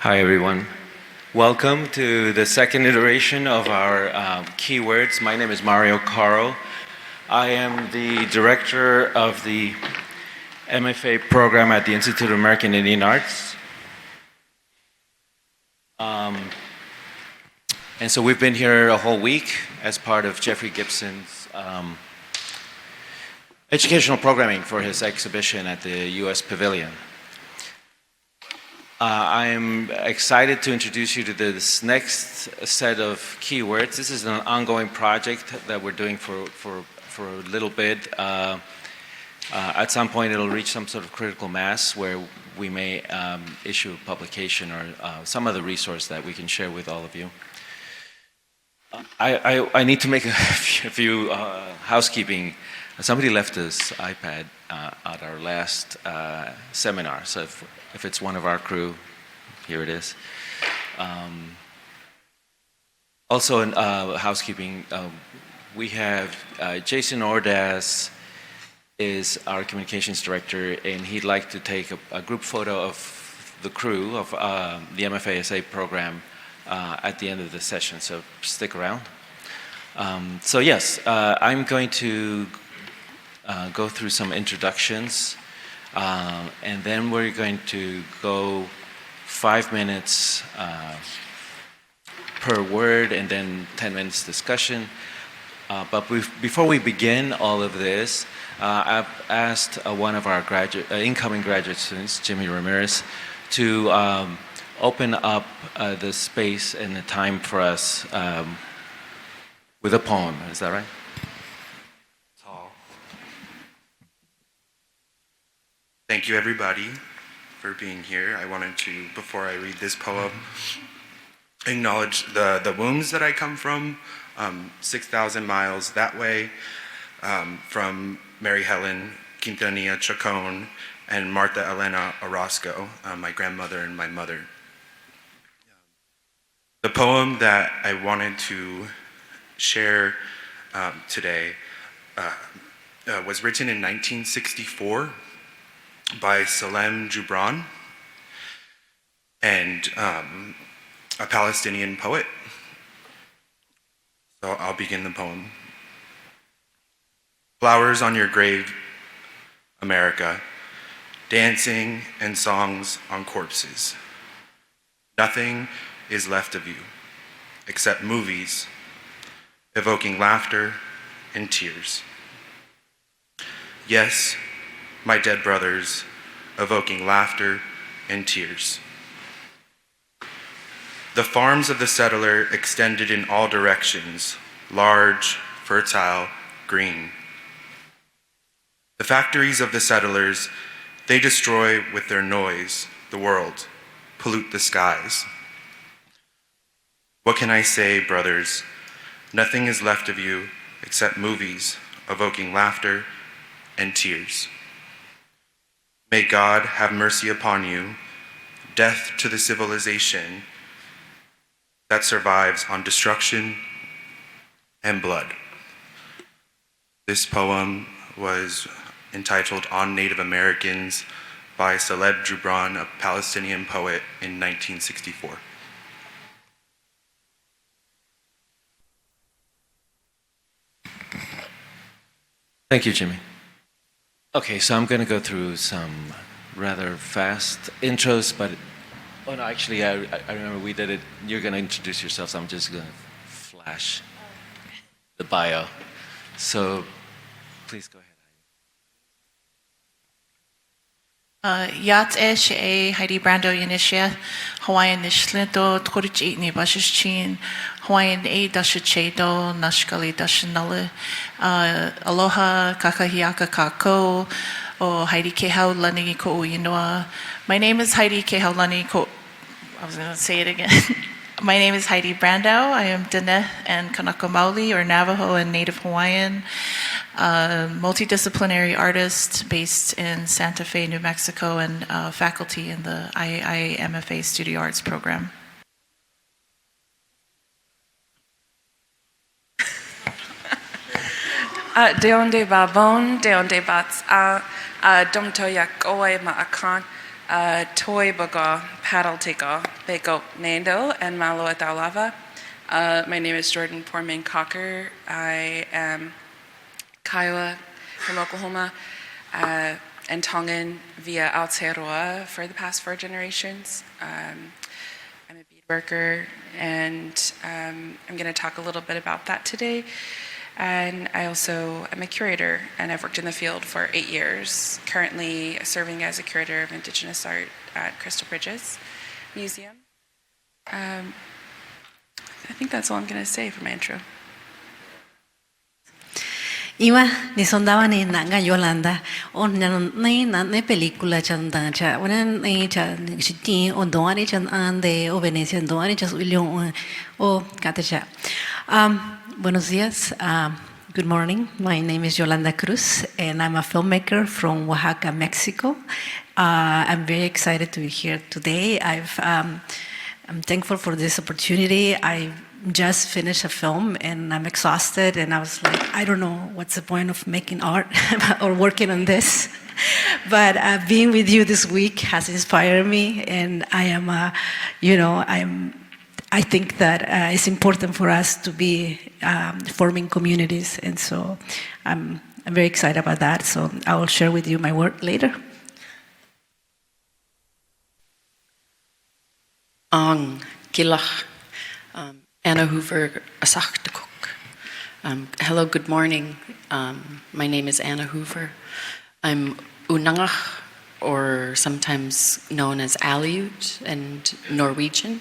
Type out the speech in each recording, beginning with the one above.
Hi, everyone. Welcome to the second iteration of our keywords. My name is Mario Caro. I am the director of the MFA program at the Institute of American Indian Arts. And so we've been here a whole week as part of Jeffrey Gibson's educational programming for his exhibition at the U.S. Pavilion. I'm excited to introduce you to this next set of keywords. This is an ongoing project that we're doing for a little bit. At some point it'll reach some sort of critical mass where we may issue a publication or some other resource that we can share with all of you. I need to make a few housekeeping. Somebody left this iPad at our last seminar, so if it's one of our crew, here it is. Also in housekeeping, we have Jason Ordaz is our communications director, and he'd like to take a group photo of the crew of the MFASA program at the end of the session, so stick around. So yes, I'm going to go through some introductions, and then we're going to go 5 minutes per word and then 10 minutes discussion. But before we begin all of this, I've asked one of our incoming graduate students, Jimmy Ramirez, to open up the space and the time for us with a poem. Is that right? Thank you, everybody, for being here. I wanted to, before I read this poem, acknowledge the wombs that I come from, 6,000 miles that way, from Mary Helen Quintanilla Chacon and Martha Elena Orozco, my grandmother and my mother. The poem that I wanted to share today was written in 1964 by Salem Gibran, and a Palestinian poet. So I'll begin the poem. Flowers on your grave, America, dancing and songs on corpses. Nothing is left of you except movies, evoking laughter and tears. Yes, my dead brothers, evoking laughter and tears. The farms of the settler extended in all directions, large, fertile, green. The factories of the settlers, they destroy with their noise the world, pollute the skies. What can I say, brothers? Nothing is left of you except movies, evoking laughter and tears. May God have mercy upon you, death to the civilization that survives on destruction and blood. This poem was entitled On Native Americans by Salem Gibran, a Palestinian poet, in 1964. Thank you, Jimmy. Okay, so I'm going to go through some rather fast intros, but oh no, actually, I remember we did it. You're going to introduce yourself, so I'm just going to flash the bio. So please go ahead. Yat esh a Heidi Brandow Yanisha, Hawaiian Nishlinto, Tkorich ni Bashichin, Hawaiian a Dashachedo, Nashkali Dashanala, Aloha Kakahiaka Kako, O Heidi Kehau Lani Ko Yinoa. My name is Heidi Kehau Lani Ko. I was going to say it again. My name is Heidi Brandow. I am Dene and Kanaka Maoli, or Navajo and Native Hawaiian, multidisciplinary artist based in Santa Fe, New Mexico, and faculty in the IIMFA Studio Arts program. Deonde babon, deonde bats domtoyak oe ma'akan, Toy baga, paddle tika, beko nando, and malo atalava. My name is Jordan Poorman Cocker. I am Kiowa from Oklahoma and Tongan via Aotearoa for the past 4 generations. I'm a bead worker, and I'm going to talk a little bit about that today. And I also am a curator, and I've worked in the field for 8 years, currently serving as a curator of Indigenous art at Crystal Bridges Museum. I think that's all I'm going to say for my intro. Iwa ni sondawa ni nanga Yolanda on ne película chanda cha una ni cha shiti on doani chan ande o Venecia doani chas ulion o katacha. Buenos días. Good morning. My name is Yolanda Cruz, and I'm a filmmaker from Oaxaca, Mexico. I'm very excited to be here today. I'm thankful for this opportunity. I just finished a film, and I'm exhausted, and I was like, I don't know what's the point of making art or working on this. But being with you this week has inspired me, and I think that it's important for us to be forming communities, and so I'm very excited about that. So I will share with you my work later. Ang kilach, Anna Hoover, Asachtakuk. Hello, good morning. My name is Anna Hoover. I'm Unangach, or sometimes known as Aleut and Norwegian.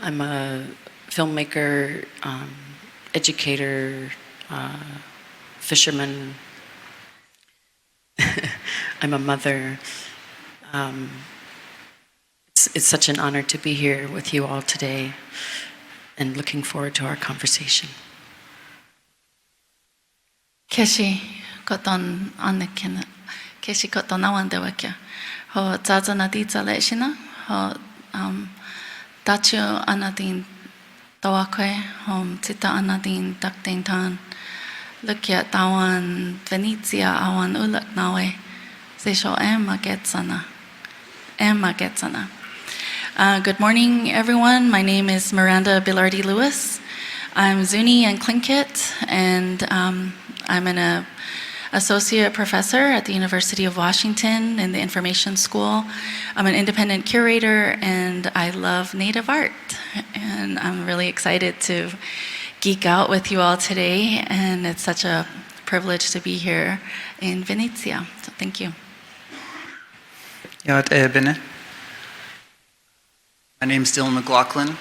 I'm a filmmaker, educator, fisherman. I'm a mother. It's such an honor to be here with you all today, and looking forward to our conversation. Keshi koton anekena. Keshi koton awandewakia. Ho zazana di zaleshina. Ho Dacho anadin tawakwe hom tita anadin daktin tan lukia tawan Venezia awan ulak nawe sesho emma getsana. Good morning, everyone. My name is Miranda Belarde Lewis. I'm Zuni and Tlingit, and I'm an associate professor at the University of Washington in the Information School. I'm an independent curator, and I love Native art. And I'm really excited to geek out with you all today, and it's such a privilege to be here in Venezia. So thank you. My name is Dylan McLaughlin.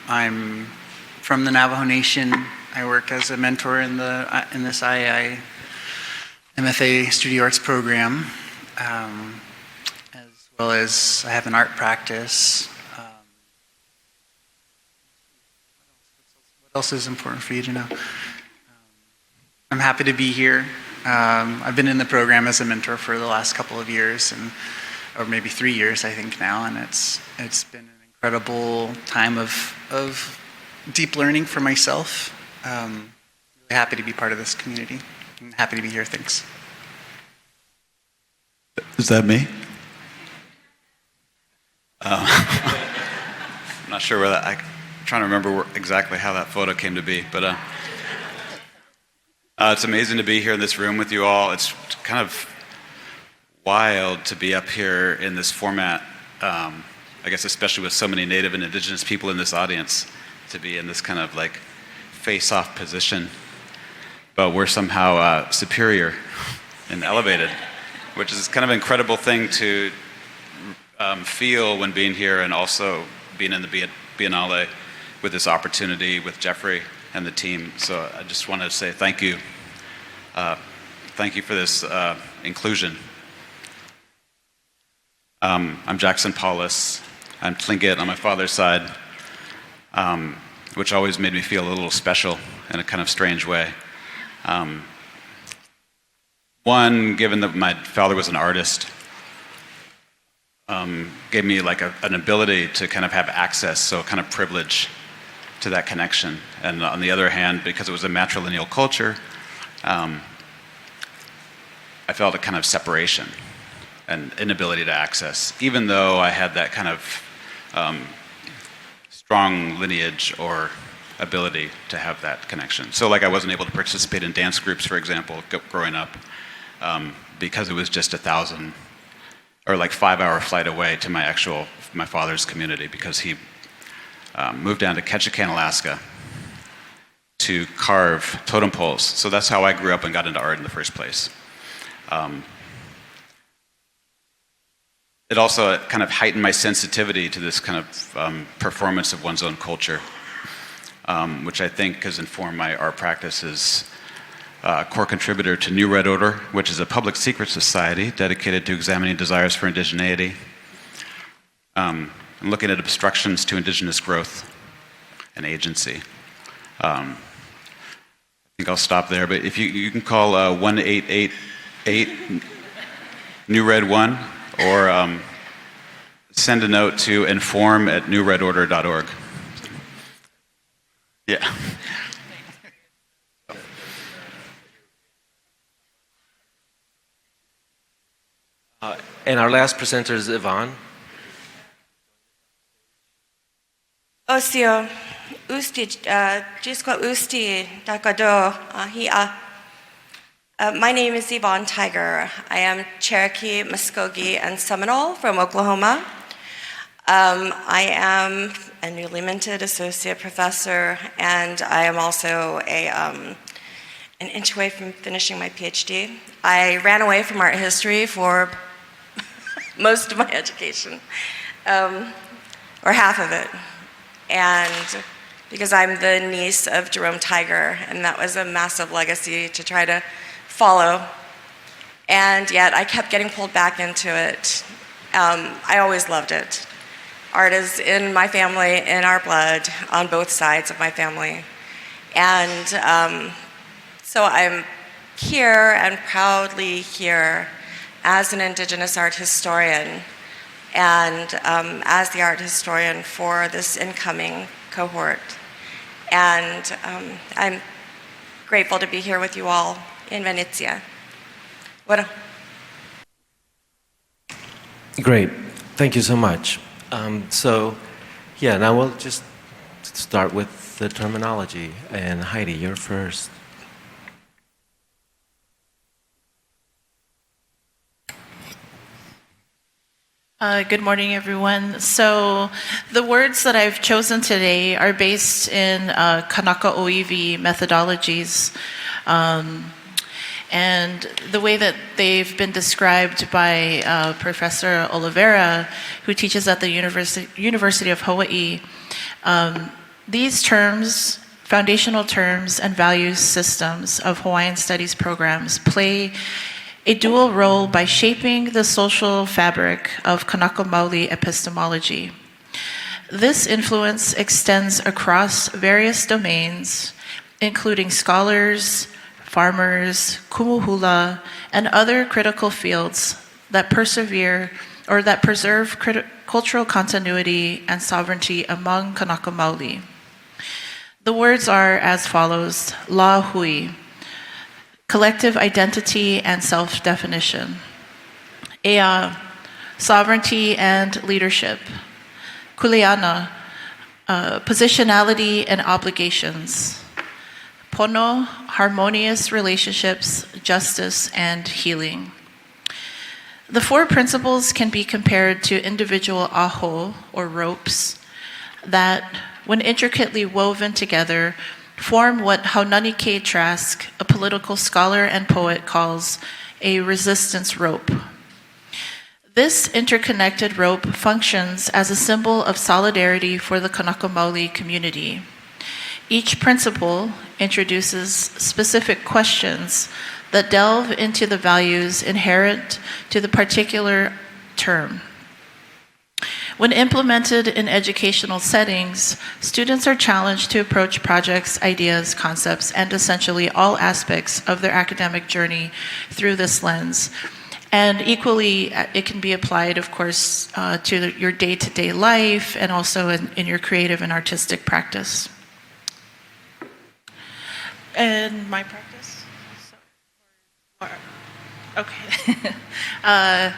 I'm from the Navajo Nation. I work as a mentor in this IAI MFA Studio Arts program, as well as I have an art practice. What else is important for you to know? I'm happy to be here. I've been in the program as a mentor for the last couple of years, or maybe 3 years, I think now, and it's been an incredible time of deep learning for myself. Really happy to be part of this community. I'm happy to be here. Thanks. Is that me? I'm not sure where I'm trying to remember exactly how that photo came to be, but it's amazing to be here in this room with you all. It's kind of wild to be up here in this format, I guess especially with so many Native and Indigenous people in this audience, to be in this kind of like face-off position. But we're somehow superior and elevated, which is kind of an incredible thing to feel when being here, and also being in the Biennale with this opportunity with Jeffrey and the team. So I just want to say thank you. Thank you for this inclusion. I'm Jackson Paulus. I'm Tlingit on my father's side, which always made me feel a little special in a kind of strange way. One, given that my father was an artist, gave me like an ability to kind of have access, so kind of privilege to that connection. And on the other hand, because it was a matrilineal culture, I felt a kind of separation and inability to access, even though I had that kind of strong lineage or ability to have that connection. So like I wasn't able to participate in dance groups, for example, growing up, because it was just 1,000 or like 5-hour flight away to my father's community, because he moved down to Ketchikan, Alaska to carve totem poles. So that's how I grew up and got into art in the first place. It also kind of heightened my sensitivity to this kind of performance of one's own culture, which I think has informed my art practice as a core contributor to New Red Order, which is a public secret society dedicated to examining desires for indigeneity, and looking at obstructions to indigenous growth and agency. I think I'll stop there, but if you can call 1888 New Red 1, or send a note to inform@newredorder.org. Yeah. And our last presenter is Yvonne. Osio, usti, jisko usti, dakado, hi'a. My name is Yvonne Tiger. I am Cherokee, Muskogee, and Seminole from Oklahoma. I am a newly minted associate professor, and I am also an inch away from finishing my PhD. I ran away from art history for most of my education, or half of it, and because I'm the niece of Jerome Tiger, and that was a massive legacy to try to follow, and yet I kept getting pulled back into it. I always loved it. Art is in my family, in our blood, on both sides of my family. And so I'm here and proudly here as an Indigenous art historian, and as the art historian for this incoming cohort. And I'm grateful to be here with you all in Venezia. Bueno. Great. Thank you so much. Now we'll just start with the terminology. And Heidi, you're first. Good morning, everyone. So the words that I've chosen today are based in Kanaka Oiwi methodologies. And the way that they've been described by Professor Oliveira, who teaches at the University of Hawaii, these terms, foundational terms and values systems of Hawaiian studies programs play a dual role by shaping the social fabric of Kanaka Maoli epistemology. This influence extends across various domains, including scholars, farmers, kumuhula, and other critical fields that persevere or that preserve cultural continuity and sovereignty among Kanaka Maoli. The words are as follows: la hui, collective identity and self-definition; ea, sovereignty and leadership; kuleana, positionality and obligations; pono, harmonious relationships, justice, and healing. The four principles can be compared to individual aho, or ropes, that, when intricately woven together, form what Haunani K. Trask, a political scholar and poet, calls a resistance rope. This interconnected rope functions as a symbol of solidarity for the Kanaka Maoli community. Each principle introduces specific questions that delve into the values inherent to the particular term. When implemented in educational settings, students are challenged to approach projects, ideas, concepts, and essentially all aspects of their academic journey through this lens. And equally, it can be applied, of course, to your day-to-day life and also in your creative and artistic practice. in my practice? Okay.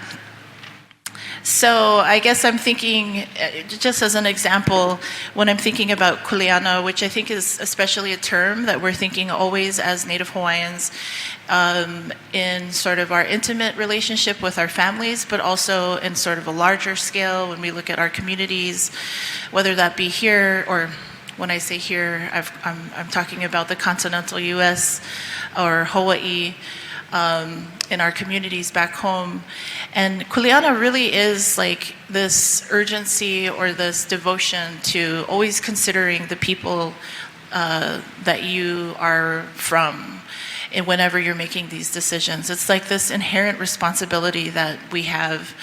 So I guess I'm thinking, just as an example, when I'm thinking about kuleana, which I think is especially a term that we're thinking always as Native Hawaiians in sort of our intimate relationship with our families, but also in sort of a larger scale when we look at our communities, whether that be here or when I say here, I'm talking about the continental U.S. or Hawaii, in our communities back home. And kuleana really is like this urgency or this devotion to always considering the people that you are from and whenever you're making these decisions. It's like this inherent responsibility that we have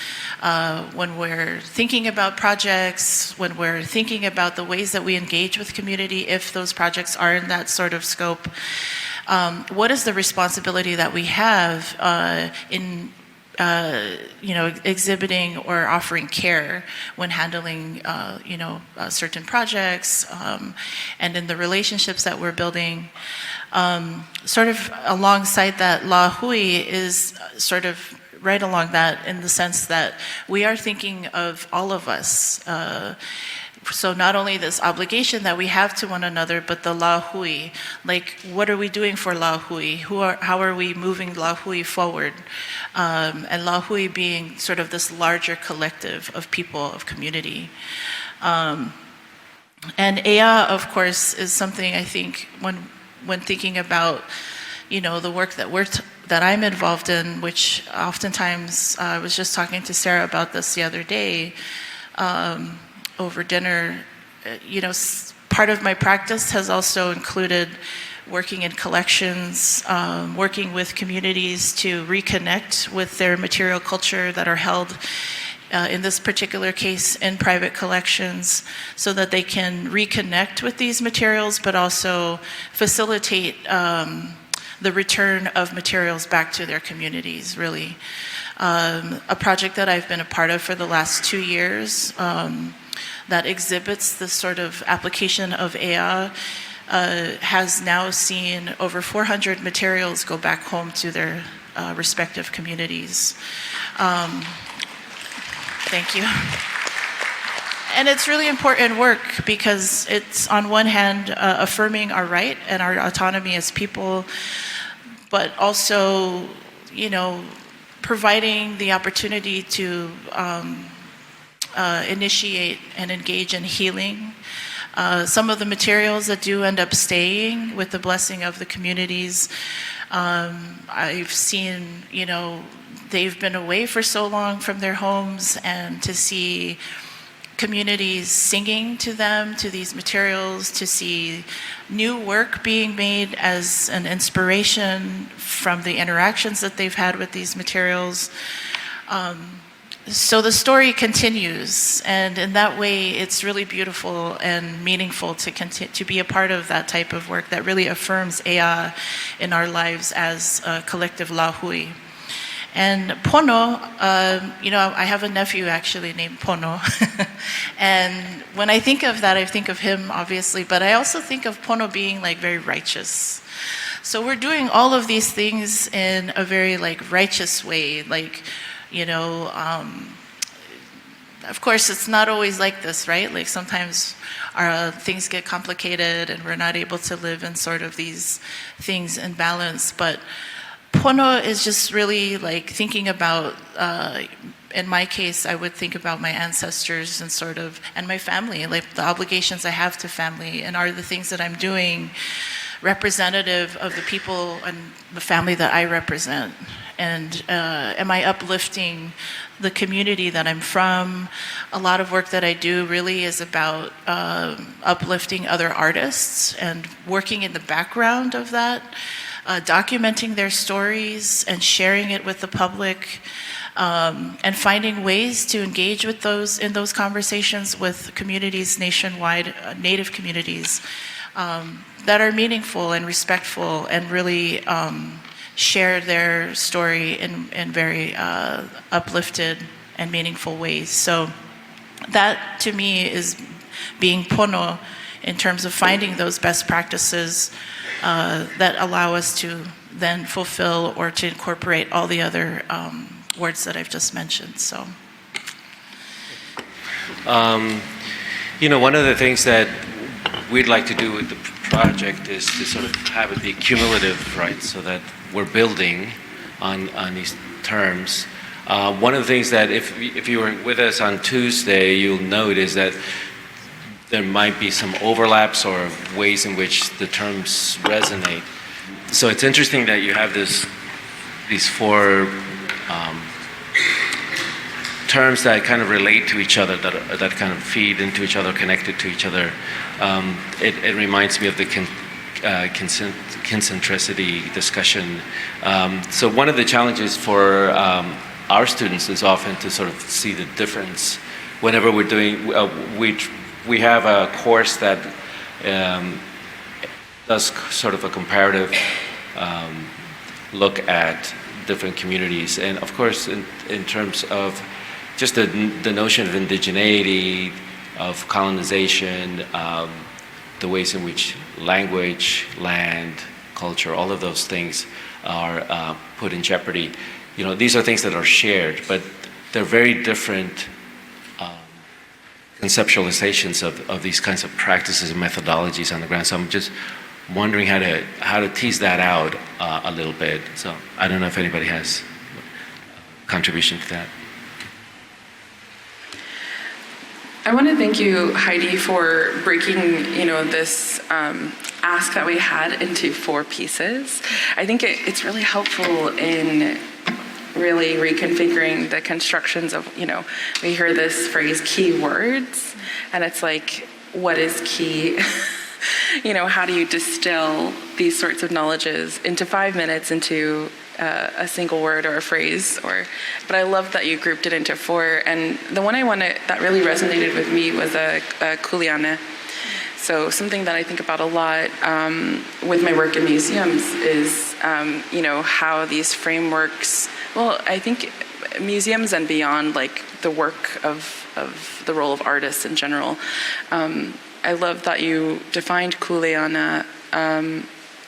when we're thinking about projects, when we're thinking about the ways that we engage with community, if those projects are in that sort of scope. What is the responsibility that we have in exhibiting or offering care when handling certain projects and in the relationships that we're building? Sort of alongside that, La Hui is sort of right along that in the sense that we are thinking of all of us. So not only this obligation that we have to one another, but the La Hui, like what are we doing for La Hui? How are we moving La Hui forward? And La Hui being sort of this larger collective of people, of community. And Ea, of course, is something I think when thinking about, the work that I'm involved in, which oftentimes I was just talking to Sarah about this the other day, over dinner, part of my practice has also included working in collections, working with communities to reconnect with their material culture that are held, in this particular case, in private collections, so that they can reconnect with these materials, but also facilitate the return of materials back to their communities, really. A project that I've been a part of for the last 2 years, that exhibits this sort of application of Ea, has now seen over 400 materials go back home to their respective communities. Thank you. And it's really important work because it's, on one hand, affirming our right and our autonomy as people, but also, providing the opportunity to initiate and engage in healing. Some of the materials that do end up staying with the blessing of the communities, I've seen, they've been away for so long from their homes, and to see communities singing to them, to these materials, to see new work being made as an inspiration from the interactions that they've had with these materials. So the story continues, and in that way, it's really beautiful and meaningful to be a part of that type of work that really affirms Ea in our lives as a collective La Hui. And Pono, I have a nephew actually named Pono, and when I think of that, I think of him obviously, but I also think of Pono being like very righteous. So we're doing all of these things in a very like righteous way, like. Of course, it's not always like this, right? Like sometimes our things get complicated and we're not able to live in sort of these things in balance. But Pono is just really like thinking about, in my case, I would think about my ancestors and my family, like the obligations I have to family, and are the things that I'm doing representative of the people and the family that I represent. And am I uplifting the community that I'm from? A lot of work that I do really is about uplifting other artists and working in the background of that, documenting their stories and sharing it with the public, and finding ways to engage with in those conversations with communities nationwide, Native communities, that are meaningful and respectful and really share their story in very uplifted and meaningful ways. So that to me is being Pono in terms of finding those best practices that allow us to then fulfill or to incorporate all the other words that I've just mentioned. So, one of the things that we'd like to do with the project is to sort of have it be cumulative, right? So that we're building on these terms. One of the things that if you were with us on Tuesday, you'll note is that there might be some overlaps or ways in which the terms resonate. So it's interesting that you have these four terms that kind of relate to each other, that kind of feed into each other, connected to each other. It reminds me of the concentricity discussion. So one of the challenges for our students is often to sort of see the difference. Whenever we're doing, we have a course that does sort of a comparative look at different communities. And of course, in terms of just the notion of indigeneity, of colonization, the ways in which language, land, culture, all of those things are put in jeopardy. These are things that are shared, but they're very different conceptualizations of these kinds of practices and methodologies on the ground. So I'm just wondering how to tease that out a little bit. So I don't know if anybody has a contribution to that. I want to thank you, Heidi, for breaking, this ask that we had into 4 pieces. I think it's really helpful in really reconfiguring the constructions of, we hear this phrase keywords, and it's like, what is key? How do you distill these sorts of knowledges into 5 minutes into a single word or a phrase? But I love that you grouped it into 4. And the one that really resonated with me was a kuleana. So something that I think about a lot with my work in museums is, how these frameworks, well, I think museums and beyond, like the work of the role of artists in general. I love that you defined kuleana,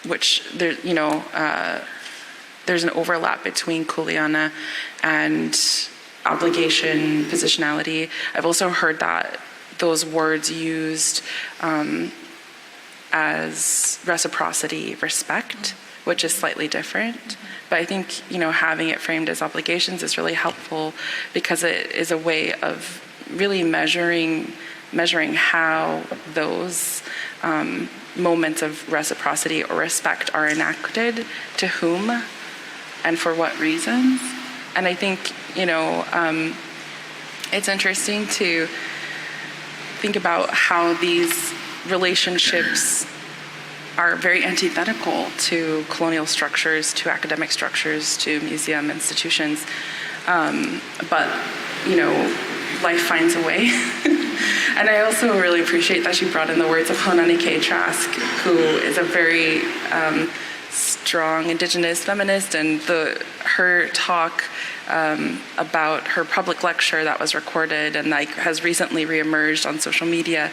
which there's an overlap between kuleana and obligation, positionality. I've also heard that those words used as reciprocity, respect, which is slightly different. But I think, having it framed as obligations is really helpful because it is a way of really measuring how those moments of reciprocity or respect are enacted, to whom, and for what reasons. And I think, it's interesting to think about how these relationships are very antithetical to colonial structures, to academic structures, to museum institutions. But, life finds a way. And I also really appreciate that you brought in the words of Honani K. Trask, who is a very strong Indigenous feminist, and her talk about her public lecture that was recorded and has recently reemerged on social media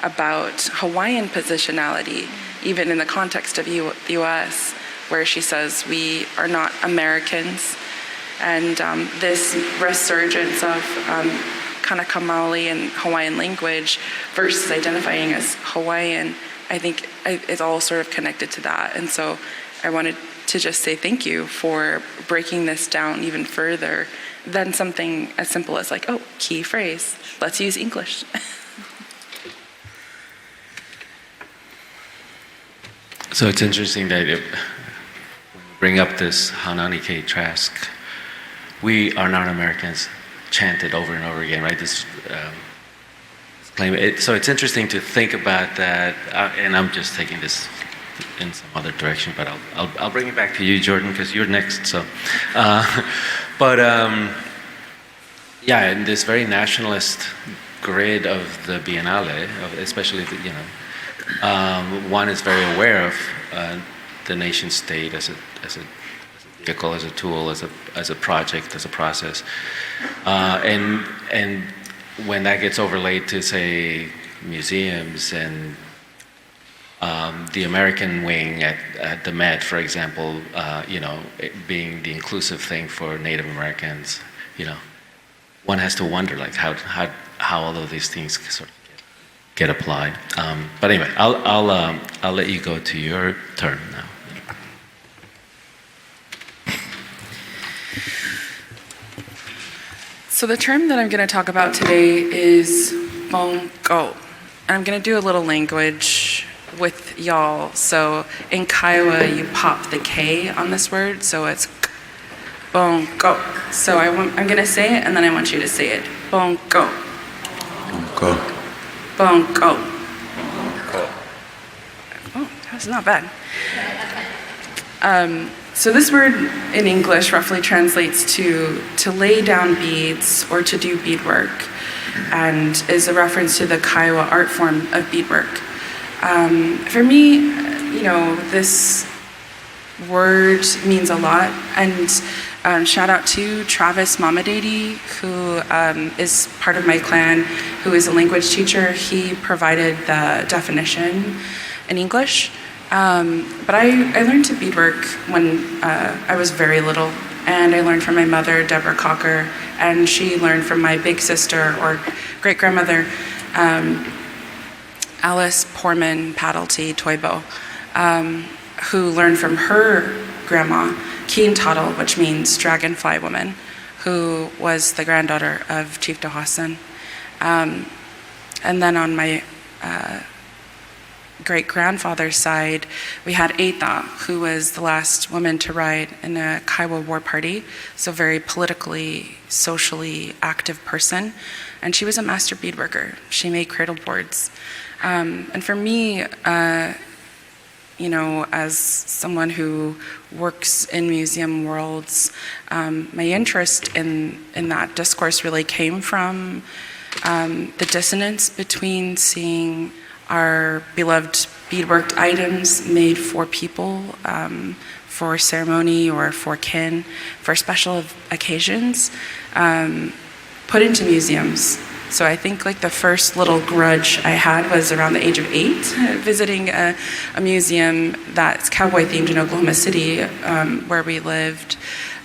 about Hawaiian positionality, even in the context of the U.S., where she says we are not Americans. And this resurgence of Kanaka Maoli and Hawaiian language versus identifying as Hawaiian, I think it's all sort of connected to that. And so I wanted to just say thank you for breaking this down even further than something as simple as like, key phrase, let's use English. So it's interesting that when you bring up this Hanani K. Trask, we are not Americans, chanted over and over again, right? This claim. So it's interesting to think about that, and I'm just taking this in some other direction, but I'll bring it back to you, Jordan, because you're next. So, yeah, in this very nationalist grid of the Biennale, especially one is very aware of the nation state as a vehicle, as a tool, as a project, as a process, and when that gets overlaid to, say, museums and the American wing at the Met, for example, it being the inclusive thing for Native Americans, one has to wonder like how all of these things sort of get applied. But anyway, I'll let you go to your turn now. So the term that I'm going to talk about today is bongo. And I'm going to do a little language with y'all. So in Kiowa, you pop the K on this word, so it's bongo. So I'm going to say it, and then I want you to say it. Bongo. Go. Bongo. Oh, that's not bad. So this word in English roughly translates to lay down beads or to do beadwork, and is a reference to the Kiowa art form of beadwork. For me, this word means a lot, and shout out to Travis Mamadady, who is part of my clan, who is a language teacher. He provided the definition in English. But I learned to beadwork when I was very little, and I learned from my mother, Deborah Cocker, and she learned from my big sister or great-grandmother, Alice Poorman Toibo, who learned from her grandma, Keen Tuttle, which means dragonfly woman, who was the granddaughter of Chief Dohasan. And then on my great-grandfather's side, we had Eita, who was the last woman to ride in a Kiowa war party, so very politically, socially active person. And she was a master beadworker. She made cradle boards. And for me, as someone who works in museum worlds, my interest in that discourse really came from the dissonance between seeing our beloved beadworked items made for people, for ceremony or for kin, for special occasions, put into museums. So I think like the first little grudge I had was around the age of 8, visiting a museum that's cowboy themed in Oklahoma City, where we lived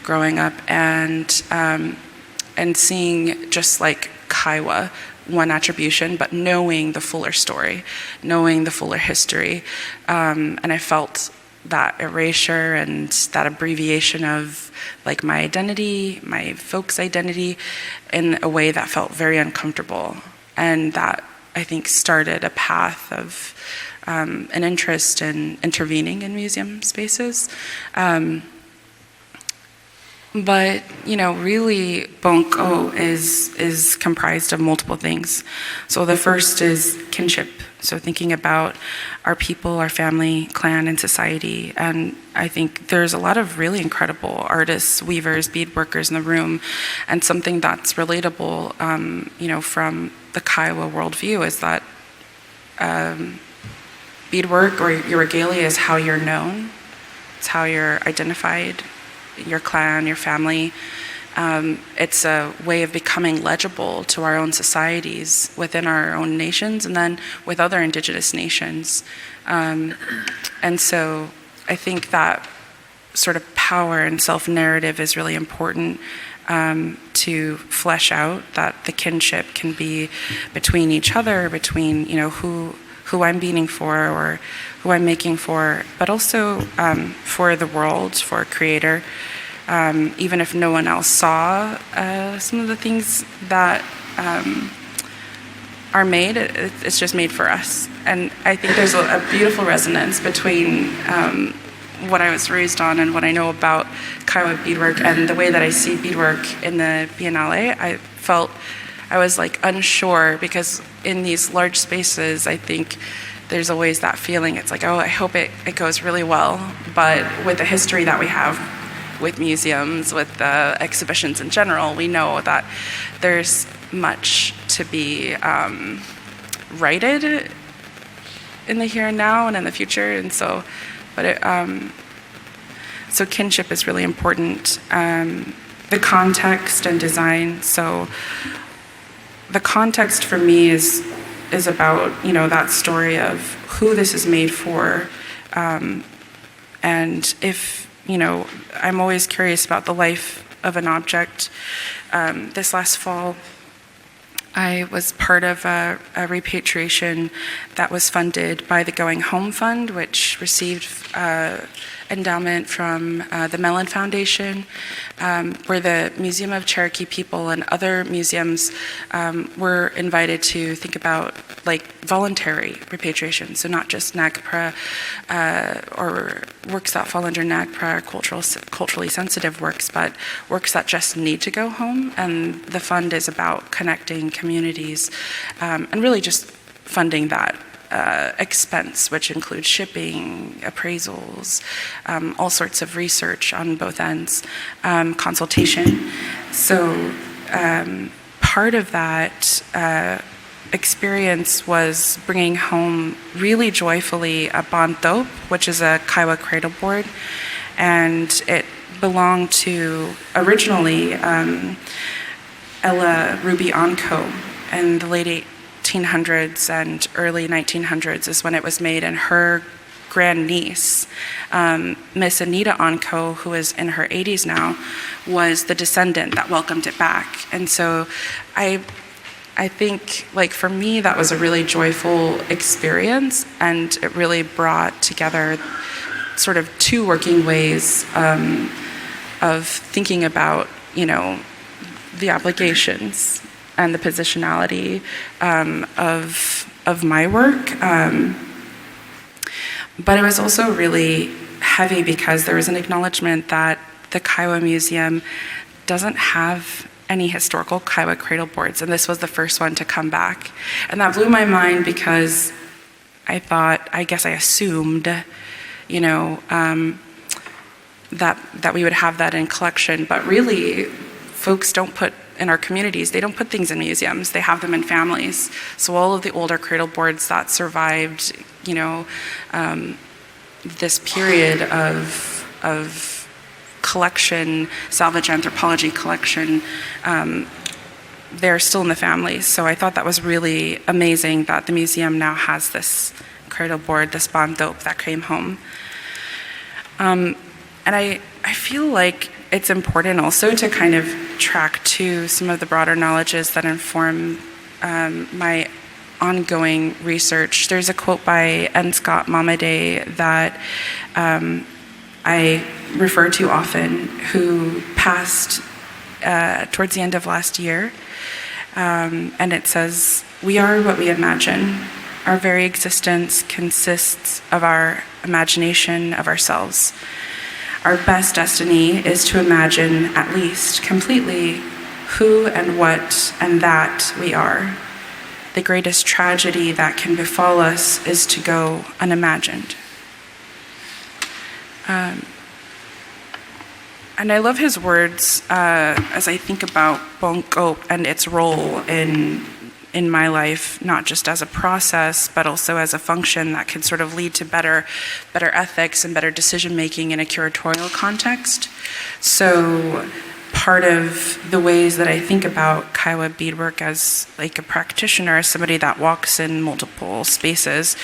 growing up, and seeing just like Kiowa, one attribution, but knowing the fuller story, knowing the fuller history. And I felt that erasure and that abbreviation of like my identity, my folks' identity, in a way that felt very uncomfortable. And that, I think, started a path of an interest in intervening in museum spaces. But, really, bongo is comprised of multiple things. So the first is kinship. So thinking about our people, our family, clan, and society. And I think there's a lot of really incredible artists, weavers, beadworkers in the room. And something that's relatable, from the Kiowa worldview is that beadwork or your regalia is how you're known. It's how you're identified. Your clan, your family. It's a way of becoming legible to our own societies within our own nations and then with other indigenous nations. And so I think that sort of power and self-narrative is really important to flesh out, that the kinship can be between each other, between, who I'm beading for or who I'm making for, but also for the world, for a creator. Even if no one else saw some of the things that are made, it's just made for us. And I think there's a beautiful resonance between what I was raised on and what I know about Kiowa beadwork and the way that I see beadwork in the Biennale. I was like unsure, because in these large spaces, I think there's always that feeling. It's like, oh, I hope it goes really well. But with the history that we have with museums, with exhibitions in general, we know that there's much to be righted in the here and now and in the future. And so, so kinship is really important. The context and design. So the context for me is is about, that story of who this is made for. And if, I'm always curious about the life of an object. This last fall, I was part of a repatriation that was funded by the Going Home Fund, which received endowment from the Mellon Foundation, where the Museum of Cherokee People and other museums were invited to think about voluntary repatriation, so not just NAGPRA or works that fall under NAGPRA, culturally sensitive works, but works that just need to go home. And the fund is about connecting communities and really just funding that expense, which includes shipping, appraisals, all sorts of research on both ends, consultation. So part of that experience was bringing home really joyfully a bantop, which is a Kiowa cradle board, and it belonged to originally Ella Ruby Onco in the late 1800s and early 1900s is when it was made, and her grandniece, Miss Anita Onco, who is in her 80s now, was the descendant that welcomed it back. And so I think, for me, that was a really joyful experience, and it really brought together sort of two working ways of thinking about, the obligations and the positionality of my work. But it was also really heavy because there was an acknowledgement that the Kiowa Museum doesn't have any historical Kiowa cradle boards, and this was the first one to come back. And that blew my mind because I assumed, that we would have that in collection, but really, folks don't put, in our communities, they don't put things in museums, they have them in families. So all of the older cradle boards that survived, this period of collection, salvage anthropology collection, they're still in the families. So I thought that was really amazing that the museum now has this cradle board, this bantop that came home. And I feel like it's important also to kind of track to some of the broader knowledges that inform my ongoing research. There's a quote by N. Scott Momaday that I refer to often, who passed towards the end of last year. And it says, "We are what we imagine. Our very existence consists of our imagination of ourselves. Our best destiny is to imagine, at least completely, who and what and that we are. The greatest tragedy that can befall us is to go unimagined." And I love his words as I think about Bongkop and its role in my life, not just as a process, but also as a function that can sort of lead to better ethics and better decision making in a curatorial context. So part of the ways that I think about Kiowa beadwork as a practitioner, as somebody that walks in multiple spaces,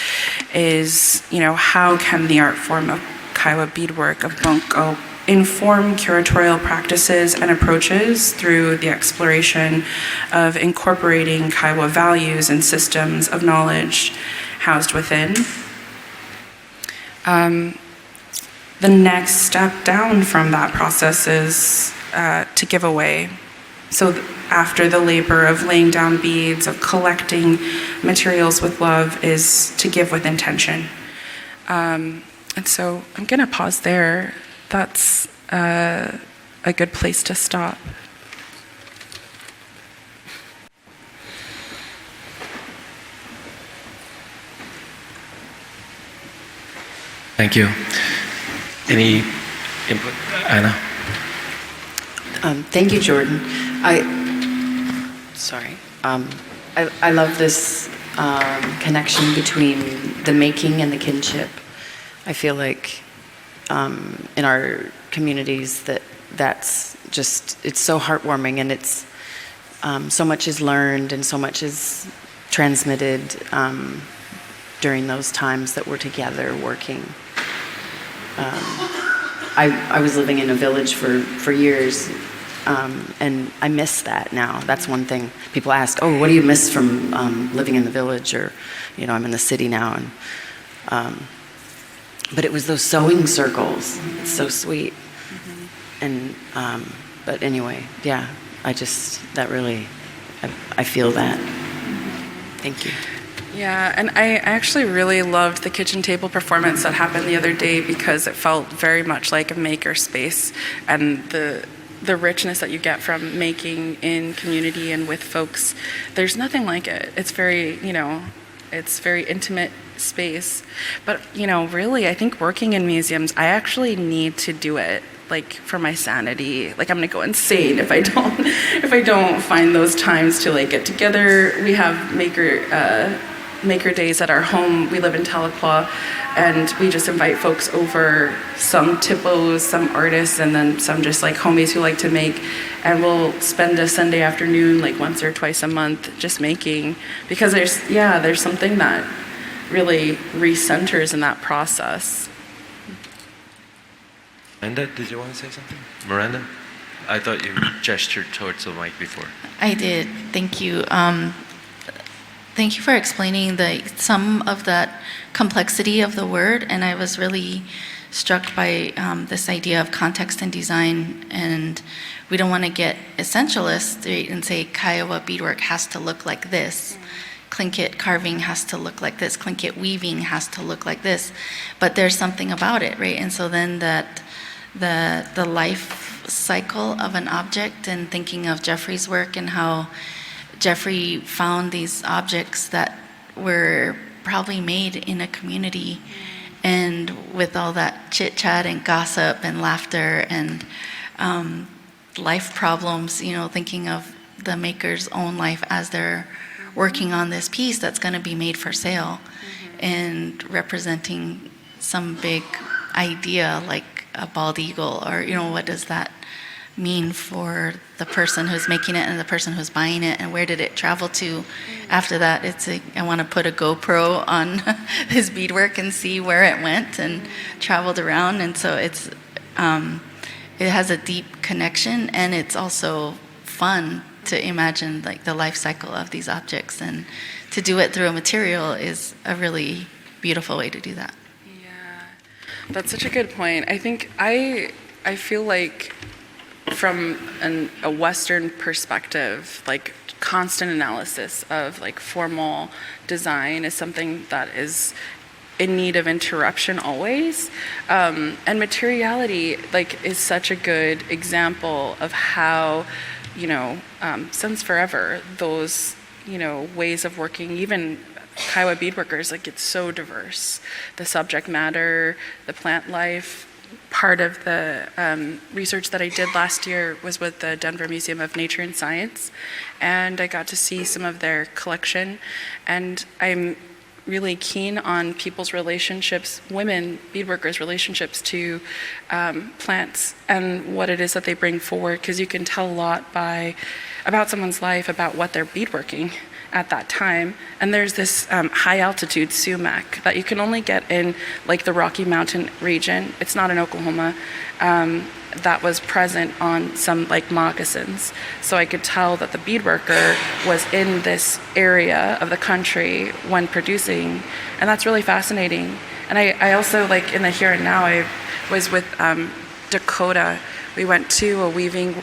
is, how can the art form of Kiowa beadwork, of Bongkop, inform curatorial practices and approaches through the exploration of incorporating Kiowa values and systems of knowledge housed within. The next step down from that process is to give away. So after the labor of laying down beads, of collecting materials with love, is to give with intention. And so I'm going to pause there. That's a good place to stop. Thank you. Any input? Anna? Thank you, Jordan. I love this connection between the making and the kinship. I feel like in our communities that's just, it's so heartwarming, and it's so much is learned and so much is transmitted during those times that we're together working. I was living in a village for years, and I miss that now. That's one thing. People ask, oh, what do you miss from living in the village? Or, I'm in the city now. But it was those sewing circles. It's so sweet. And, but anyway, yeah, I feel that. Thank you. Yeah, and I actually really loved the kitchen table performance that happened the other day because it felt very much like a maker space, and the richness that you get from making in community and with folks, there's nothing like it. It's very, it's very intimate space. But, really, I think working in museums, I actually need to do it, like, for my sanity. Like, I'm gonna go insane if I don't find those times to, like, get together. We have maker days at our home. We live in Tahlequah, and we just invite folks over, some tippos, some artists, and then some just like homies who like to make, and we'll spend a Sunday afternoon like once or twice a month just making, because there's something that really recenters in that process. Miranda, did you want to say something? Miranda? I thought you gestured towards the mic before. I did. Thank you. Thank you for explaining some of that complexity of the word, and I was really struck by this idea of context and design, and we don't want to get essentialist and say Kiowa beadwork has to look like this, Tlingit carving has to look like this, Tlingit weaving has to look like this, but there's something about it, right? And so then that the life cycle of an object, and thinking of Jeffrey's work and how Jeffrey found these objects that were probably made in a community, and with all that chit chat and gossip and laughter and life problems, thinking of the maker's own life as they're working on this piece that's going to be made for sale, and representing some big idea like a bald eagle, or what does that mean for the person who's making it and the person who's buying it, and where did it travel to after that? I want to put a GoPro on his beadwork and see where it went and traveled around, and so it has a deep connection, and it's also fun to imagine like the life cycle of these objects, and to do it through a material is a really beautiful way to do that. Yeah, that's such a good point. I think I feel like from a Western perspective, like constant analysis of like formal design is something that is in need of interruption always, and materiality is such a good example of how since forever those ways of working, even Kiowa beadworkers, it's so diverse. The subject matter, the plant life. Part of the research that I did last year was with the Denver Museum of Nature and Science, and I got to see some of their collection, and I'm really keen on people's relationships, women beadworkers' relationships to plants and what it is that they bring forward, because you can tell a lot about someone's life, about what they're beadworking at that time. And there's this high altitude sumac that you can only get in the Rocky Mountain region. It's not in Oklahoma. That was present on some moccasins. So I could tell that the beadworker was in this area of the country when producing, and that's really fascinating. And I also in the here and now, I was with Dakota. We went to a weaving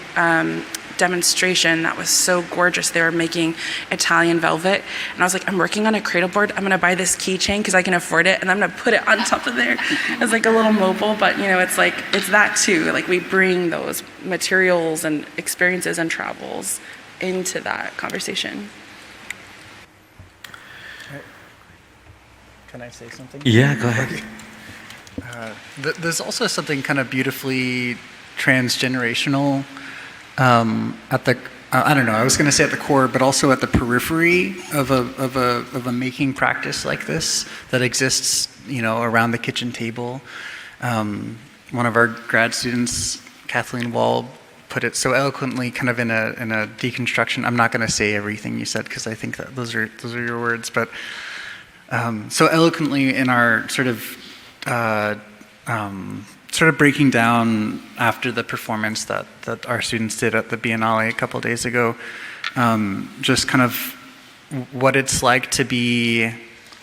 demonstration that was so gorgeous. They were making Italian velvet, and I was like, I'm working on a cradle board. I'm gonna buy this keychain because I can afford it, and I'm gonna put it on top of there as a little mobile. But it's that too. We bring those materials and experiences and travels into that conversation. Can I say something? Yeah, go ahead. There's also something kind of beautifully transgenerational at the I don't know, I was going to say at the core, but also at the periphery of a making practice like this that exists, around the kitchen table. One of our grad students, Kathleen Wall, put it so eloquently, kind of in a deconstruction. I'm not going to say everything you said because I think that those are your words, but so eloquently in our sort of breaking down after the performance that our students did at the Biennale a couple days ago, just kind of what it's like to be,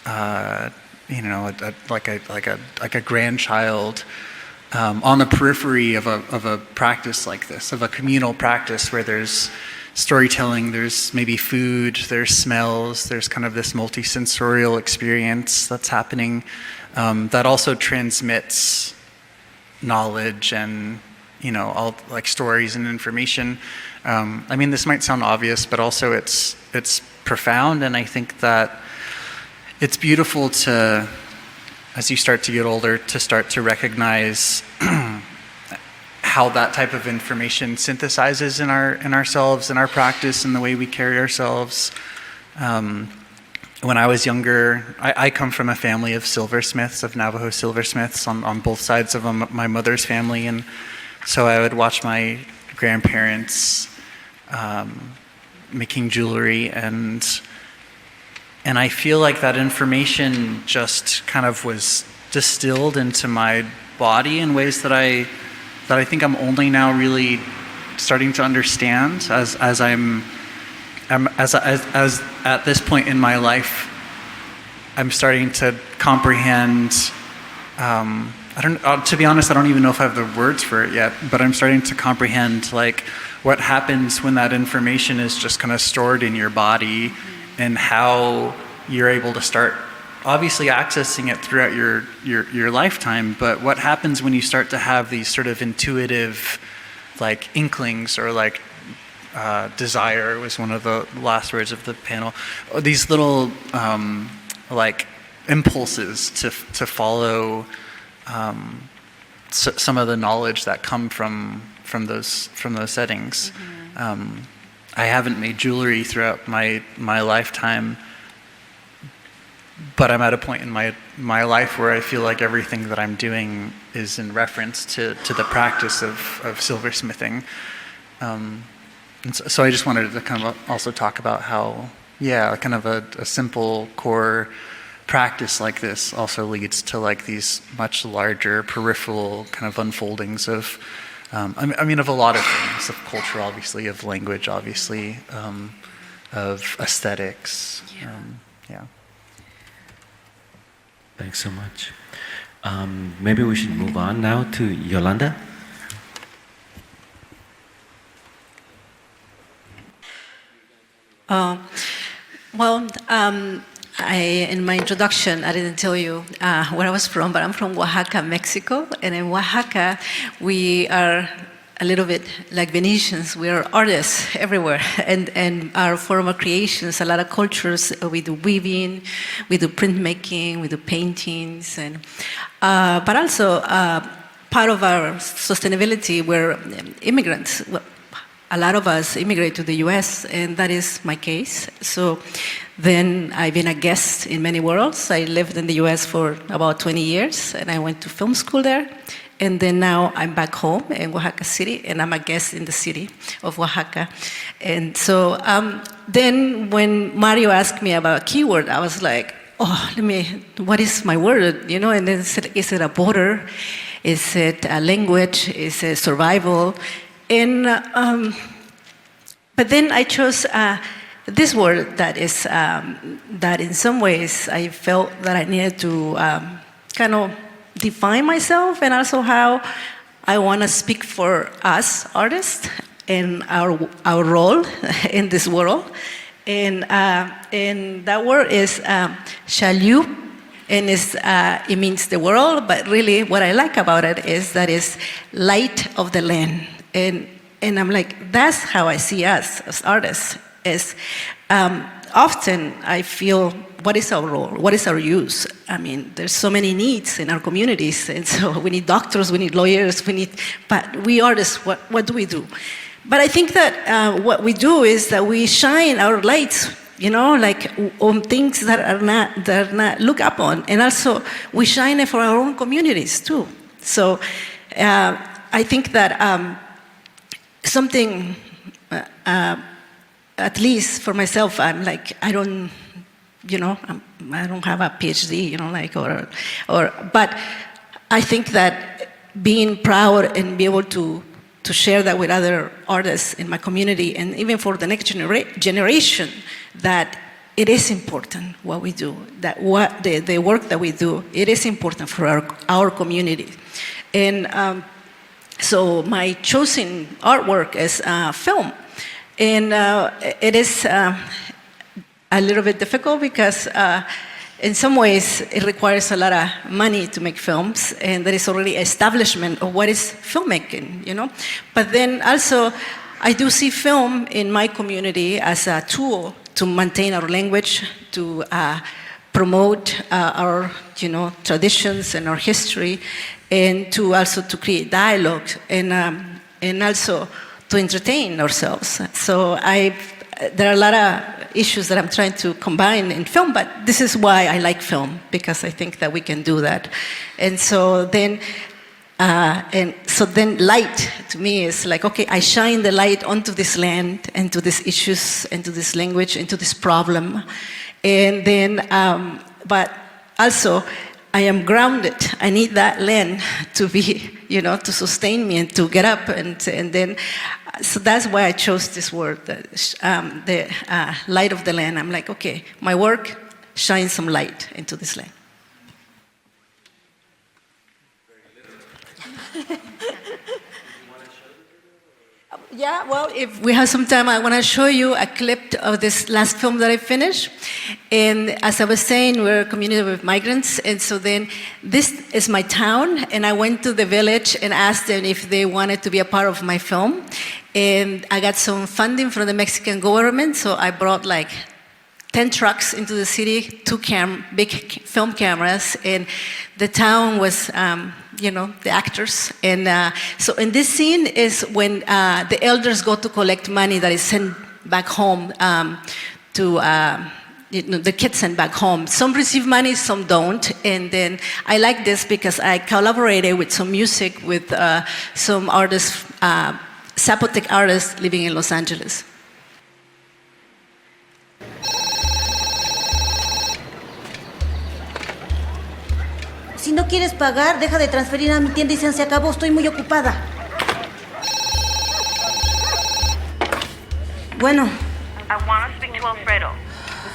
like a grandchild on the periphery of a practice like this, of a communal practice where there's storytelling, there's maybe food, there's smells, there's kind of this multisensorial experience that's happening that also transmits knowledge and all like stories and information. I mean, this might sound obvious, but also it's profound, and I think that it's beautiful to, as you start to get older, to start to recognize how that type of information synthesizes in ourselves, in our practice, in the way we carry ourselves. When I was younger, I come from a family of silversmiths, of Navajo silversmiths on both sides of my mother's family, and so I would watch my grandparents making jewelry, and I feel like that information just kind of was distilled into my body in ways that I think I'm only now really starting to understand as at this point in my life, I'm starting to comprehend. To be honest, I don't even know if I have the words for it yet, but I'm starting to comprehend like what happens when that information is just kind of stored in your body, and how you're able to start obviously accessing it throughout your lifetime. But what happens when you start to have these sort of intuitive like inklings, or like desire was one of the last words of the panel. These little like impulses to follow some of the knowledge that come from those settings. I haven't made jewelry throughout my lifetime, but I'm at a point in my life where I feel like everything that I'm doing is in reference to the practice of silversmithing. And so I just wanted to kind of also talk about how, kind of a simple core practice like this also leads to like these much larger peripheral kind of unfoldings of, I mean, of a lot of things, of culture, obviously, of language, obviously, of aesthetics. Thanks so much. Maybe we should move on now to Yolanda. In my introduction, I didn't tell you where I was from, but I'm from Oaxaca, Mexico. And in Oaxaca, we are a little bit like Venetians. We are artists everywhere. And our form of creations, a lot of cultures, we do weaving, we do printmaking, we do paintings. But also, part of our sustainability, we're immigrants. A lot of us immigrate to the US, and that is my case. So then I've been a guest in many worlds. I lived in the US for about 20 years, and I went to film school there. And then now I'm back home in Oaxaca City, and I'm a guest in the city of Oaxaca. And so then when Mario asked me about a keyword, I was like, what is my word? And then said, is it a border? Is it a language? Is it survival? And but then I chose this word that is that in some ways I felt that I needed to kind of define myself, and also how I want to speak for us artists and our role in this world. And that word is shalu, and it means the world. But really, what I like about it is that it's light of the land. And I'm like, that's how I see us as artists. Is often I feel, what is our role? What is our use? I mean, there's so many needs in our communities, and so we need doctors, we need lawyers, but we artists, what do we do? But I think that what we do is that we shine our lights, like on things that are not looked up on, and also we shine it for our own communities too. So I think that something, at least for myself, I'm like, I don't, I don't have a PhD, but I think that being proud and be able to share that with other artists in my community, and even for the next generation, that it is important what we do, that what the work that we do, it is important for our community. And so my chosen artwork is film. And it is a little bit difficult because in some ways it requires a lot of money to make films, and there is already establishment of what is filmmaking, But then also I do see film in my community as a tool to maintain our language, to promote our traditions and our history, and to also to create dialogue, and also to entertain ourselves. So there are a lot of issues that I'm trying to combine in film, but this is why I like film, because I think that we can do that. And so then light to me is like, okay, I shine the light onto this land, and to these issues, and to this language, and to this problem. And then, but also, I am grounded. I need that land to be, to sustain me and to get up. And then, so that's why I chose this word, the light of the land. I'm like, okay, my work shines some light into this land. Yeah, well, if we have some time, I want to show you a clip of this last film that I finished. And as I was saying, we're a community of migrants. And so then this is my town. And I went to the village and asked them if they wanted to be a part of my film. And I got some funding from the Mexican government. So I brought like 10 trucks into the city, 2 big film cameras. And the town was, the actors. And so in this scene is when the elders go to collect money that is sent back home to the kids sent back home. Some receive money, some don't. And then I like this because I collaborated with some music with some artists, Zapotec artists living in Los Angeles. Si no quieres pagar, deja de transferir a mi tienda y se acabó. Estoy muy ocupada. Bueno. I want to speak to Alfredo.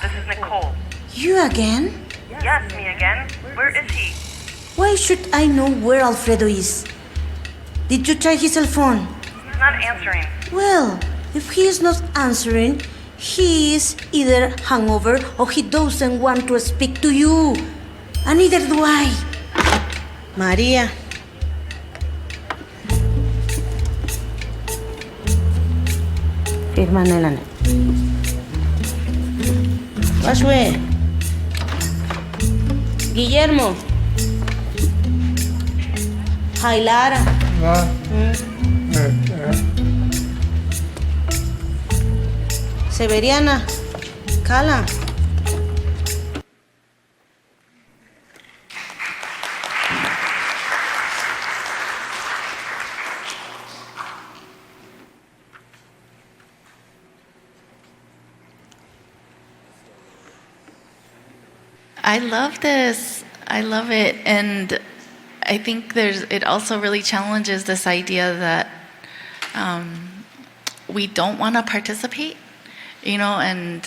This is Nicole. You again? Yes, me again. Where is he? Why should I know where Alfredo is? Did you try his cell phone? He's not answering. Well, if he is not answering, he is either hungover or he doesn't want to speak to you. And neither do I. María. Firma Nelane. Josué. Guillermo. Jailara. Severiana. Cala. I love this. I love it. And I think it also really challenges this idea that we don't want to participate, and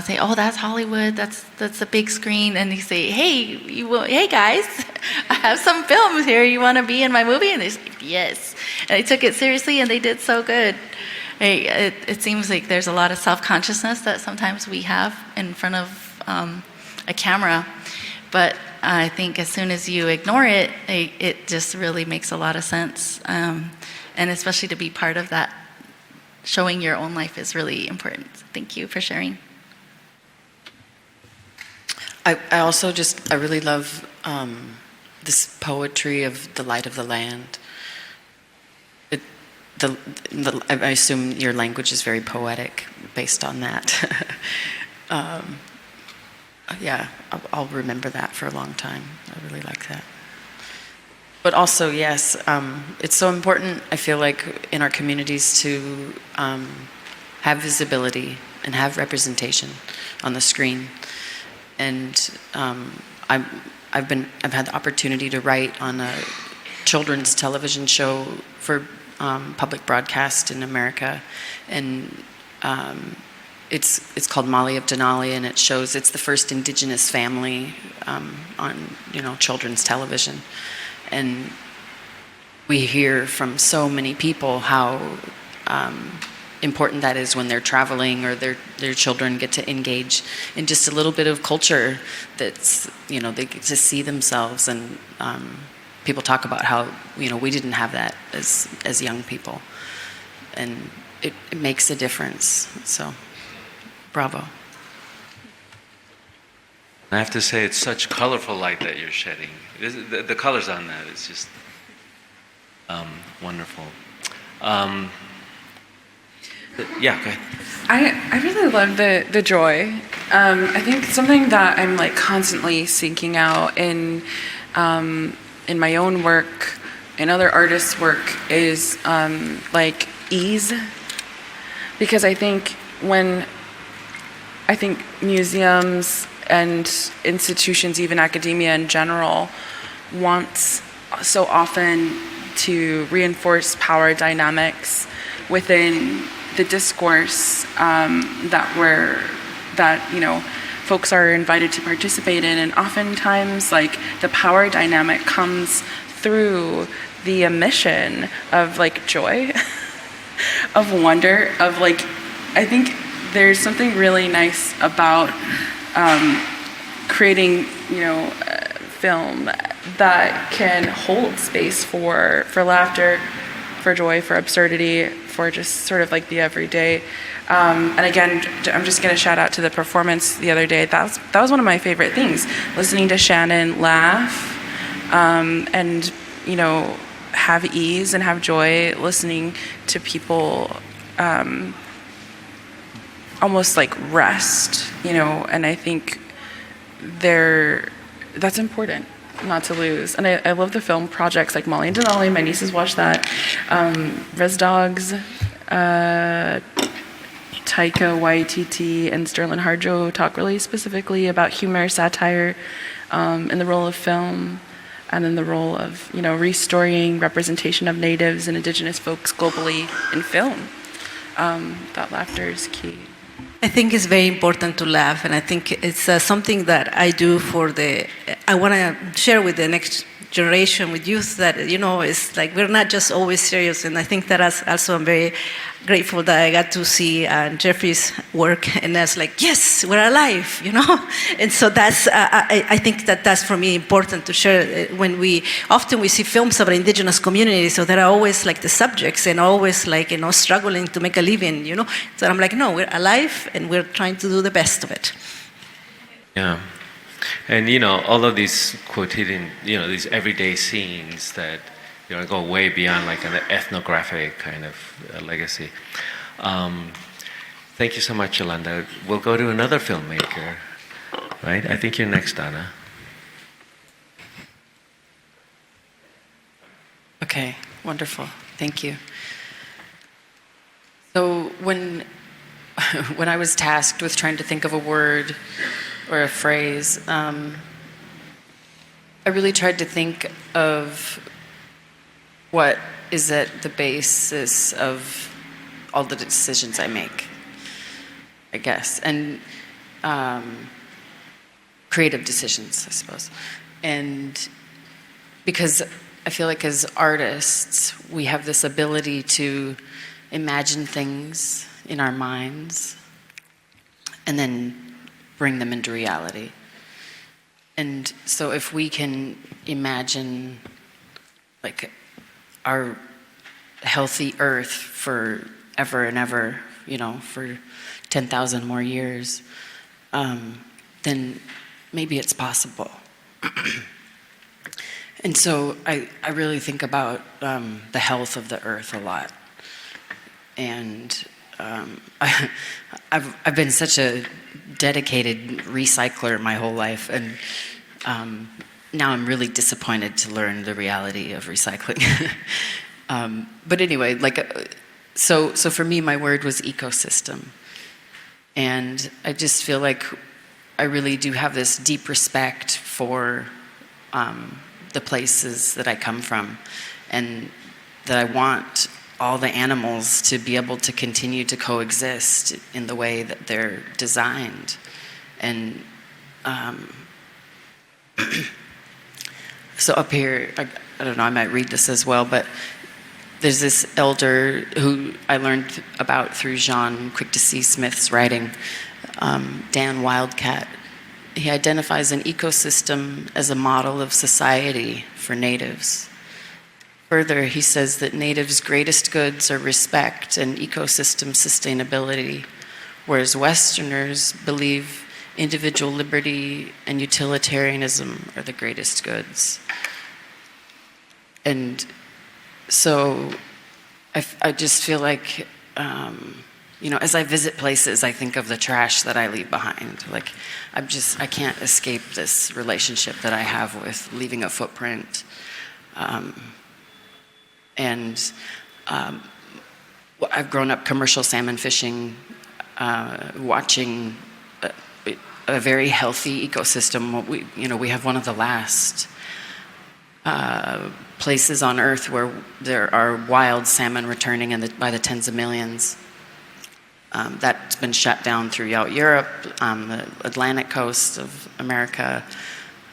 say, oh, that's Hollywood, that's a big screen. And you say, hey guys, I have some films here. You want to be in my movie? And they say, yes. And I took it seriously, and they did so good. It seems like there's a lot of self-consciousness that sometimes we have in front of a camera, but I think as soon as you ignore it, it just really makes a lot of sense, and especially to be part of that, showing your own life is really important. Thank you for sharing. I also I really love this poetry of the light of the land. I assume your language is very poetic based on that. Yeah, I'll remember that for a long time. I really like that. But also, yes, it's so important, I feel like, in our communities to have visibility and have representation on the screen. And I've had the opportunity to write on a children's television show for public broadcast in America, and it's called Molly of Denali, and it shows it's the first Indigenous family on children's television. And we hear from so many people how important that is when they're traveling or their children get to engage in just a little bit of culture that's, they get to see themselves. And people talk about how, we didn't have that as young people. And it makes a difference. So, bravo. I have to say, it's such colorful light that you're shedding. The colors on that is just wonderful. Yeah, go ahead. I really love the joy. I think something that I'm like constantly seeking out in my own work, in other artists' work, is like ease. Because I think museums and institutions, even academia in general, wants so often to reinforce power dynamics within the discourse that folks are invited to participate in, and oftentimes like the power dynamic comes through the emission of like joy, of wonder, of like, I think there's something really nice about creating, film that can hold space for laughter, for joy, for absurdity, for just sort of like the everyday. And again, I'm just going to shout out to the performance the other day. That was one of my favorite things, listening to Shannon laugh and, have ease and have joy, listening to people almost like rest, and I think that's important not to lose. And I love the film projects like Molly and Denali. My nieces watch that. Res Dogs, Taika Waititi and Sterling Harjo talk really specifically about humor, satire, in the role of film, and in the role of restoring representation of Natives and Indigenous folks globally in film. That laughter is key. I think it's very important to laugh, and I think it's something that I do I want to share with the next generation, with youth, that, it's like we're not just always serious. And I think that also I'm very grateful that I got to see Jeffrey's work, and that's like, yes, we're alive, And so that's, I think that's for me important to share. When often we see films about Indigenous communities, so there are always like the subjects and always like, struggling to make a living, So I'm like, no, we're alive and we're trying to do the best of it. Yeah. And, all of these quotidian, these everyday scenes that, go way beyond like an ethnographic kind of legacy. Thank you so much, Yolanda. We'll go to another filmmaker, right? I think you're next, Donna. Okay, wonderful. Thank you. So when I was tasked with trying to think of a word or a phrase, I really tried to think of what is at the basis of all the decisions I make, I guess, and creative decisions, I suppose. And because I feel like as artists, we have this ability to imagine things in our minds and then bring them into reality. And so if we can imagine like our healthy earth for ever and ever, for 10,000 more years, then maybe it's possible. And so I really think about the health of the earth a lot. And I've been such a dedicated recycler my whole life, and now I'm really disappointed to learn the reality of recycling. But anyway, so for me, my word was ecosystem. And I just feel like I really do have this deep respect for the places that I come from, and that I want all the animals to be able to continue to coexist in the way that they're designed. And so up here, I don't know, I might read this as well, but there's this elder who I learned about through Jean Quick to See Smith's writing, Dan Wildcat. He identifies an ecosystem as a model of society for natives. Further, he says that natives' greatest goods are respect and ecosystem sustainability, whereas Westerners believe individual liberty and utilitarianism are the greatest goods. And so I just feel like, as I visit places, I think of the trash that I leave behind. Like, I can't escape this relationship that I have with leaving a footprint. I've grown up commercial salmon fishing, watching a very healthy ecosystem. We have one of the last places on Earth where there are wild salmon returning by the tens of millions. That's been shut down throughout Europe, the Atlantic coast of America,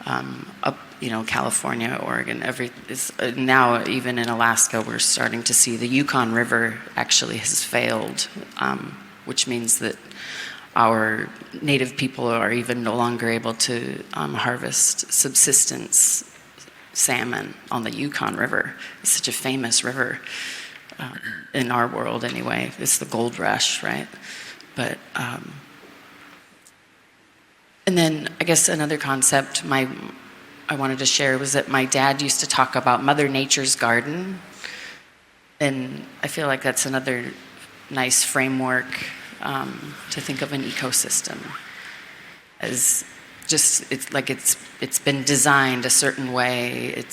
up, California, Oregon. Now even in Alaska, we're starting to see the Yukon River actually has failed, which means that our native people are even no longer able to harvest subsistence salmon on the Yukon River. It's such a famous river in our world anyway. It's the gold rush, right? But and then I guess another concept I wanted to share was that my dad used to talk about Mother Nature's garden, and I feel like that's another nice framework to think of an ecosystem as just it's been designed a certain way.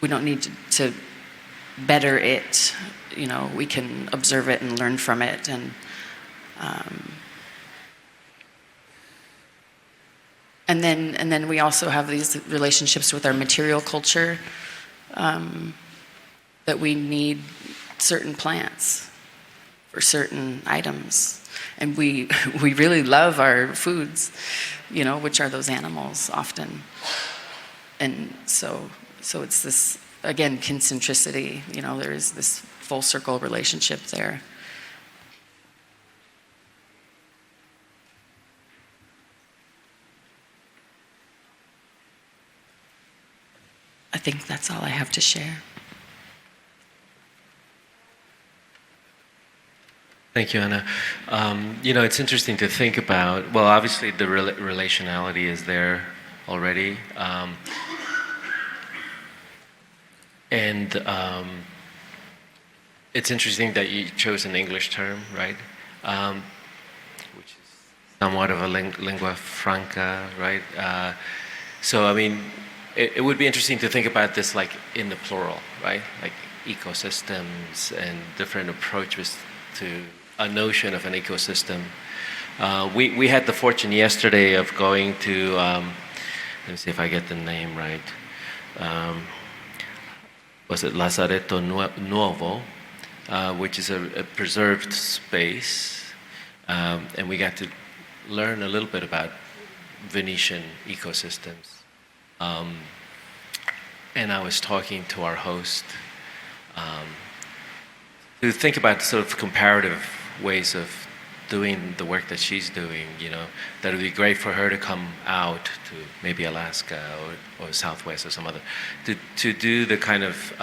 We don't need to better it. We can observe it and learn from it, and then we also have these relationships with our material culture, that we need certain plants for certain items. And we really love our foods, which are those animals often. And so it's this, again, kincentricity, there is this full circle relationship there. I think that's all I have to share. Thank you, Anna. It's interesting to think about, well, obviously the relationality is there already. It's interesting that you chose an English term, right? Which is somewhat of a lingua franca, right? It would be interesting to think about this like in the plural, right? Like ecosystems and different approaches to a notion of an ecosystem. We had the fortune yesterday of going to, let me see if I get the name right. Was it Lazaretto Nuovo, which is a preserved space, and we got to learn a little bit about Venetian ecosystems. And I was talking to our host to think about sort of comparative ways of doing the work that she's doing, that would be great for her to come out to maybe Alaska or Southwest or some other, to do the kind of,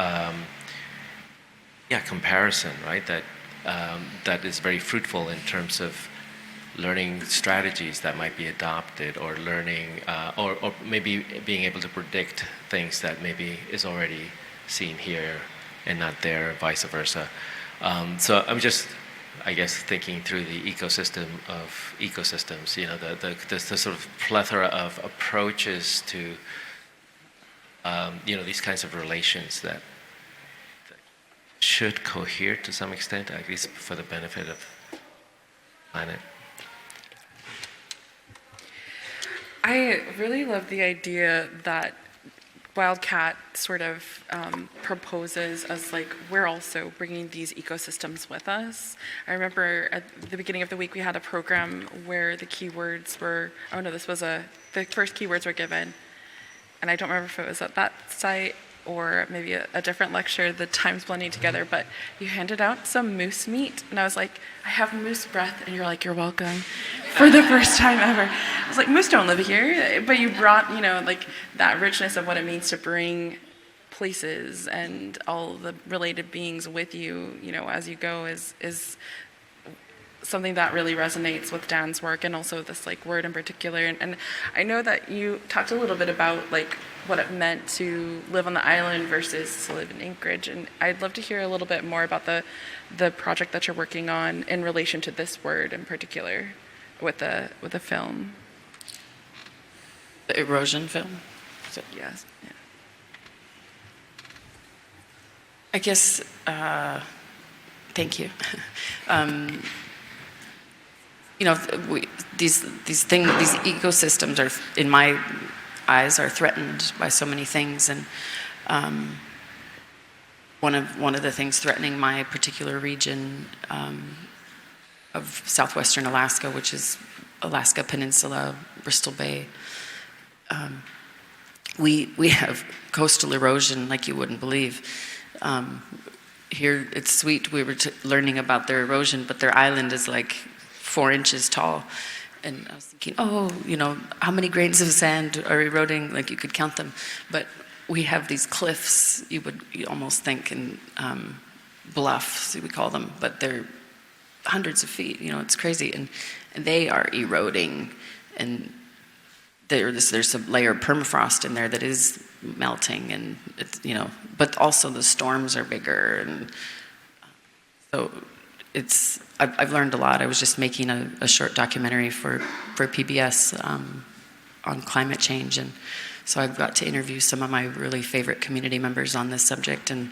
comparison, right? That is very fruitful in terms of learning strategies that might be adopted, or learning, or maybe being able to predict things that maybe is already seen here and not there, vice versa. So I'm just I guess, thinking through the ecosystem of ecosystems, you know, the sort of plethora of approaches to, you know, these kinds of relations that should cohere to some extent, at least for the benefit of the planet. I really love the idea that Wildcat sort of proposes as like, we're also bringing these ecosystems with us. I remember at the beginning of the week we had a program where the keywords were, oh no, this was the first keywords were given. And I don't remember if it was at that site or maybe a different lecture, the times blending together, but you handed out some moose meat, and I was like, I have moose breath, and you're like, you're welcome, for the first time ever. I was like, moose don't live here, but you brought, you know, like that richness of what it means to bring places and all the related beings with you, you know, as you go is something that really resonates with Dan's work, and also this like word in particular. And I know that you talked a little bit about like what it meant to live on the island versus to live in Anchorage, and I'd love to hear a little bit more about the project that you're working on in relation to this word in particular with the film. The erosion film? Yes. Yeah. I guess, thank you. You know, these ecosystems are, in my eyes, are threatened by so many things, and one of the things threatening my particular region of southwestern Alaska, which is Alaska Peninsula, Bristol Bay, we have coastal erosion like you wouldn't believe. Here, it's sweet. We were learning about their erosion, but their island is like 4 inches tall. And I was thinking, oh, you know, how many grains of sand are eroding? Like you could count them. But we have these cliffs, you almost think in bluffs, we call them, but they're hundreds of feet, you know, it's crazy. And they are eroding. And there's a layer of permafrost in there that is melting, and it's, you know, but also the storms are bigger, and so I've learned a lot. I was just making a short documentary for PBS on climate change, and so I've got to interview some of my really favorite community members on this subject, and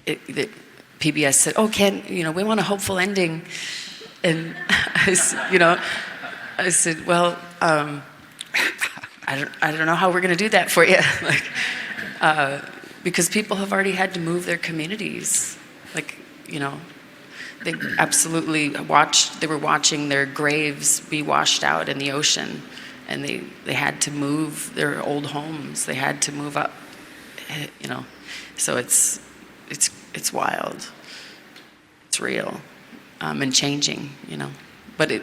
PBS said, "Oh, Ken, you know, we want a hopeful ending," and I said, "Well, I don't know how we're going to do that for you," like, because people have already had to move their communities, like, you know. They absolutely they were watching their graves be washed out in the ocean, and they had to move their old homes. They had to move up, you know. So it's wild. It's real, and changing, you know. But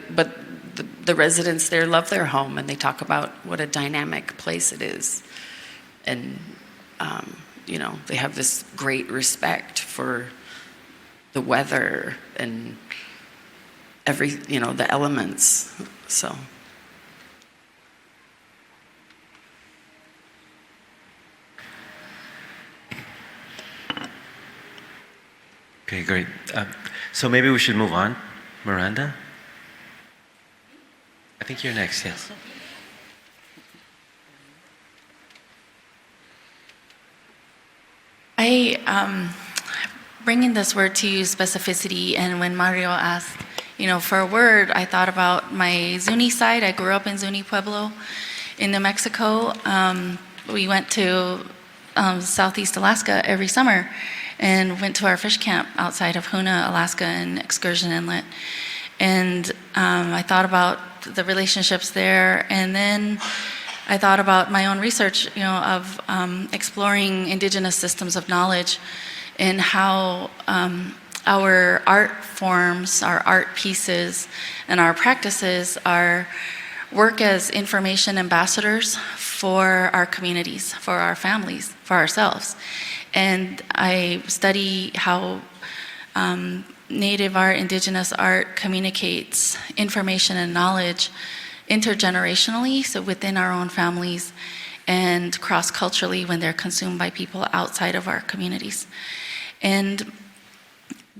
the residents there love their home, and they talk about what a dynamic place it is. And, you know, they have this great respect for the weather and you know, the elements, so. Okay, great. So maybe we should move on. Miranda? I think you're next, yes. Bringing this word to you, specificity, and when Mario asked, you know, for a word, I thought about my Zuni side. I grew up in Zuni Pueblo in New Mexico. We went to Southeast Alaska every summer and went to our fish camp outside of Hoonah, Alaska, in Excursion Inlet. And I thought about the relationships there, and then I thought about my own research, you know, of exploring indigenous systems of knowledge, and how our art forms, our art pieces, and our practices work as information ambassadors for our communities, for our families, for ourselves. And I study how Native art, indigenous art communicates information and knowledge intergenerationally, so within our own families, and cross-culturally when they're consumed by people outside of our communities. And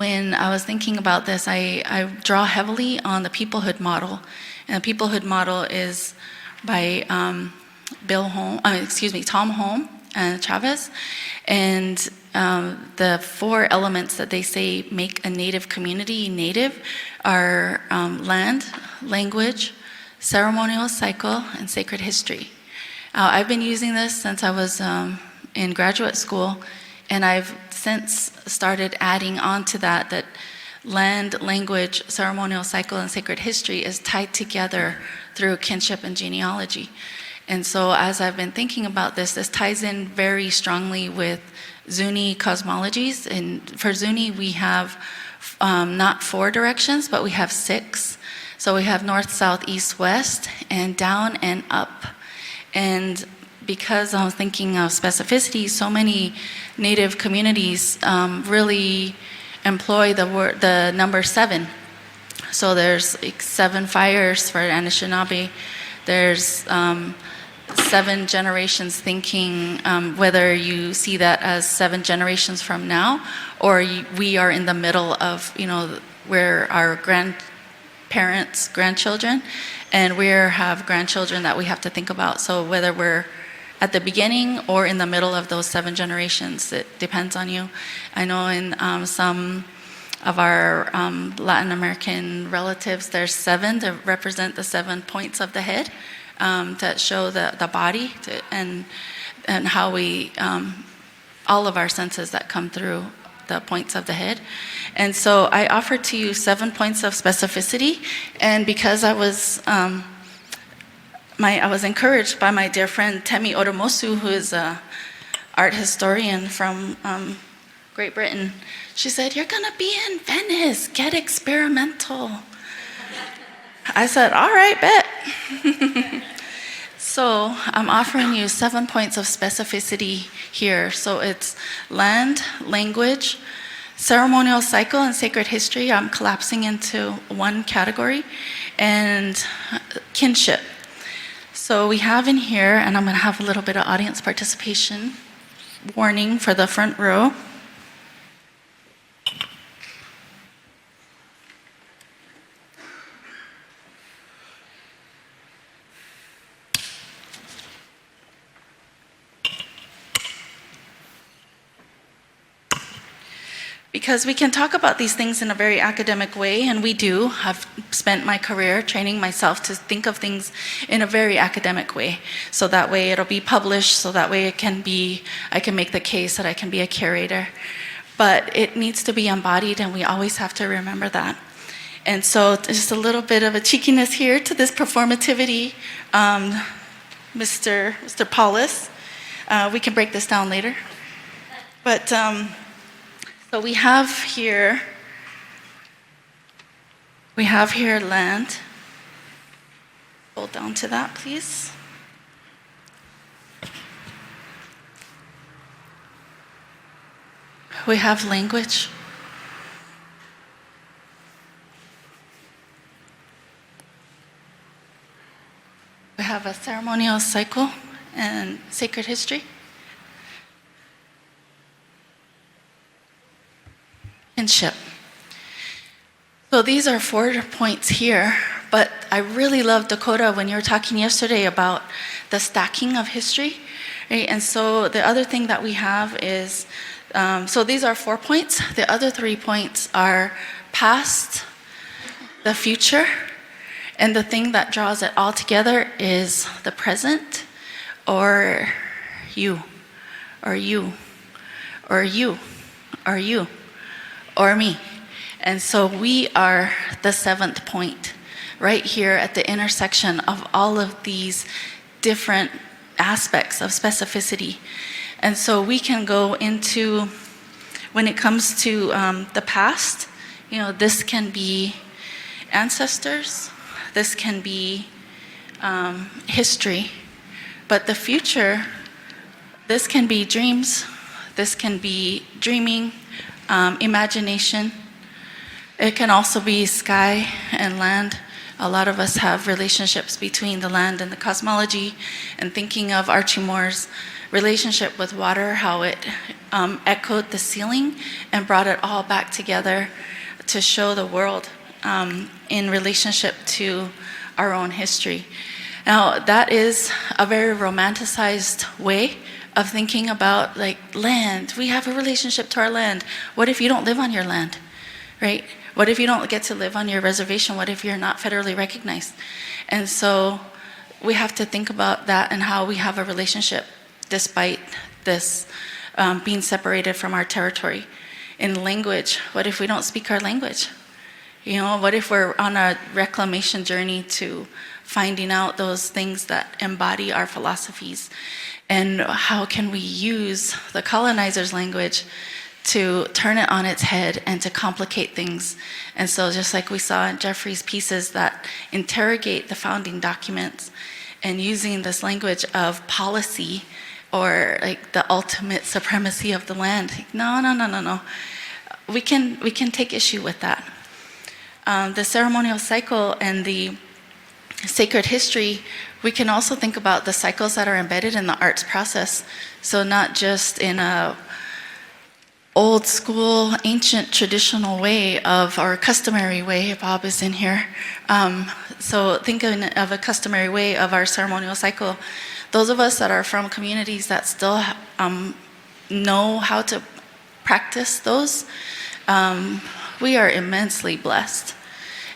when I was thinking about this, I draw heavily on the peoplehood model. And the peoplehood model is by Tom Home and Chavez. And the 4 elements that they say make a native community native are land, language, ceremonial cycle, and sacred history. I've been using this since I was in graduate school, and I've since started adding on to that land, language, ceremonial cycle, and sacred history is tied together through kinship and genealogy. And so as I've been thinking about this ties in very strongly with Zuni cosmologies. And for Zuni, we have not 4 directions, but we have 6. So we have north, south, east, west, and down and up. And because I was thinking of specificity, so many Native communities really employ the number 7. So there's 7 fires for Anishinaabe. There's 7 generations thinking, whether you see that as 7 generations from now, or we are in the middle of, where our grandparents, grandchildren, and we have grandchildren that we have to think about. So whether we're at the beginning or in the middle of those 7 generations, it depends on you. I know in some of our Latin American relatives, there's 7 that represent the 7 points of the head that show the body and how we, all of our senses that come through the points of the head. And so I offered to you 7 points of specificity, and because I was encouraged by my dear friend Temi Odomosu, who is an art historian from Great Britain. She said, "You're gonna be in Venice, get experimental." I said, "All right, bet." So I'm offering you 7 points of specificity here. So it's land, language, ceremonial cycle, and sacred history. I'm collapsing into one category, and kinship. So we have in here, and I'm going to have a little bit of audience participation warning for the front row. Because we can talk about these things in a very academic way, and we do. I've spent my career training myself to think of things in a very academic way. So that way it'll be published, so that way I can make the case that I can be a curator. But it needs to be embodied, and we always have to remember that. And so just a little bit of a cheekiness here to this performativity, Mr. Paulus. We can break this down later. But so we have here land. Hold down to that, please. We have language. We have a ceremonial cycle and sacred history. Kinship. So these are 4 points here, but I really love, Dakota, when you were talking yesterday about the stacking of history, right? And so the other thing that we have is, so these are 4 points. The other 3 points are past, the future, and the thing that draws it all together is the present, or you, or you, or you, or you, or me. And so we are the 7th point, right here at the intersection of all of these different aspects of specificity. And so we can go into, when it comes to the past, this can be ancestors, this can be history, but the future, this can be dreams, this can be dreaming, imagination. It can also be sky and land. A lot of us have relationships between the land and the cosmology, and thinking of Archie Moore's relationship with water, how it echoed the ceiling and brought it all back together to show the world in relationship to our own history. Now, that is a very romanticized way of thinking about like land. We have a relationship to our land. What if you don't live on your land, right? What if you don't get to live on your reservation? What if you're not federally recognized? And so we have to think about that and how we have a relationship despite this being separated from our territory. In language, what if we don't speak our language? You know, what if we're on a reclamation journey to finding out those things that embody our philosophies? And how can we use the colonizer's language to turn it on its head and to complicate things? And so just like we saw in Jeffrey's pieces that interrogate the founding documents and using this language of policy or like the ultimate supremacy of the land. No. We can take issue with that. The ceremonial cycle and the sacred history, we can also think about the cycles that are embedded in the arts process. So not just in a old school, ancient, traditional way of, or customary way, Bob is in here. So thinking of a customary way of our ceremonial cycle. Those of us that are from communities that still know how to practice those, we are immensely blessed.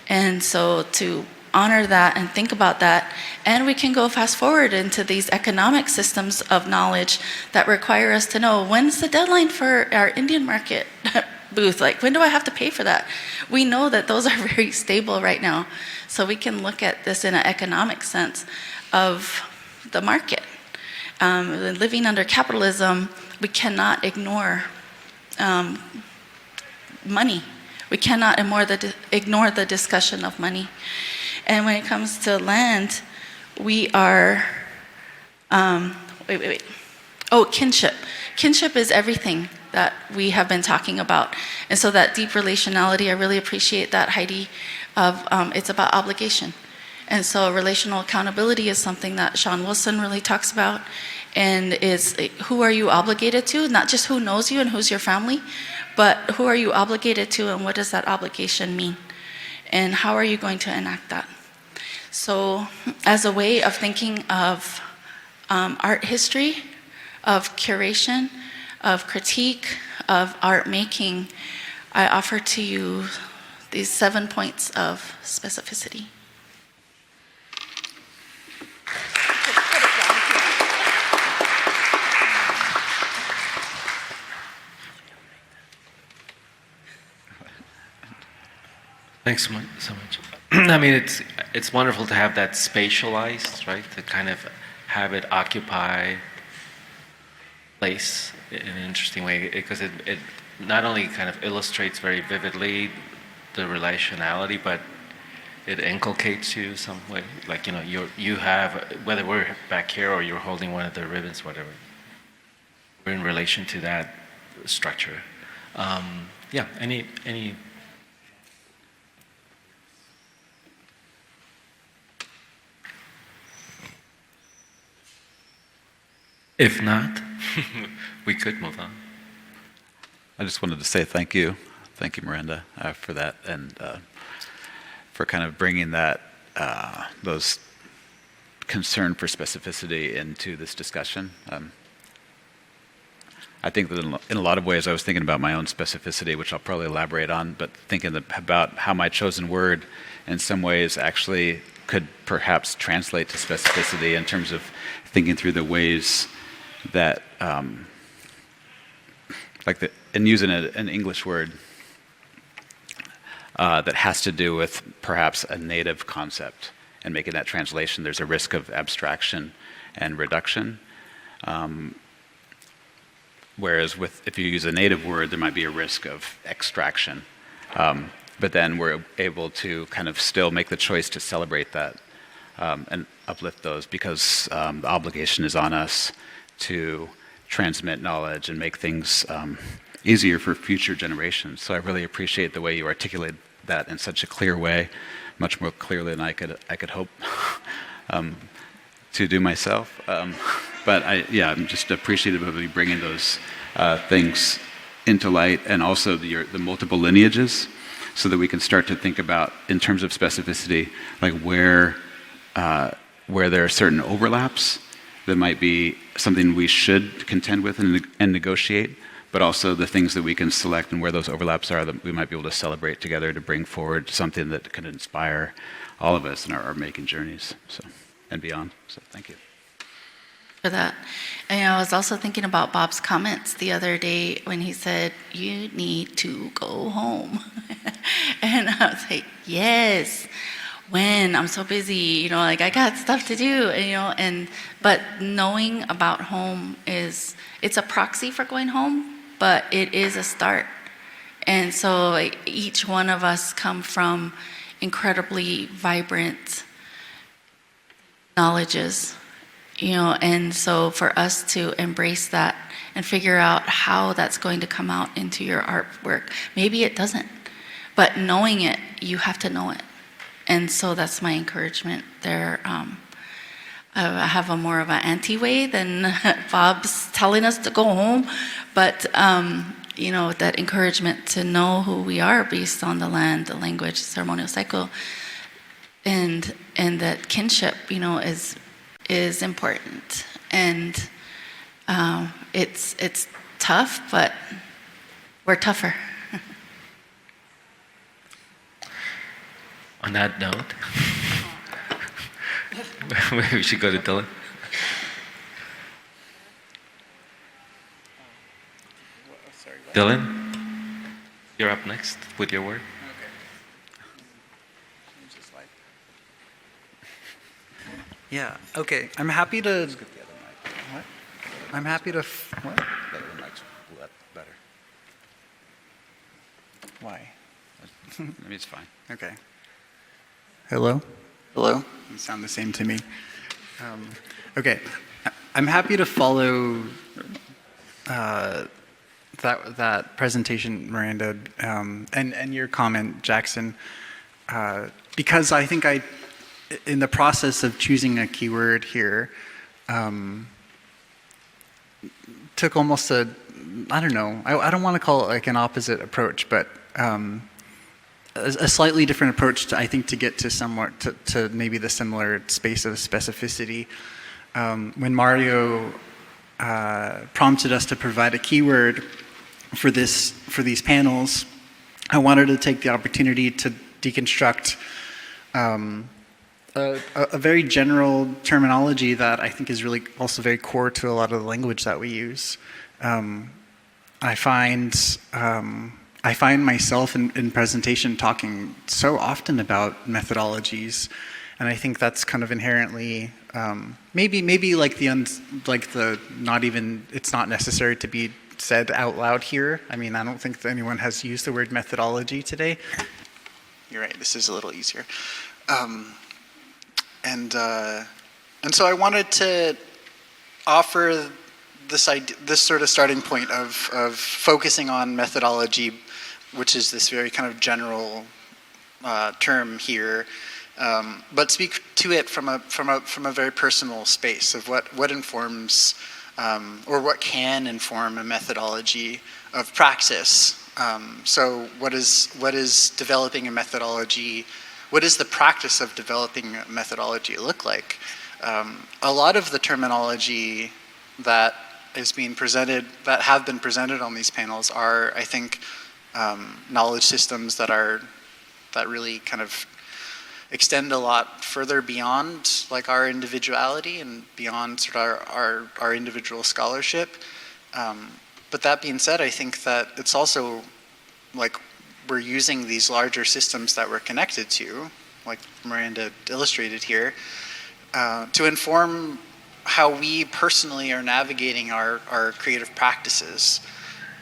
And so to honor that and think about that, and we can go fast forward into these economic systems of knowledge that require us to know when's the deadline for our Indian market booth, like when do I have to pay for that? We know that those are very stable right now, so we can look at this in an economic sense of the market. Living under capitalism, we cannot ignore money. We cannot ignore the discussion of money. And when it comes to land, we are, kinship. Kinship is everything that we have been talking about. And so that deep relationality, I really appreciate that, Heidi, of it's about obligation. And so relational accountability is something that Sean Wilson really talks about, and is who are you obligated to? Not just who knows you and who's your family, but who are you obligated to and what does that obligation mean? And how are you going to enact that? So as a way of thinking of art history, of curation, of critique, of art making, I offer to you these 7 points of specificity. Thanks so much. I mean, it's wonderful to have that spatialized, right? To kind of have it occupy place in an interesting way, because it not only kind of illustrates very vividly the relationality, but it inculcates you some way. Like, you know, you have, whether we're back here or you're holding one of the ribbons, whatever, we're in relation to that structure. Yeah, any If not, we could move on. I just wanted to say thank you, Miranda, for that, and for kind of bringing that those concern for specificity into this discussion. I think that in a lot of ways I was thinking about my own specificity, which I'll probably elaborate on, but thinking about how my chosen word in some ways actually could perhaps translate to specificity in terms of thinking through the ways that, and using an English word that has to do with perhaps a native concept, and making that translation, there's a risk of abstraction and reduction. Whereas if you use a native word, there might be a risk of extraction. But then we're able to kind of still make the choice to celebrate that and uplift those, because the obligation is on us to transmit knowledge and make things easier for future generations. So I really appreciate the way you articulate that in such a clear way, much more clearly than I could hope. to do myself. But I'm just appreciative of you bringing those things into light, and also the multiple lineages, so that we can start to think about, in terms of specificity, like where there are certain overlaps that might be something we should contend with and negotiate, but also the things that we can select and where those overlaps are that we might be able to celebrate together to bring forward something that can inspire all of us in our making journeys, and beyond. So thank you for that. And I was also thinking about Bob's comments the other day when he said, "You need to go home." And I was like, yes, when I'm so busy, like I got stuff to do, but knowing about home it's a proxy for going home, but it is a start. And so like, each one of us come from incredibly vibrant knowledges, and so for us to embrace that and figure out how that's going to come out into your artwork. Maybe it doesn't, but knowing it, you have to know it. And so that's my encouragement there. I have a more of an anti-way than Bob's telling us to go home, but that encouragement to know who we are based on the land, the language, ceremonial cycle, and that kinship, is important. And it's tough, but we're tougher. On that note, maybe we should go to Dylan. Dylan, you're up next with your word. Yeah, okay. I'm happy to... What? I'm happy to... What? Better. Why? Maybe it's fine. Okay. Hello? Hello? You sound the same to me. Okay. I'm happy to follow that presentation, Miranda, and your comment, Jackson, because I think in the process of choosing a keyword here, took almost I don't want to call it like an opposite approach, but a slightly different approach to get to maybe the similar space of specificity. When Mario prompted us to provide a keyword for these panels, I wanted to take the opportunity to deconstruct a very general terminology that I think is really also very core to a lot of the language that we use. I find myself in presentation talking so often about methodologies, and I think that's kind of inherently maybe like it's not necessary to be said out loud here. I mean, I don't think that anyone has used the word methodology today. You're right. This is a little easier. And so I wanted to offer this sort of starting point of focusing on methodology, which is this very kind of general term here, but speak to it from a very personal space of what informs or what can inform a methodology of praxis. So what is developing a methodology? What does the practice of developing a methodology look like? A lot of the terminology that is being presented, that have been presented on these panels, are, I think, knowledge systems that really kind of extend a lot further beyond like our individuality and beyond sort of our individual scholarship. But that being said, I think that it's also like we're using these larger systems that we're connected to, like Miranda illustrated here, to inform how we personally are navigating our creative practices.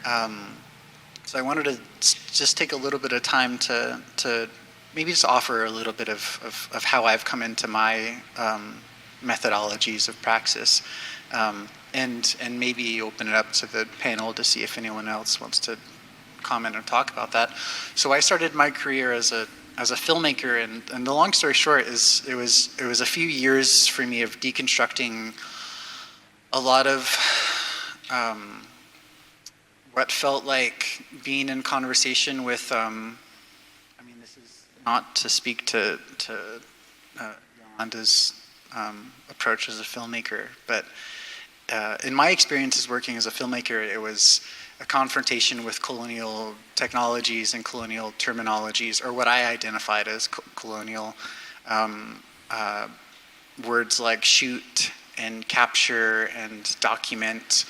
So I wanted to just take a little bit of time to maybe just offer a little bit of how I've come into my methodologies of praxis, and maybe open it up to the panel to see if anyone else wants to comment or talk about that. So I started my career as a as a filmmaker, and the long story short is it was a few years for me of deconstructing a lot of what felt like being in conversation with, I mean, this is not to speak to Yolanda's approach as a filmmaker, but in my experiences working as a filmmaker, it was a confrontation with colonial technologies and colonial terminologies, or what I identified as colonial words like shoot and capture and document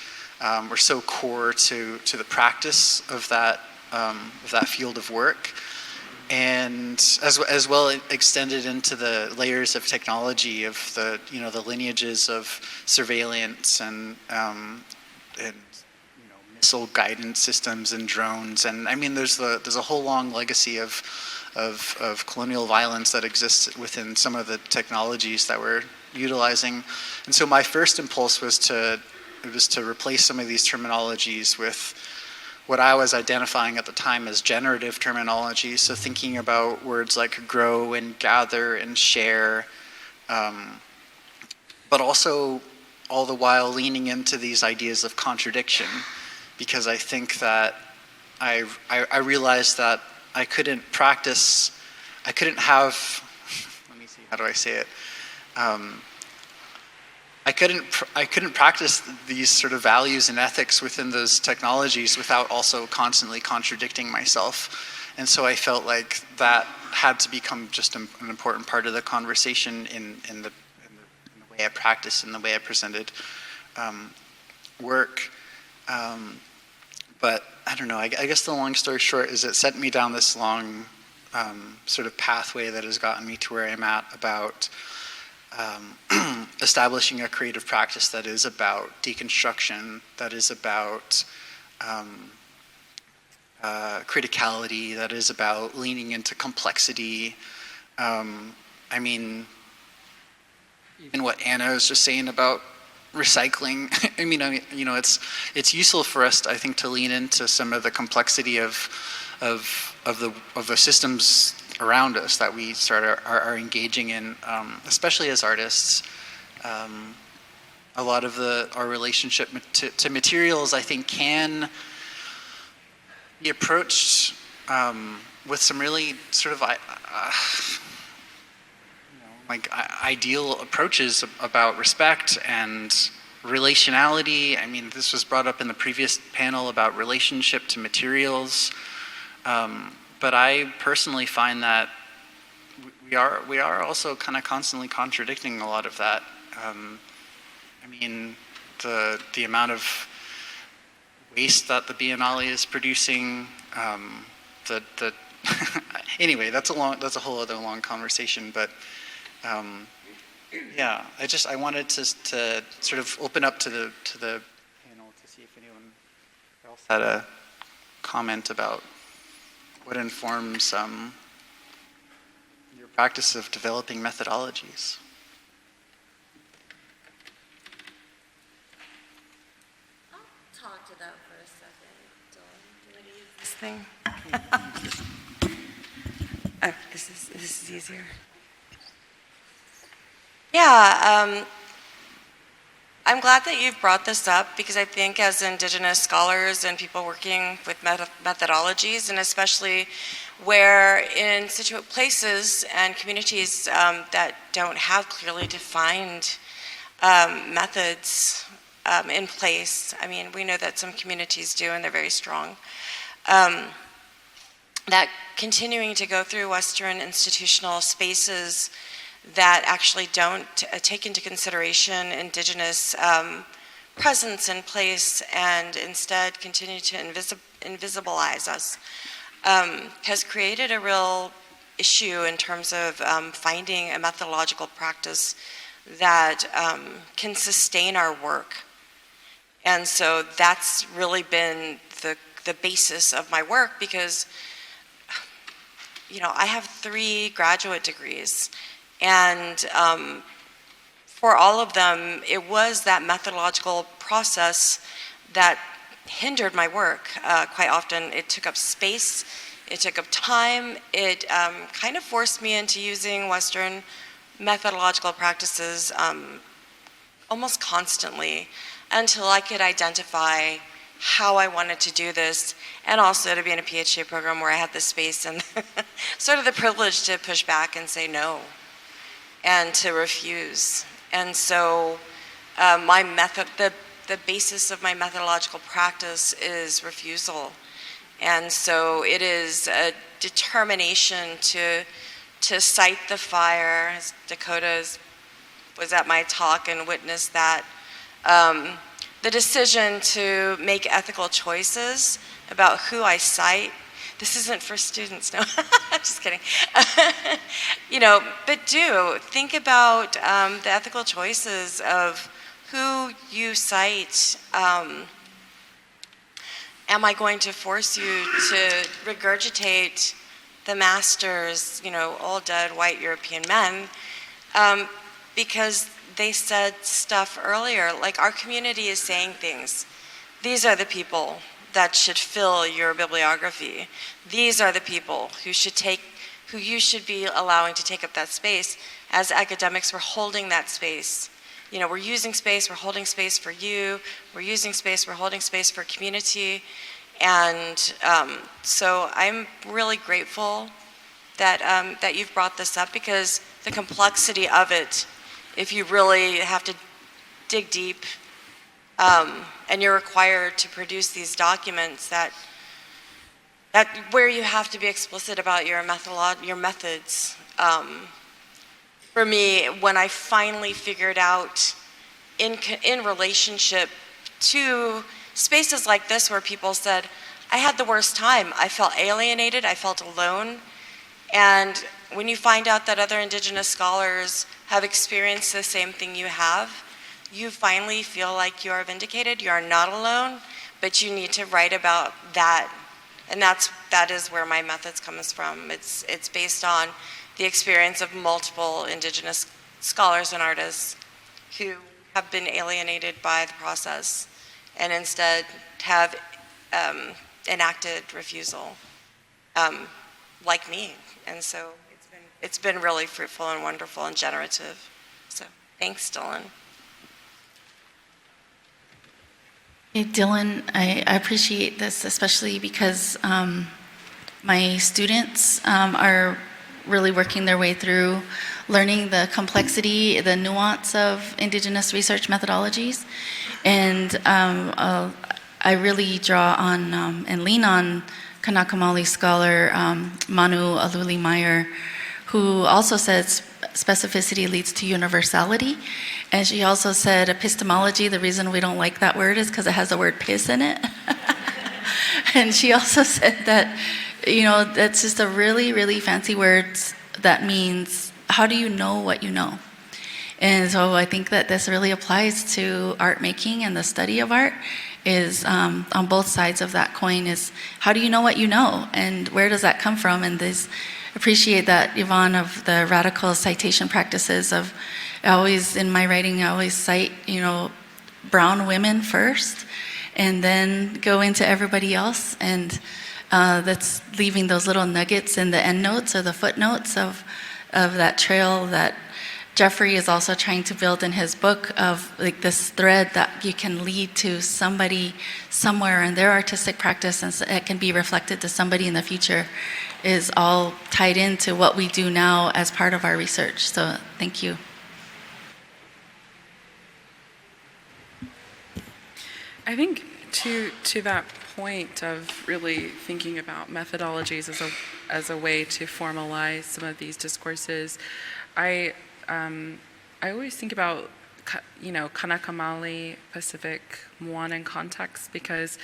were so core to the practice of that field of work, and as well extended into the layers of technology of the lineages of surveillance and missile guidance systems and drones, and I mean there's a whole long legacy of colonial violence that exists within some of the technologies that we're utilizing, and so my first impulse was to replace some of these terminologies with what I was identifying at the time as generative terminology. So thinking about words like grow and gather and share, but also all the while leaning into these ideas of contradiction, because I think that I realized that I couldn't have, let me see, how do I say it? I couldn't practice these sort of values and ethics within those technologies without also constantly contradicting myself, and so I felt like that had to become just an important part of the conversation in the way I practiced and the way I presented work. But I don't know. I guess the long story short is it sent me down this long sort of pathway that has gotten me to where I'm at about establishing a creative practice that is about deconstruction, that is about criticality, that is about leaning into complexity. I mean, even what Anna was just saying about recycling. I mean, it's useful for us, I think, to lean into some of the complexity of the systems around us that we are engaging in, especially as artists. A lot of our relationship to materials, I think, can be approached with some really sort of ideal approaches about respect and relationality. I mean, this was brought up in the previous panel about relationship to materials. But I personally find that we are also kind of constantly contradicting a lot of that. I mean, the amount of waste that the Biennale is producing. Anyway, that's a whole other long conversation. But yeah, I wanted to sort of open up to the panel to see if anyone else had a comment about what informs your practice of developing methodologies. I'll talk to that for a second. Do you want to use this thing? Oh, this is easier. Yeah, I'm glad that you've brought this up, because I think as Indigenous scholars and people working with methodologies, and especially where in places and communities that don't have clearly defined methods in place, I mean, we know that some communities do and they're very strong, that continuing to go through Western institutional spaces that actually don't take into consideration Indigenous presence in place and instead continue to invisibilize us, has created a real issue in terms of finding a methodological practice that can sustain our work. And so that's really been the basis of my work, because I have 3 graduate degrees. And for all of them, it was that methodological process that hindered my work. Quite often, it took up space It took up time. It kind of forced me into using Western methodological practices almost constantly until I could identify how I wanted to do this, and also to be in a PhD program where I had the space and sort of the privilege to push back and say no and to refuse. And so my method, the basis of my methodological practice is refusal. And so it is a determination to cite the fire, as Dakota was at my talk and witnessed that. The decision to make ethical choices about who I cite. This isn't for students, no, just kidding. But do think about the ethical choices of who you cite. Am I going to force you to regurgitate the masters, old dead white European men, because they said stuff earlier, like our community is saying things. These are the people that should fill your bibliography. These are the people who you should be allowing to take up that space. As academics, we're holding that space. We're using space, we're holding space for you, we're using space, we're holding space for community. And so I'm really grateful that you've brought this up, because the complexity of it, if you really have to dig deep, and you're required to produce these documents that where you have to be explicit about your methods. For me, when I finally figured out in relationship to spaces like this where people said, I had the worst time, I felt alienated, I felt alone, and when you find out that other Indigenous scholars have experienced the same thing you have, you finally feel like you are vindicated. You are not alone, but you need to write about that. And that is where my methods comes from. It's based on the experience of multiple Indigenous scholars and artists who have been alienated by the process and instead have enacted refusal, like me. And so it's been really fruitful and wonderful and generative. So thanks, Dylan. Hey, Dylan, I appreciate this, especially because my students are really working their way through learning the complexity, the nuance of Indigenous research methodologies. And I really draw on and lean on Kanakamali scholar Manu Aluli Meyer, who also says specificity leads to universality. And she also said epistemology, the reason we don't like that word is because it has the word piss in it. And she also said that, that's just a really, really fancy word that means, how do you know what you know? And so I think that this really applies to art making, and the study of art is on both sides of that coin is, how do you know what you know? And where does that come from? And this, appreciate that, Yvonne, of the radical citation practices of, in my writing, I always cite, brown women first, and then go into everybody else. And that's leaving those little nuggets in the endnotes or the footnotes of that trail that Jeffrey is also trying to build in his book, of like this thread that you can lead to somebody somewhere in their artistic practice, and so it can be reflected to somebody in the future, is all tied into what we do now as part of our research. So thank you. I think to that point of really thinking about methodologies as a way to formalize some of these discourses, I always think about Kanakamali, Pacific, Moanan context, because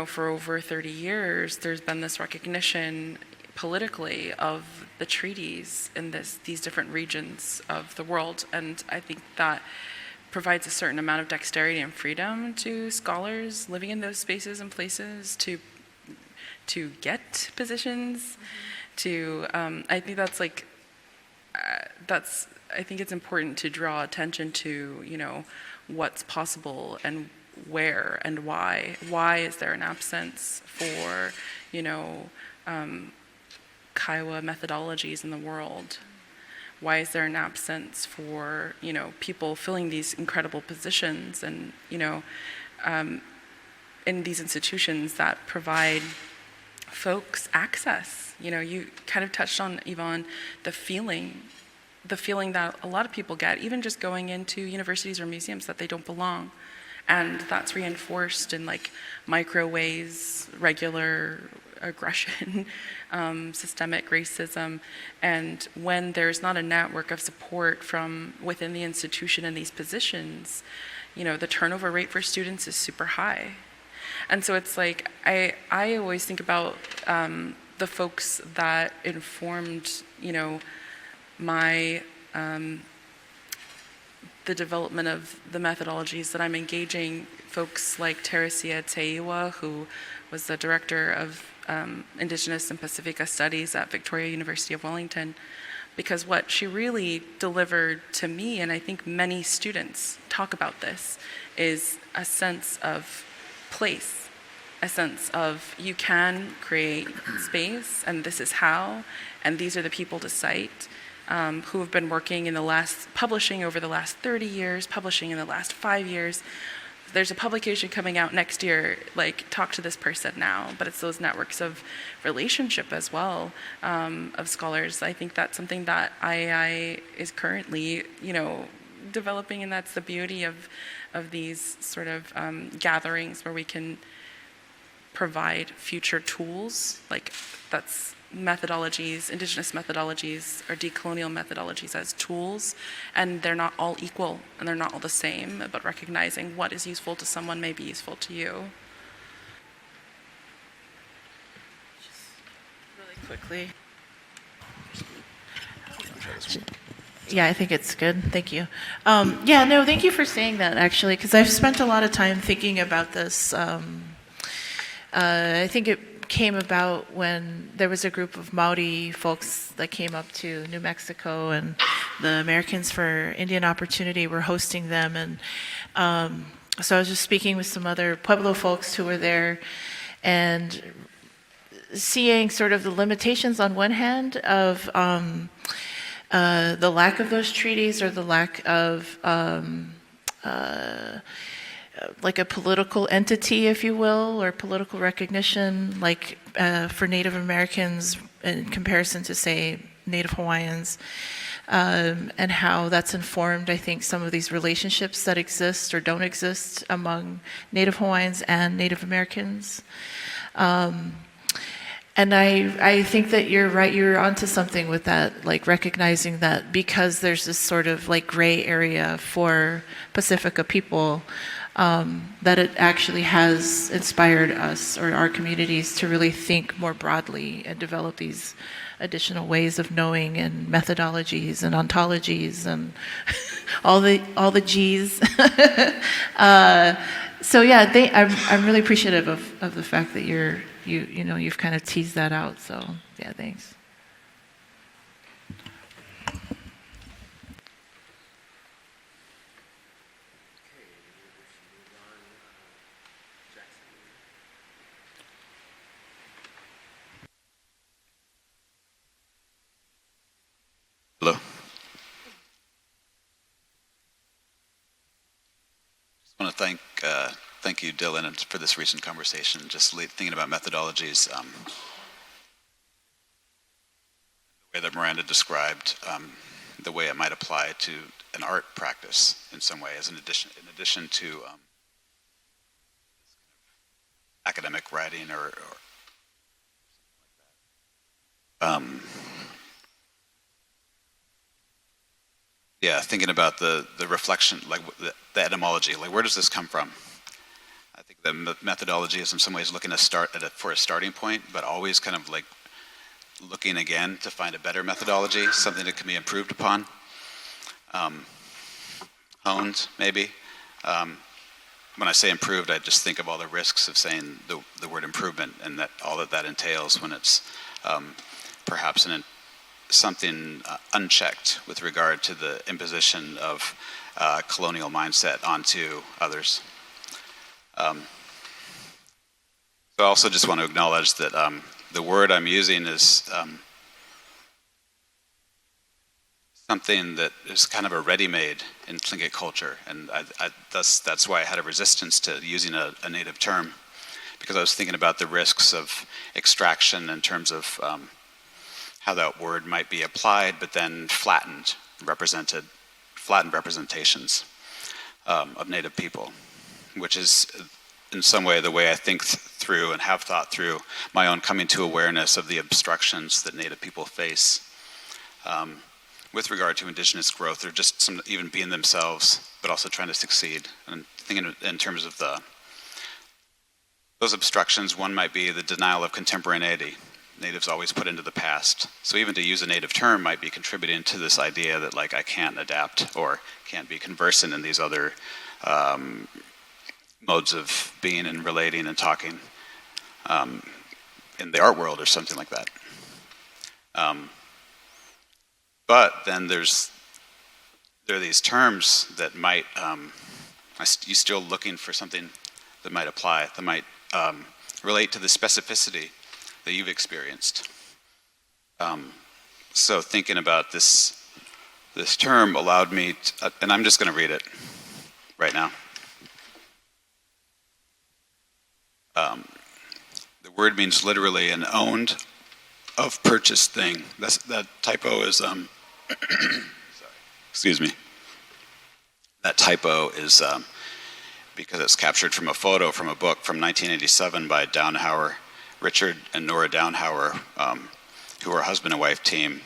for over 30 years there's been this recognition politically of the treaties in these different regions of the world, and I think that provides a certain amount of dexterity and freedom to scholars living in those spaces and places to get positions. I think I think it's important to draw attention to what's possible and where and why. Why is there an absence for, Kiowa methodologies in the world? Why is there an absence for, people filling these incredible positions and, in these institutions that provide folks access? You kind of touched on, Yvonne, the feeling that a lot of people get, even just going into universities or museums, that they don't belong. And that's reinforced in like micro ways, regular aggression, systemic racism. And when there's not a network of support from within the institution in these positions, the turnover rate for students is super high. And so it's like, I always think about the folks that informed, my, the development of the methodologies that I'm engaging, folks like Teresia Teiwa, who was the director of Indigenous and Pacifica Studies at Victoria University of Wellington, because what she really delivered to me, and I think many students talk about this, is a sense of place, a sense of you can create space, and this is how, and these are the people to cite, who have been working publishing over the last 30 years, publishing in the last 5 years. There's a publication coming out next year, like, talk to this person now, but it's those networks of relationship as well, of scholars. I think that's something that IAI is currently, developing, and that's the beauty of these sort of gatherings where we can provide future tools, like that's methodologies, Indigenous methodologies or decolonial methodologies as tools, and they're not all equal and they're not all the same, but recognizing what is useful to someone may be useful to you. Just really quickly. Yeah, I think it's good. Thank you. Thank you for saying that, actually, because I've spent a lot of time thinking about this. I think it came about when there was a group of Maori folks that came up to New Mexico, and the Americans for Indian Opportunity were hosting them. And so I was just speaking with some other Pueblo folks who were there and seeing sort of the limitations on one hand of the lack of those treaties, or the lack of like a political entity, if you will, or political recognition, like for Native Americans in comparison to, say, Native Hawaiians, and how that's informed, I think, some of these relationships that exist or don't exist among Native Hawaiians and Native Americans. And I think that you're right, you're onto something with that, like recognizing that because there's this sort of like gray area for Pacifica people, that it actually has inspired us or our communities to really think more broadly and develop these additional ways of knowing and methodologies and ontologies and all the G's. So yeah, I'm really appreciative of the fact that you've kind of teased that out. So yeah, thanks. Hello. Just want to thank you, Dylan, for this recent conversation. Just thinking about methodologies, the way that Miranda described the way it might apply to an art practice in some way, as in addition to academic writing or thinking about the reflection, like the etymology, like where does this come from? I think the methodology is in some ways looking for a starting point, but always kind of like looking again to find a better methodology, something that can be improved upon, honed maybe. When I say improved, I just think of all the risks of saying the word improvement and that all that entails when it's perhaps something unchecked with regard to the imposition of colonial mindset onto others. So I also just want to acknowledge that the word I'm using is something that is kind of a ready-made in Tlingit culture, and that's why I had a resistance to using a native term, because I was thinking about the risks of extraction in terms of how that word might be applied, but then flattened representations of native people, which is in some way the way I think through and have thought through my own coming to awareness of the obstructions that native people face with regard to indigenous growth, or just some even being themselves, but also trying to succeed. And thinking in terms of those obstructions, one might be the denial of contemporaneity. Natives always put into the past. So even to use a native term might be contributing to this idea that like I can't adapt or can't be conversant in these other modes of being and relating and talking in the art world or something like that. But then there are these terms that might, you're still looking for something that might apply, that might relate to the specificity that you've experienced. So thinking about this term allowed me, and I'm just going to read it right now. The word means literally an owned of purchased thing. That typo is, sorry, excuse me. That typo is because it's captured from a photo from a book from 1987 by Downhauer, Richard and Nora Downhauer, who are a husband and wife team.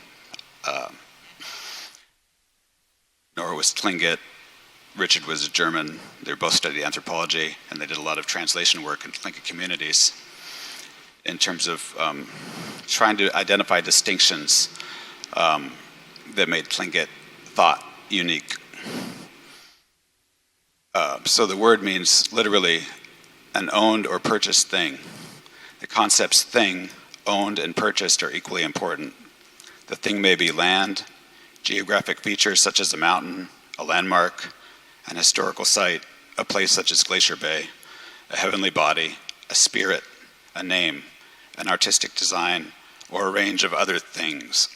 Nora was Tlingit, Richard was German. They both studied anthropology, and they did a lot of translation work in Tlingit communities in terms of trying to identify distinctions that made Tlingit thought unique. So the word means literally an owned or purchased thing. The concepts thing, owned, and purchased are equally important. The thing may be land, geographic features such as a mountain, a landmark, an historical site, a place such as Glacier Bay, a heavenly body, a spirit, a name, an artistic design, or a range of other things.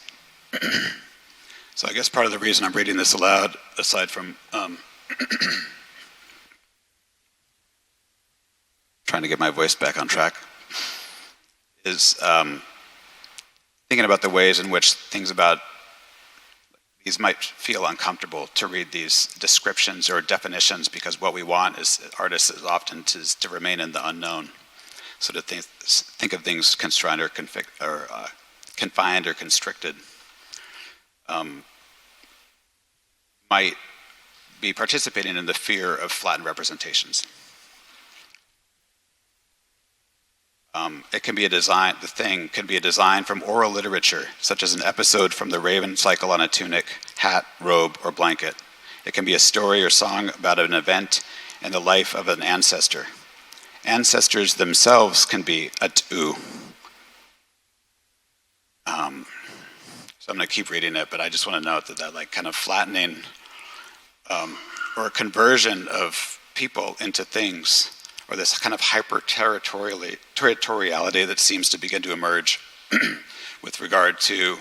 So I guess part of the reason I'm reading this aloud, aside from trying to get my voice back on track, is thinking about the ways in which things about these might feel uncomfortable to read these descriptions or definitions, because what we want as artists is often to remain in the unknown. So to think of things constrained or confined or constricted might be participating in the fear of flattened representations. It can be a design, the thing can be a design from oral literature, such as an episode from the Raven cycle on a tunic, hat, robe, or blanket. It can be a story or song about an event in the life of an ancestor. Ancestors themselves can be atu. So I'm going to keep reading it, but I just want to note that like kind of flattening or conversion of people into things, or this kind of hyper-territoriality that seems to begin to emerge with regard to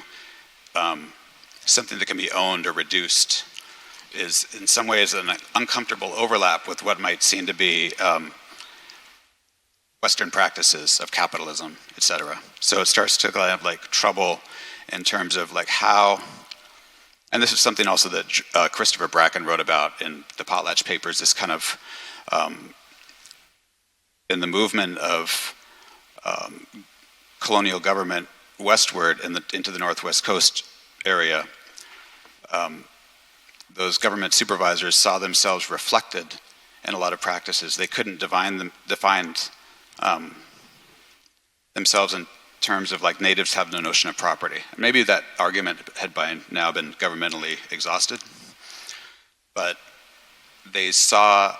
something that can be owned or reduced, is in some ways an uncomfortable overlap with what might seem to be Western practices of capitalism, etc. So it starts to have like trouble in terms of like how, and this is something also that Christopher Bracken wrote about in the Potlatch Papers, this kind of in the movement of colonial government westward into the Northwest Coast area, those government supervisors saw themselves reflected in a lot of practices. They couldn't define themselves in terms of like natives have no notion of property. Maybe that argument had by now been governmentally exhausted, but they saw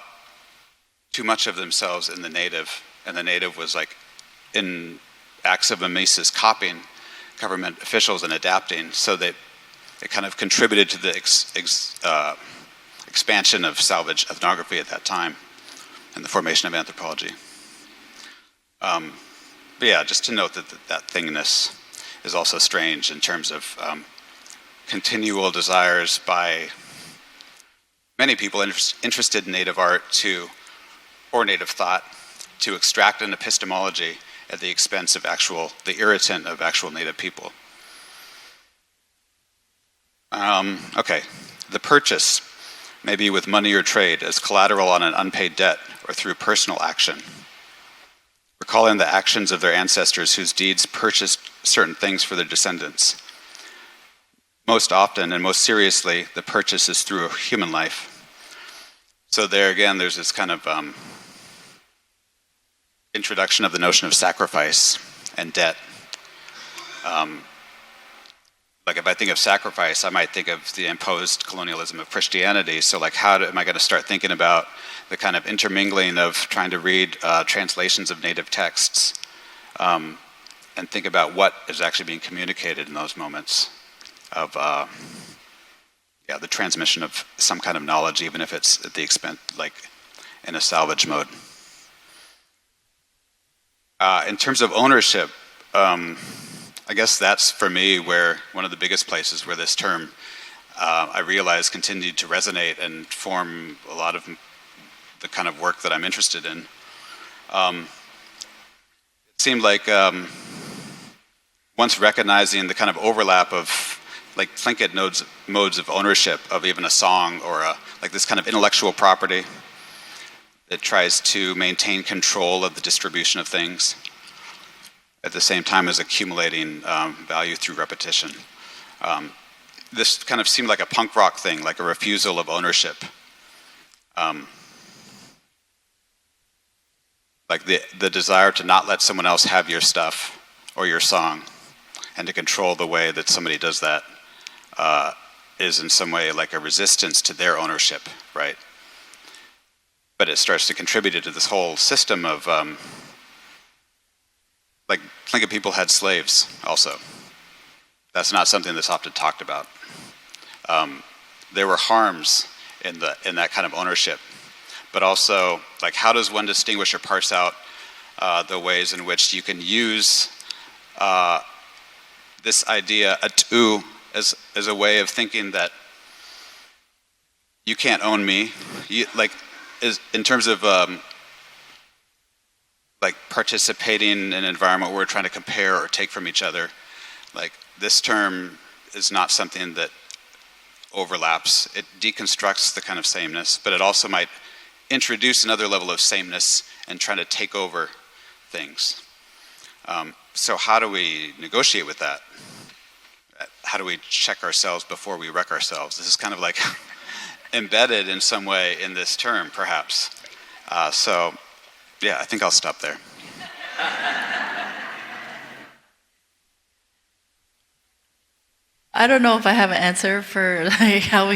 too much of themselves in the native, and the native was like in acts of mimesis copying government officials and adapting, so that it kind of contributed to the expansion of salvage ethnography at that time. and the formation of anthropology. But yeah, just to note that that thingness is also strange in terms of continual desires by many people interested in native art or native thought to extract an epistemology at the expense of the irritant of actual native people. Okay, the purchase, maybe with money or trade, as collateral on an unpaid debt or through personal action. Recalling the actions of their ancestors whose deeds purchased certain things for their descendants. Most often and most seriously, the purchase is through a human life. So there again, there's this kind of introduction of the notion of sacrifice and debt. Like if I think of sacrifice, I might think of the imposed colonialism of Christianity. So like am I going to start thinking about the kind of intermingling of trying to read translations of native texts and think about what is actually being communicated in those moments of the transmission of some kind of knowledge, even if it's at the expense, like in a salvage mode. In terms of ownership, I guess that's for me where one of the biggest places where this term I realized continued to resonate and form a lot of the kind of work that I'm interested in. It seemed like once recognizing the kind of overlap of like Tlingit modes of ownership of even a song or like this kind of intellectual property that tries to maintain control of the distribution of things at the same time as accumulating value through repetition. This kind of seemed like a punk rock thing, like a refusal of ownership. Like the desire to not let someone else have your stuff or your song and to control the way that somebody does that is in some way like a resistance to their ownership, right? But it starts to contribute to this whole system of like Tlingit people had slaves also. That's not something that's often talked about. There were harms in that kind of ownership, but also like how does one distinguish or parse out the ways in which you can use this idea atu as a way of thinking that you can't own me, in terms of like participating in an environment where we're trying to compare or take from each other. Like this term is not something that overlaps. It deconstructs the kind of sameness, but it also might introduce another level of sameness and trying to take over things. So how do we negotiate with that? How do we check ourselves before we wreck ourselves? This is kind of like embedded in some way in this term, perhaps. So yeah, I think I'll stop there. I don't know if I have an answer for like how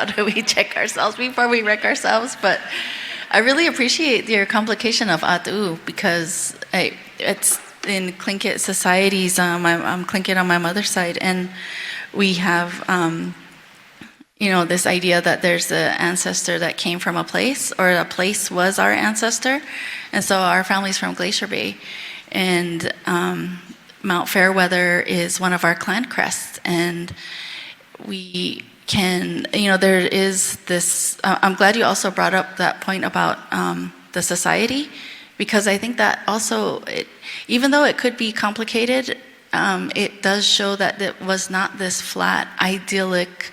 do we check ourselves before we wreck ourselves, but I really appreciate your complication of atu because it's in Tlingit societies. I'm Tlingit on my mother's side, and we have this idea that there's an ancestor that came from a place, or a place was our ancestor, and so our family's from Glacier Bay, and Mount Fairweather is one of our clan crests, and we can, there is this, I'm glad you also brought up that point about the society, because I think that also, even though it could be complicated, it does show that it was not this flat, idyllic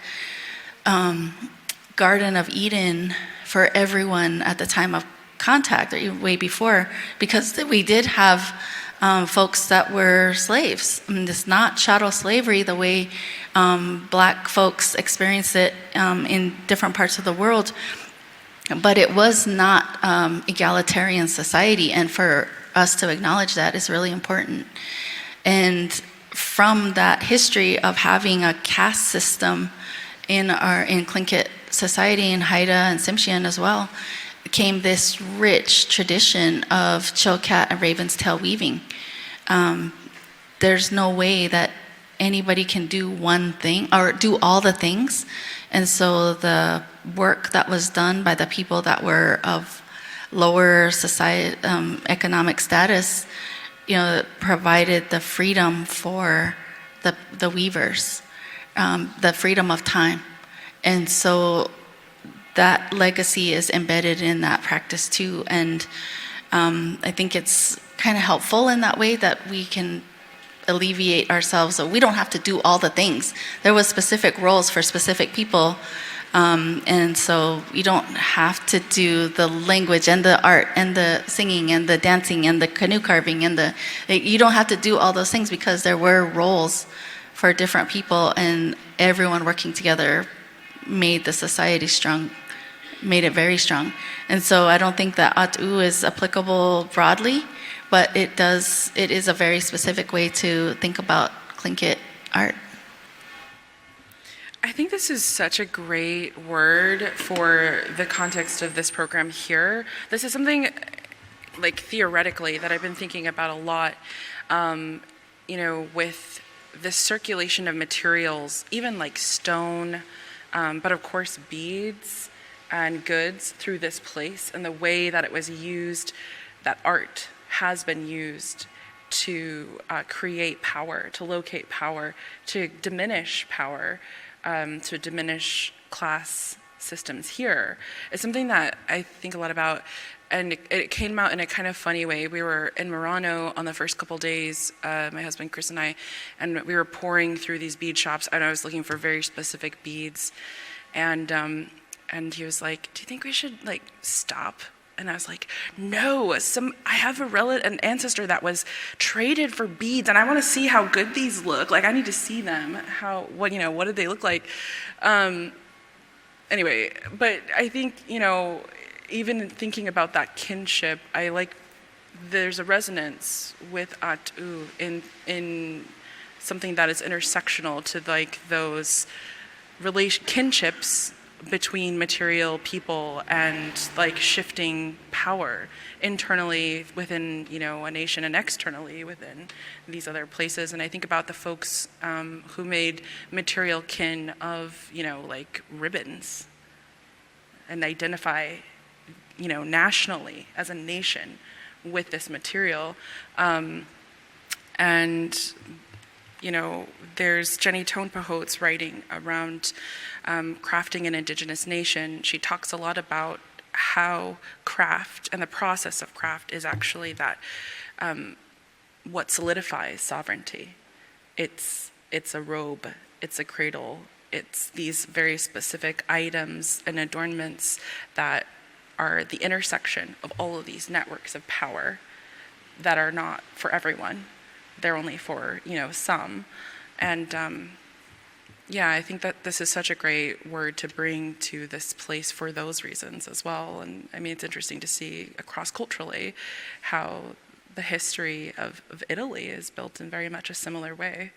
Garden of Eden for everyone at the time of contact, or even way before, because we did have folks that were slaves. I mean, it's not chattel slavery the way black folks experience it in different parts of the world, but it was not egalitarian society, and for us to acknowledge that is really important. And from that history of having a caste system in Tlingit society, in Haida and Tsimshian as well, came this rich tradition of chokat and raven's tail weaving. There's no way that anybody can do one thing or do all the things. And so the work that was done by the people that were of lower society, economic status, provided the freedom for the weavers, the freedom of time. And so that legacy is embedded in that practice too. And I think it's kind of helpful in that way that we can alleviate ourselves. So we don't have to do all the things. There was specific roles for specific people. And so you don't have to do the language and the art and the singing and the dancing and the canoe carving and you don't have to do all those things because there were roles for different people, and everyone working together made the society strong, made it very strong. And so I don't think that At'u is applicable broadly, but it is a very specific way to think about Tlingit art. I think this is such a great word for the context of this program here. This is something, like, theoretically that I've been thinking about a lot, with this circulation of materials, even like stone, but of course beads and goods through this place, and the way that it was used, that art has been used to create power, to locate power, to diminish power, to diminish class systems here. It's something that I think a lot about, and it came out in a kind of funny way. We were in Murano on the first couple days, my husband Chris and I, and we were pouring through these bead shops, and I was looking for very specific beads, and he was like, "Do you think we should like stop?" And I was like, "No, I have an ancestor that was traded for beads, and I want to see how good these look. Like, I need to see them. What did they look like?" Anyway, but I think, even thinking about that kinship, there's a resonance with At'u in something that is intersectional to like those kinships between material people and like shifting power internally within a nation and externally within these other places. And I think about the folks who made material kin of like ribbons and identify nationally as a nation with this material. There's Jenny Tonpahote's writing around crafting an Indigenous nation. She talks a lot about how craft and the process of craft is actually that what solidifies sovereignty. It's a robe, it's a cradle, it's these very specific items and adornments that are the intersection of all of these networks of power that are not for everyone. They're only for, some. And I think that this is such a great word to bring to this place for those reasons as well. And I mean, it's interesting to see across culturally how the history of Italy is built in very much a similar way.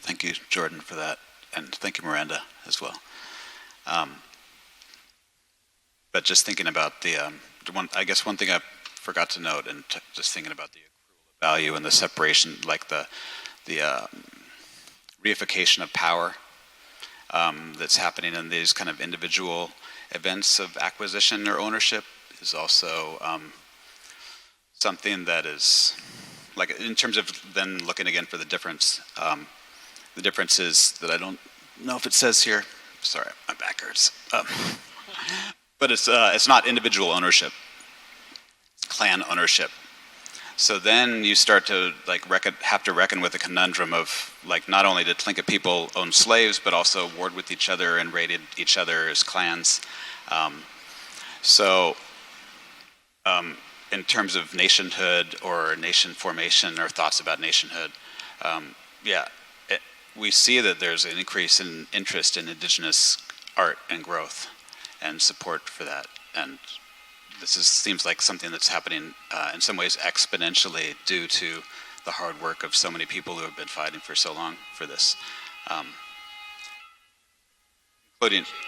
Thank you, Jordan, for that. And thank you, Miranda, as well. But just thinking about one thing I forgot to note, and just thinking about the accrual of value and the separation, like the reification of power that's happening in these kind of individual events of acquisition or ownership is also something that is, like, in terms of then looking again for the difference is that I don't know if it says here, sorry, my back hurts, but it's not individual ownership, it's clan ownership. So then you start to have to reckon with the conundrum of, like, not only did Tlingit people own slaves, but also warred with each other and raided each other as clans. In terms of nationhood or nation formation or thoughts about nationhood, we see that there's an increase in interest in Indigenous art and growth and support for that. And this seems like something that's happening in some ways exponentially due to the hard work of so many people who have been fighting for so long for this,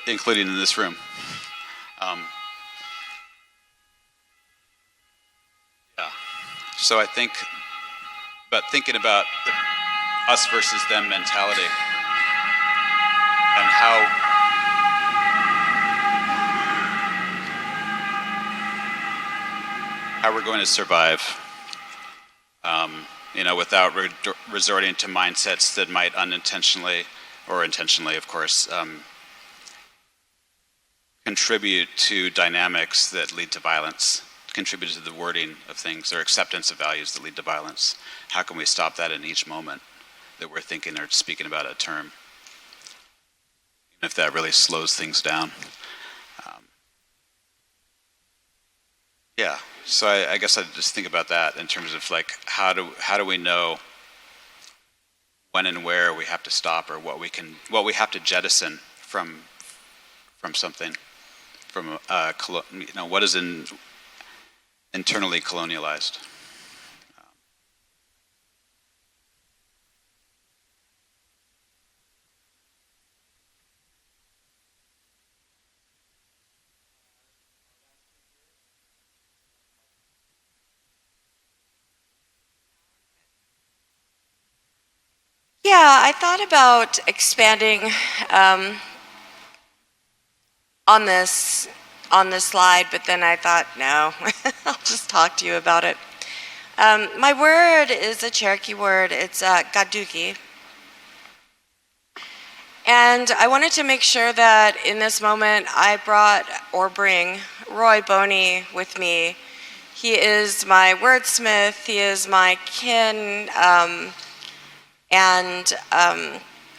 including in this room. So I think, but thinking about the us versus them mentality and how how we're going to survive, without resorting to mindsets that might unintentionally, or intentionally, of course, contribute to dynamics that lead to violence, contribute to the wording of things or acceptance of values that lead to violence. How can we stop that in each moment that we're thinking or speaking about a term, even if that really slows things down? Yeah, so I guess I just think about that in terms of like how do we know when and where we have to stop, or what we have to jettison from something, from what is internally colonialized. Yeah, I thought about expanding on this slide, but then I thought, no, I'll just talk to you about it. My word is a Cherokee word. It's gadugi. And I wanted to make sure that in this moment I bring Roy Boney with me. He is my wordsmith. He is my kin. And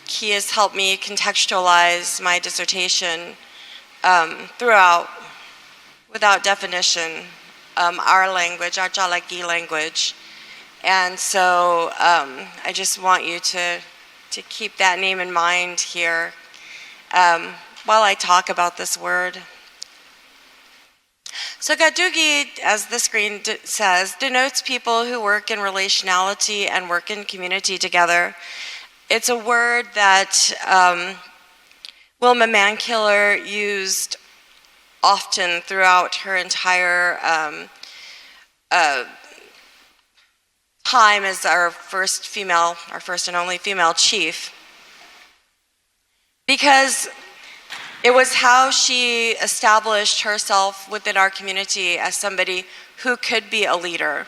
he has helped me contextualize my dissertation throughout, without definition, our language, our Chalaki language. And so I just want you to keep that name in mind here while I talk about this word. So Gadugi, as the screen says, denotes people who work in relationality and work in community together. It's a word that Wilma Mankiller used often throughout her entire time as our first and only female chief, because it was how she established herself within our community as somebody who could be a leader.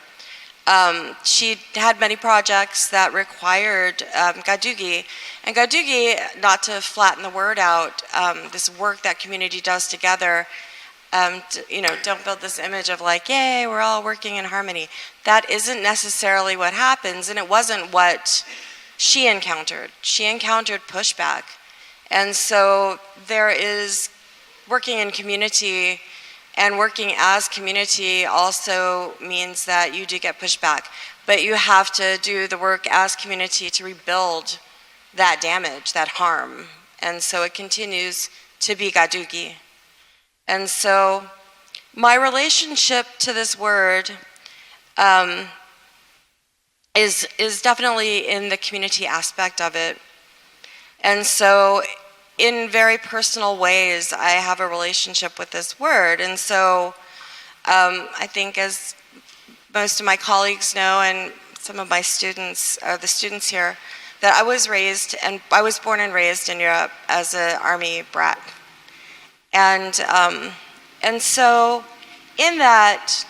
She had many projects that required Gadugi. And Gadugi, not to flatten the word out, this work that community does together, don't build this image of like, yay, we're all working in harmony. That isn't necessarily what happens, and it wasn't what she encountered. She encountered pushback. And so there is working in community, and working as community also means that you do get pushback, but you have to do the work as community to rebuild that damage, that harm. And so it continues to be Gadugi. And so my relationship to this word is definitely in the community aspect of it. And so in very personal ways, I have a relationship with this word. And so I think, as most of my colleagues know, and some of my students, the students here, that I was born and raised in Europe as an army brat. And so in that,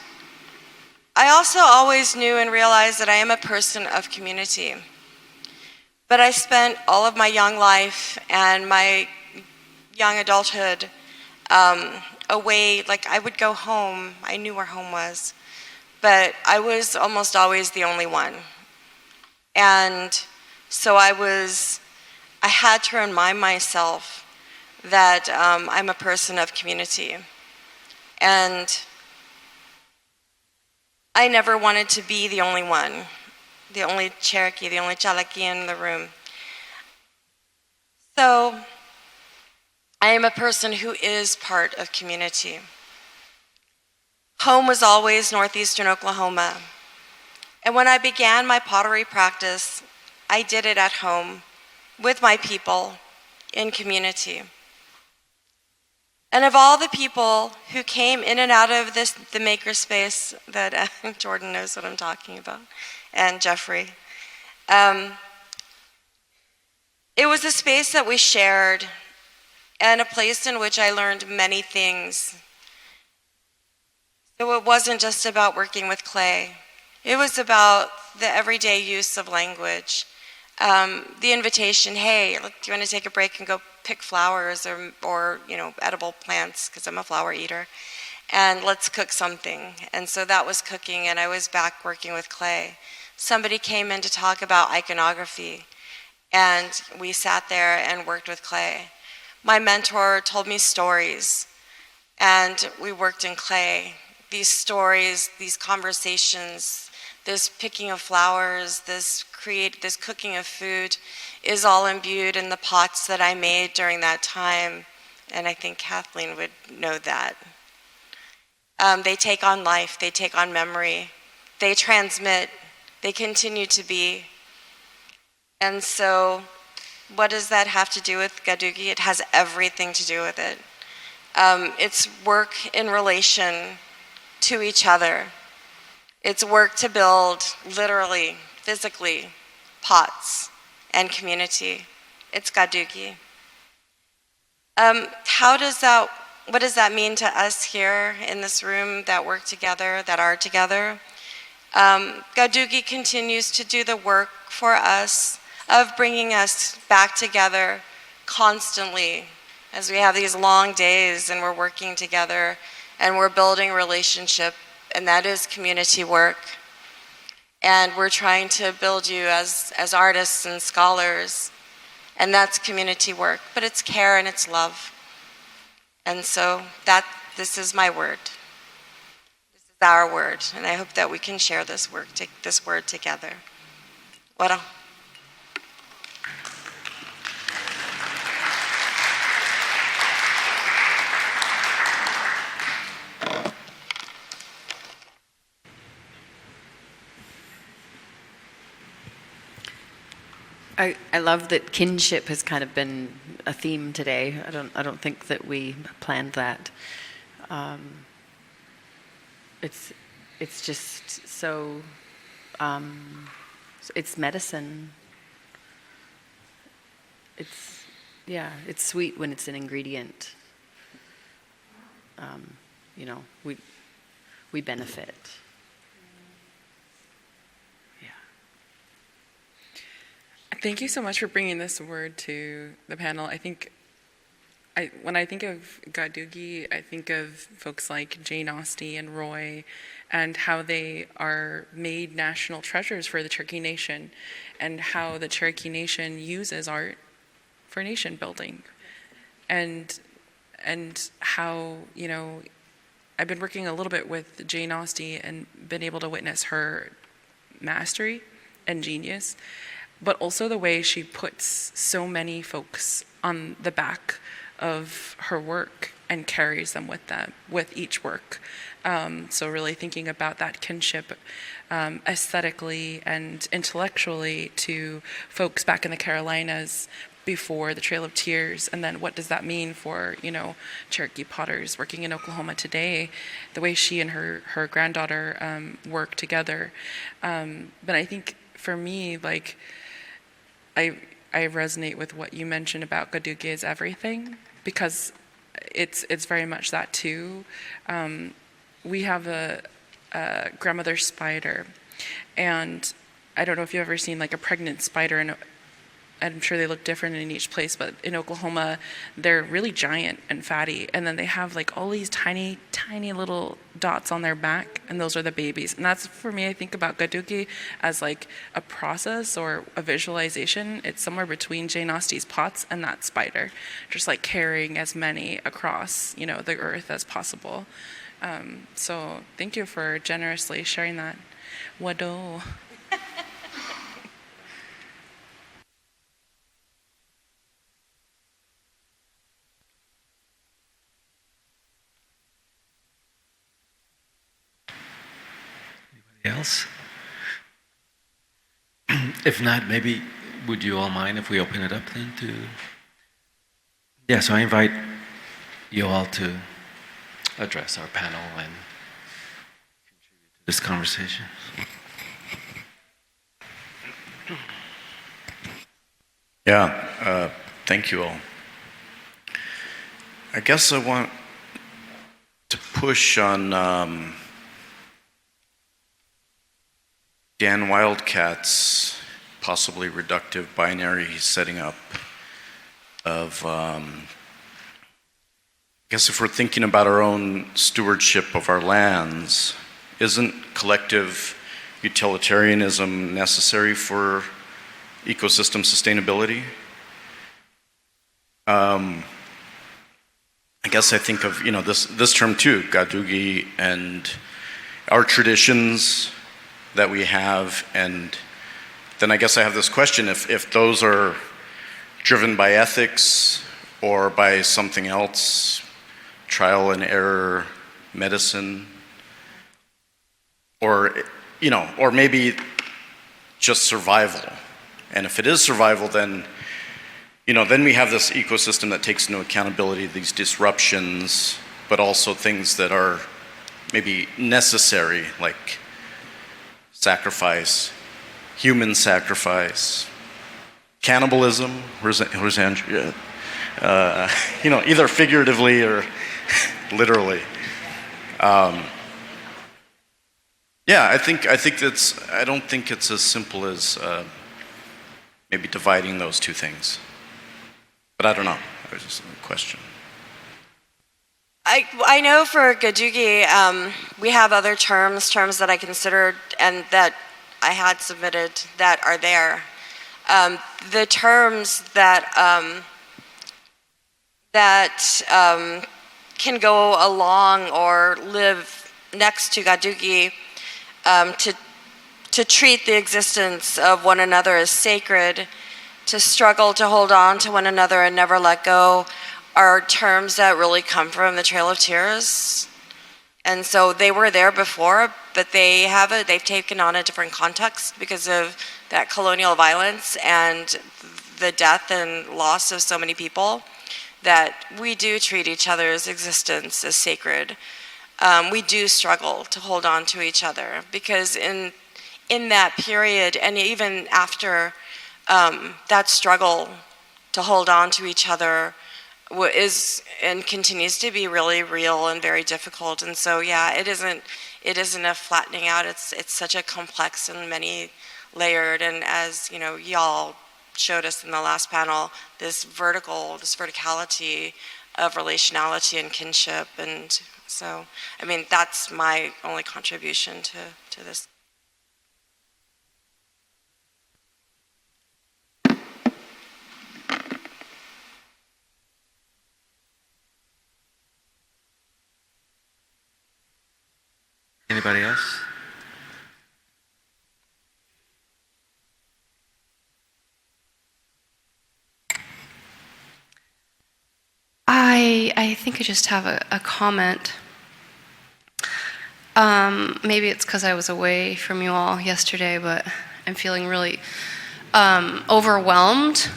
I also always knew and realized that I am a person of community. But I spent all of my young life and my young adulthood away. Like, I would go home. I knew where home was. But I was almost always the only one. And so I had to remind myself that I'm a person of community. And I never wanted to be the only one, the only Cherokee, the only Chalaki in the room. So I am a person who is part of community. Home was always northeastern Oklahoma. And when I began my pottery practice, I did it at home with my people in community. And of all the people who came in and out of the makerspace, that Jordan knows what I'm talking about, and Jeffrey, it was a space that we shared, and a place in which I learned many things. So it wasn't just about working with clay. It was about the everyday use of language. The invitation, hey, do you want to take a break and go pick flowers or edible plants, because I'm a flower eater, and let's cook something. And so that was cooking, and I was back working with clay. Somebody came in to talk about iconography, and we sat there and worked with clay. My mentor told me stories, and we worked in clay. These stories, these conversations, this picking of flowers, this cooking of food is all imbued in the pots that I made during that time, and I think Kathleen would know that. They take on life, they take on memory, they transmit, they continue to be. And so what does that have to do with Gadugi? It has everything to do with it. It's work in relation to each other. It's work to build, literally, physically, pots and community. It's Gadugi. What does that mean to us here in this room that work together, that are together? Gadugi continues to do the work for us of bringing us back together constantly as we have these long days and we're working together and we're building relationship, and that is community work. And we're trying to build you as artists and scholars, and that's community work, but it's care and it's love. And so this is my word. This is our word, and I hope that we can share this word together. Ora. I love that kinship has kind of been a theme today. I don't think that we planned that. It's just so. It's medicine. It's sweet when it's an ingredient. We benefit. Thank you so much for bringing this word to the panel. When I think of Gadugi, I think of folks like Jane Austen and Roy, and how they are made national treasures for the Cherokee Nation, and how the Cherokee Nation uses art for nation building, and how I've been working a little bit with Jane Austen and been able to witness her mastery and genius, but also the way she puts so many folks on the back of her work and carries them with each work. So really thinking about that kinship aesthetically and intellectually to folks back in the Carolinas before the Trail of Tears, and then what does that mean for Cherokee potters working in Oklahoma today, the way she and her granddaughter work together. But I think for me, I resonate with what you mentioned about Gadugi is everything, because it's very much that too. We have a grandmother spider, and I don't know if you've ever seen a pregnant spider, and I'm sure they look different in each place, but in Oklahoma, they're really giant and fatty, and then they have all these tiny, tiny little dots on their back, and those are the babies. And that's, for me, I think about Gadugi as a process or a visualization. It's somewhere between Jane Austen's pots and that spider, just carrying as many across, the earth as possible. So thank you for generously sharing that. Wado. Else? If not, maybe would you all mind if we open it up then to... Yeah, so I invite you all to address our panel and contribute to this conversation. Yeah, thank you all. I guess I want to push on Dan Wildcat's possibly reductive binary he's setting up of, I guess if we're thinking about our own stewardship of our lands, isn't collective utilitarianism necessary for ecosystem sustainability? I guess I think of, this term too, Gadugi, and our traditions that we have, and then I guess I have this question, if those are driven by ethics or by something else, trial and error, medicine, or maybe just survival. And if it is survival, then we have this ecosystem that takes into accountability these disruptions, but also things that are maybe necessary, like sacrifice, human sacrifice, cannibalism. Where's Andrew? Either figuratively or literally. I don't think it's as simple as maybe dividing those two things. But I don't know. It was just a question. I know for Gadugi, we have other terms that I considered and that I had submitted that are there. The terms that can go along or live next to Gadugi to treat the existence of one another as sacred, to struggle to hold on to one another and never let go, are terms that really come from the Trail of Tears. And so they were there before, but they've taken on a different context because of that colonial violence and the death and loss of so many people, that we do treat each other's existence as sacred. We do struggle to hold on to each other because in that period, and even after that struggle to hold on to each other is and continues to be really real and very difficult. And so it isn't a flattening out. It's such a complex and many layered, and as y'all showed us in the last panel, this verticality of relationality and kinship. And so that's my only contribution to this. Anybody else? I think I just have a comment. Maybe it's because I was away from you all yesterday, but I'm feeling really overwhelmed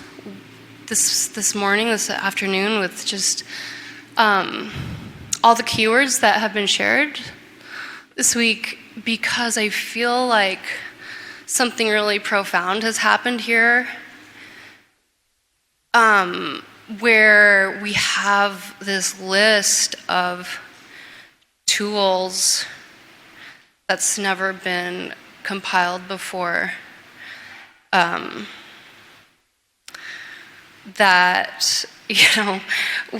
this morning, this afternoon, with just all the keywords that have been shared this week, because I feel like something really profound has happened here, where we have this list of tools that's never been compiled before, that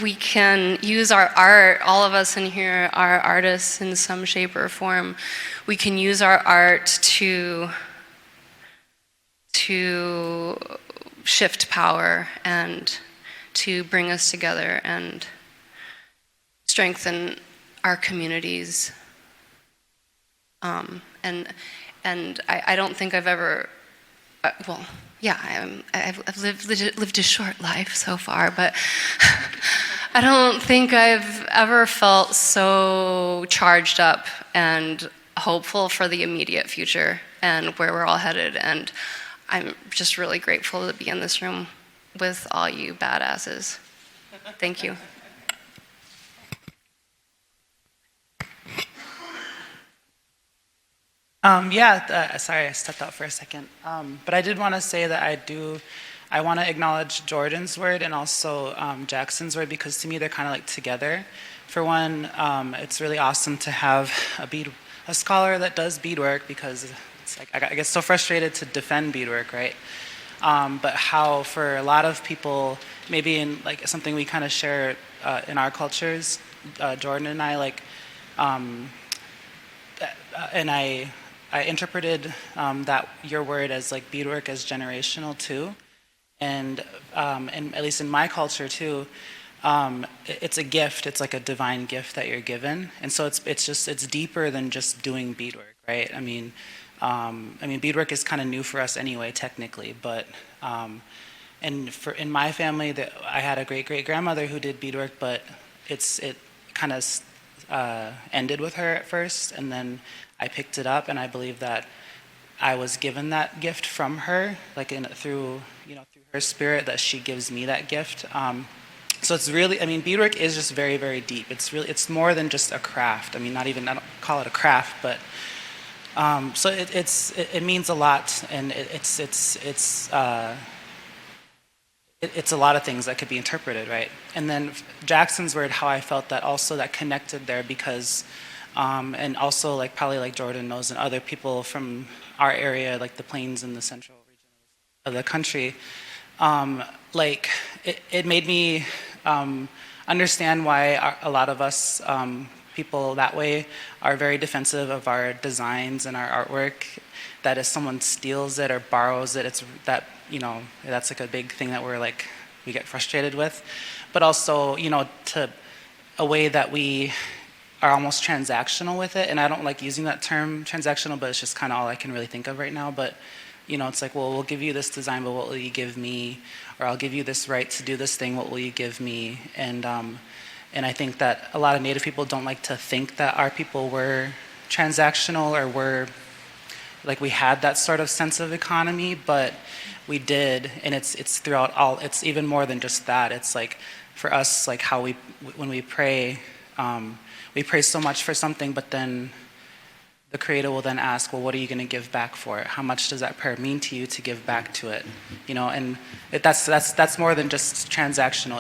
we can use our art. All of us in here are artists in some shape or form. We can use our art to shift power and to bring us together and strengthen our communities. And I don't think I've ever, I've lived a short life so far, but I don't think I've ever felt so charged up and hopeful for the immediate future and where we're all headed. And I'm just really grateful to be in this room with all you badasses. Thank you. Sorry, I stepped out for a second. But I did want to say that I want to acknowledge Jordan's word and also Jackson's word, because to me they're kind of like together. For one, it's really awesome to have a scholar that does beadwork, because it's like I get so frustrated to defend beadwork, right? But how for a lot of people, maybe in like something we kind of share in our cultures, Jordan and I and I interpreted that your word as like beadwork as generational too, and at least in my culture too, it's a gift. It's like a divine gift that you're given, and so it's deeper than just doing beadwork, right? I mean, beadwork is kind of new for us anyway, technically, but in my family, I had a great grandmother who did beadwork, but it kind of ended with her at first, and then I picked it up, and I believe that I was given that gift from her, like through her spirit, that she gives me that gift. So it's really, I mean, beadwork is just very, very deep. It's more than just a craft. I mean, I don't call it a craft, but so it means a lot, and it's a lot of things that could be interpreted, right? And then Jackson's word, how I felt that connected there, because and also like probably like Jordan knows and other people from our area, like the plains and the central region of the country, like it made me understand why a lot of us people that way are very defensive of our designs and our artwork, that if someone steals it or borrows it, that's like a big thing that we get frustrated with. But also, to a way that we are almost transactional with it, and I don't like using that term transactional, but it's just kind of all I can really think of right now. But it's like, well, we'll give you this design, but what will you give me? Or I'll give you this right to do this thing, what will you give me? And I think that a lot of Native people don't like to think that our people were transactional or were like we had that sort of sense of economy, but we did, and it's throughout all. It's even more than just that. It's like for us, like how when we pray so much for something, but then the Creator will then ask, well, what are you going to give back for it? How much does that prayer mean to you to give back to it? And that's more than just transactional.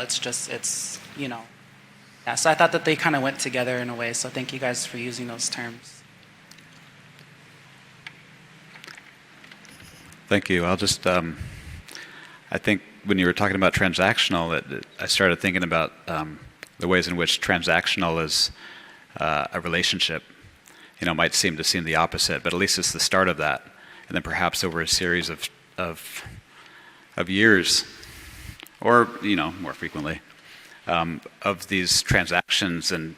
Yeah. So I thought that they kind of went together in a way. So thank you guys for using those terms. Thank you. I'll just, I think when you were talking about transactional, I started thinking about the ways in which transactional is a relationship. Might seem the opposite, but at least it's the start of that. And then perhaps over a series of years, or, more frequently, of these transactions and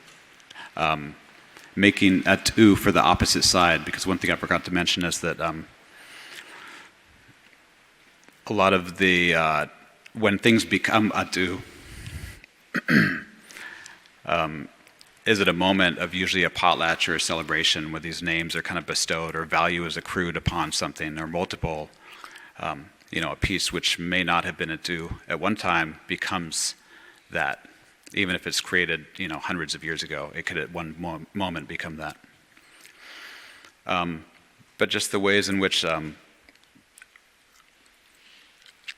making atu for the opposite side. Because one thing I forgot to mention is that a lot of the, when things become atu, is it a moment of usually a potlatch or a celebration where these names are kind of bestowed or value is accrued upon something or multiple, a piece which may not have been atu at one time becomes that. Even if it's created, hundreds of years ago, it could at one moment become that. But just the ways in which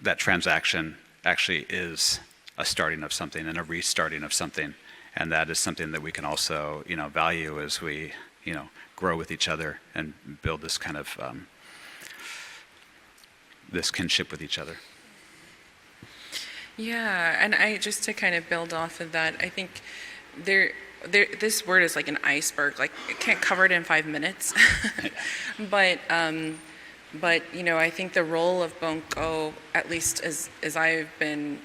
that transaction actually is a starting of something and a restarting of something. And that is something that we can also, value as we, grow with each other and build this kind of, this kinship with each other. Yeah, and just to kind of build off of that, I think this word is like an iceberg. Like, it can't cover it in 5 minutes. But I think the role of Bonko, at least as I've been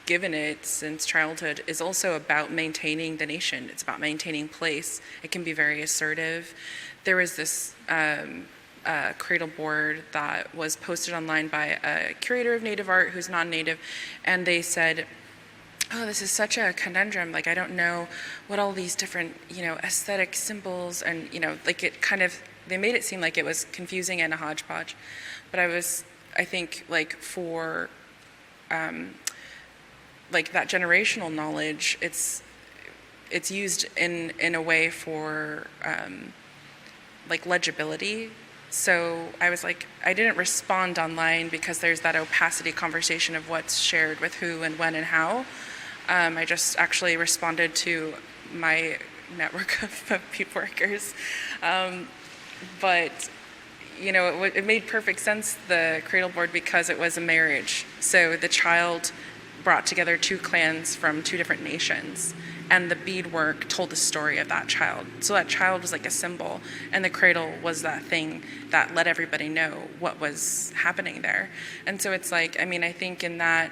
given it since childhood, is also about maintaining the nation. It's about maintaining place. It can be very assertive. There was this cradle board that was posted online by a curator of Native art who's non-Native, and they said, oh, this is such a conundrum. Like, I don't know what all these different, aesthetic symbols and, like it kind of, they made it seem like it was confusing and a hodgepodge. But I think like for, like that generational knowledge, it's used in a way for like legibility. So I was like, I didn't respond online because there's that opacity conversation of what's shared with who and when and how. I just actually responded to my network of peep workers. But you know, it made perfect sense, the cradle board, because it was a marriage. So the child brought together two clans from two different nations, and the beadwork told the story of that child. So that child was like a symbol, and the cradle was that thing that let everybody know what was happening there. And so it's like, I mean, I think in that,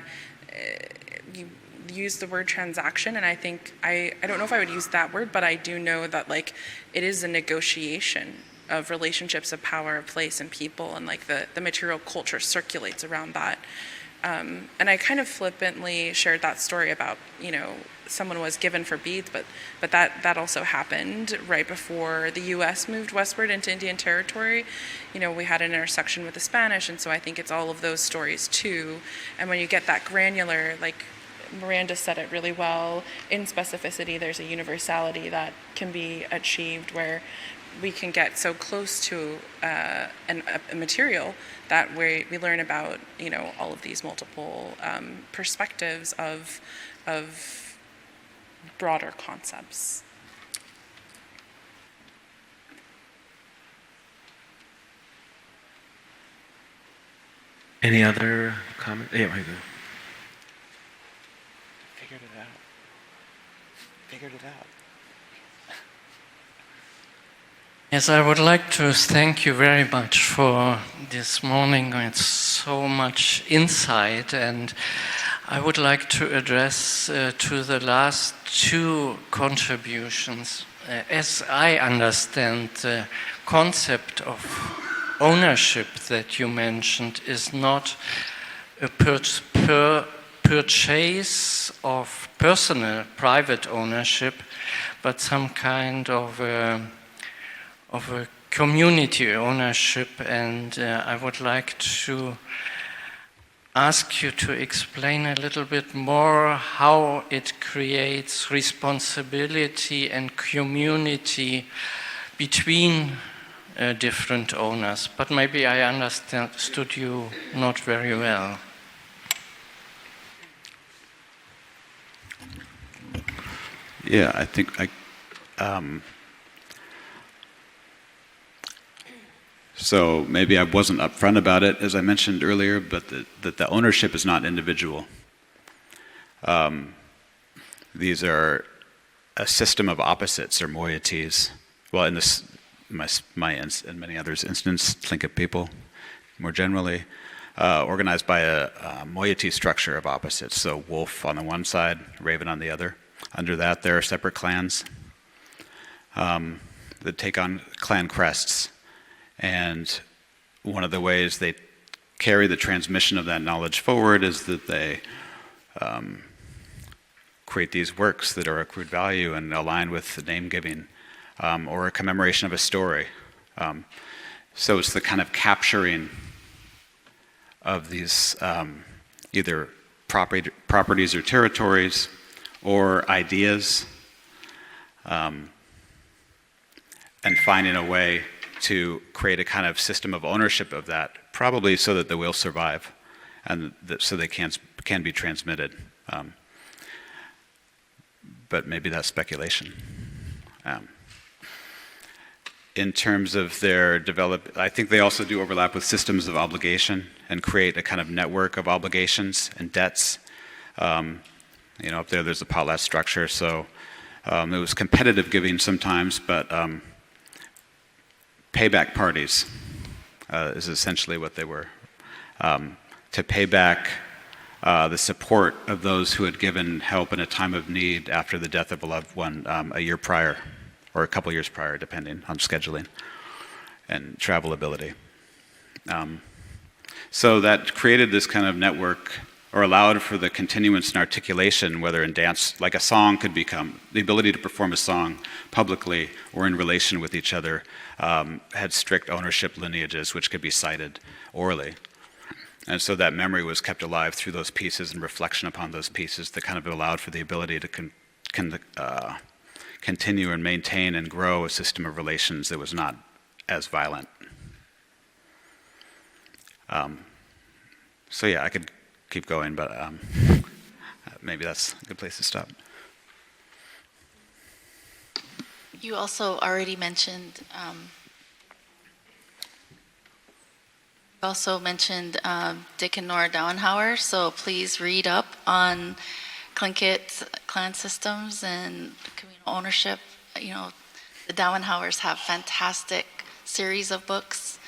you use the word transaction, and I think, I don't know if I would use that word, but I do know that, like, it is a negotiation of relationships of power, of place, and people, and like the material culture circulates around that. And I kind of flippantly shared that story about, you know, someone was given for beads, but that also happened right before the U.S. moved westward into Indian Territory. You know, we had an intersection with the Spanish, and so I think it's all of those stories too. And when you get that granular, like Miranda said it really well, in specificity, there's a universality that can be achieved where we can get so close to a material that we learn about, you know, all of these multiple perspectives of broader concepts. Any other comment? Yeah, right there. Figured it out. Yes, I would like to thank you very much for this morning. It's so much insight, and I would like to address to the last two contributions. As I understand, the concept of ownership that you mentioned is not a purchase of personal, private ownership, but some kind of a community ownership, and I would like to ask you to explain a little bit more how it creates responsibility and community between different owners. But maybe I understood you not very well. Yeah, I think so maybe I wasn't upfront about it, as I mentioned earlier, but that the ownership is not individual. These are a system of opposites or moieties. Well, in this, my and many others' instance, Tlingit people, more generally, organized by a moiety structure of opposites. So wolf on the one side, raven on the other. Under that, there are separate clans that take on clan crests. And one of the ways they carry the transmission of that knowledge forward is that they create these works that are accrued value and aligned with the name giving or a commemoration of a story. So it's the kind of capturing of these either properties or territories or ideas, and finding a way to create a kind of system of ownership of that, probably so that they will survive and so they can be transmitted. But maybe that's speculation. In terms of their I think they also do overlap with systems of obligation and create a kind of network of obligations and debts. You know, up there's a potlatch structure, so it was competitive giving sometimes, but payback parties is essentially what they were. To pay back the support of those who had given help in a time of need after the death of a loved one a year prior, or a couple years prior, depending on scheduling and travel ability. So that created this kind of network, or allowed for the continuance and articulation, whether in dance, like a song could become, the ability to perform a song publicly or in relation with each other, had strict ownership lineages which could be cited orally. And so that memory was kept alive through those pieces and reflection upon those pieces that kind of allowed for the ability to continue and maintain and grow a system of relations that was not as violent. So yeah, I could keep going, but maybe that's a good place to stop. You also already mentioned Also mentioned Dick and Nora Dowenhauer, so please read up on Tlingit clan systems and communal ownership. You know, the Dowenhauers have fantastic series of books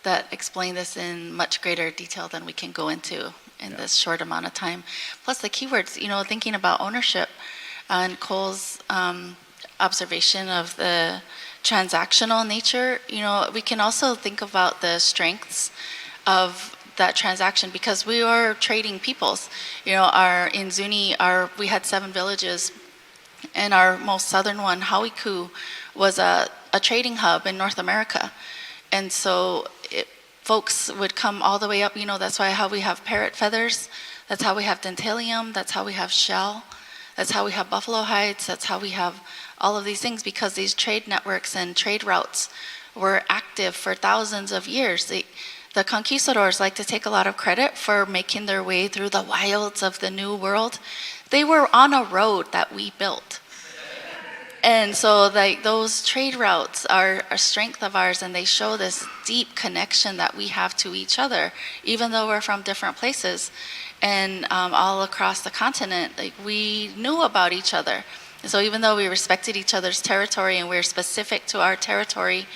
that explain this in much greater detail than we can go into in this short amount of time. Plus the keywords, you know, thinking about ownership and Cole's observation of the transactional nature, you know, we can also think about the strengths of that transaction because we are trading peoples. You know, in Zuni, we had 7 villages, and our most southern one, Hawiku, was a trading hub in North America. And so folks would come all the way up, you know, that's how we have parrot feathers, that's how we have dentalium, that's how we have shell, that's how we have buffalo hides, that's how we have all of these things, because these trade networks and trade routes were active for thousands of years. The conquistadors like to take a lot of credit for making their way through the wilds of the New World. They were on a road that we built. And so those trade routes are a strength of ours, and they show this deep connection that we have to each other, even though we're from different places. And all across the continent, we knew about each other. And so even though we respected each other's territory and we're specific to our territory,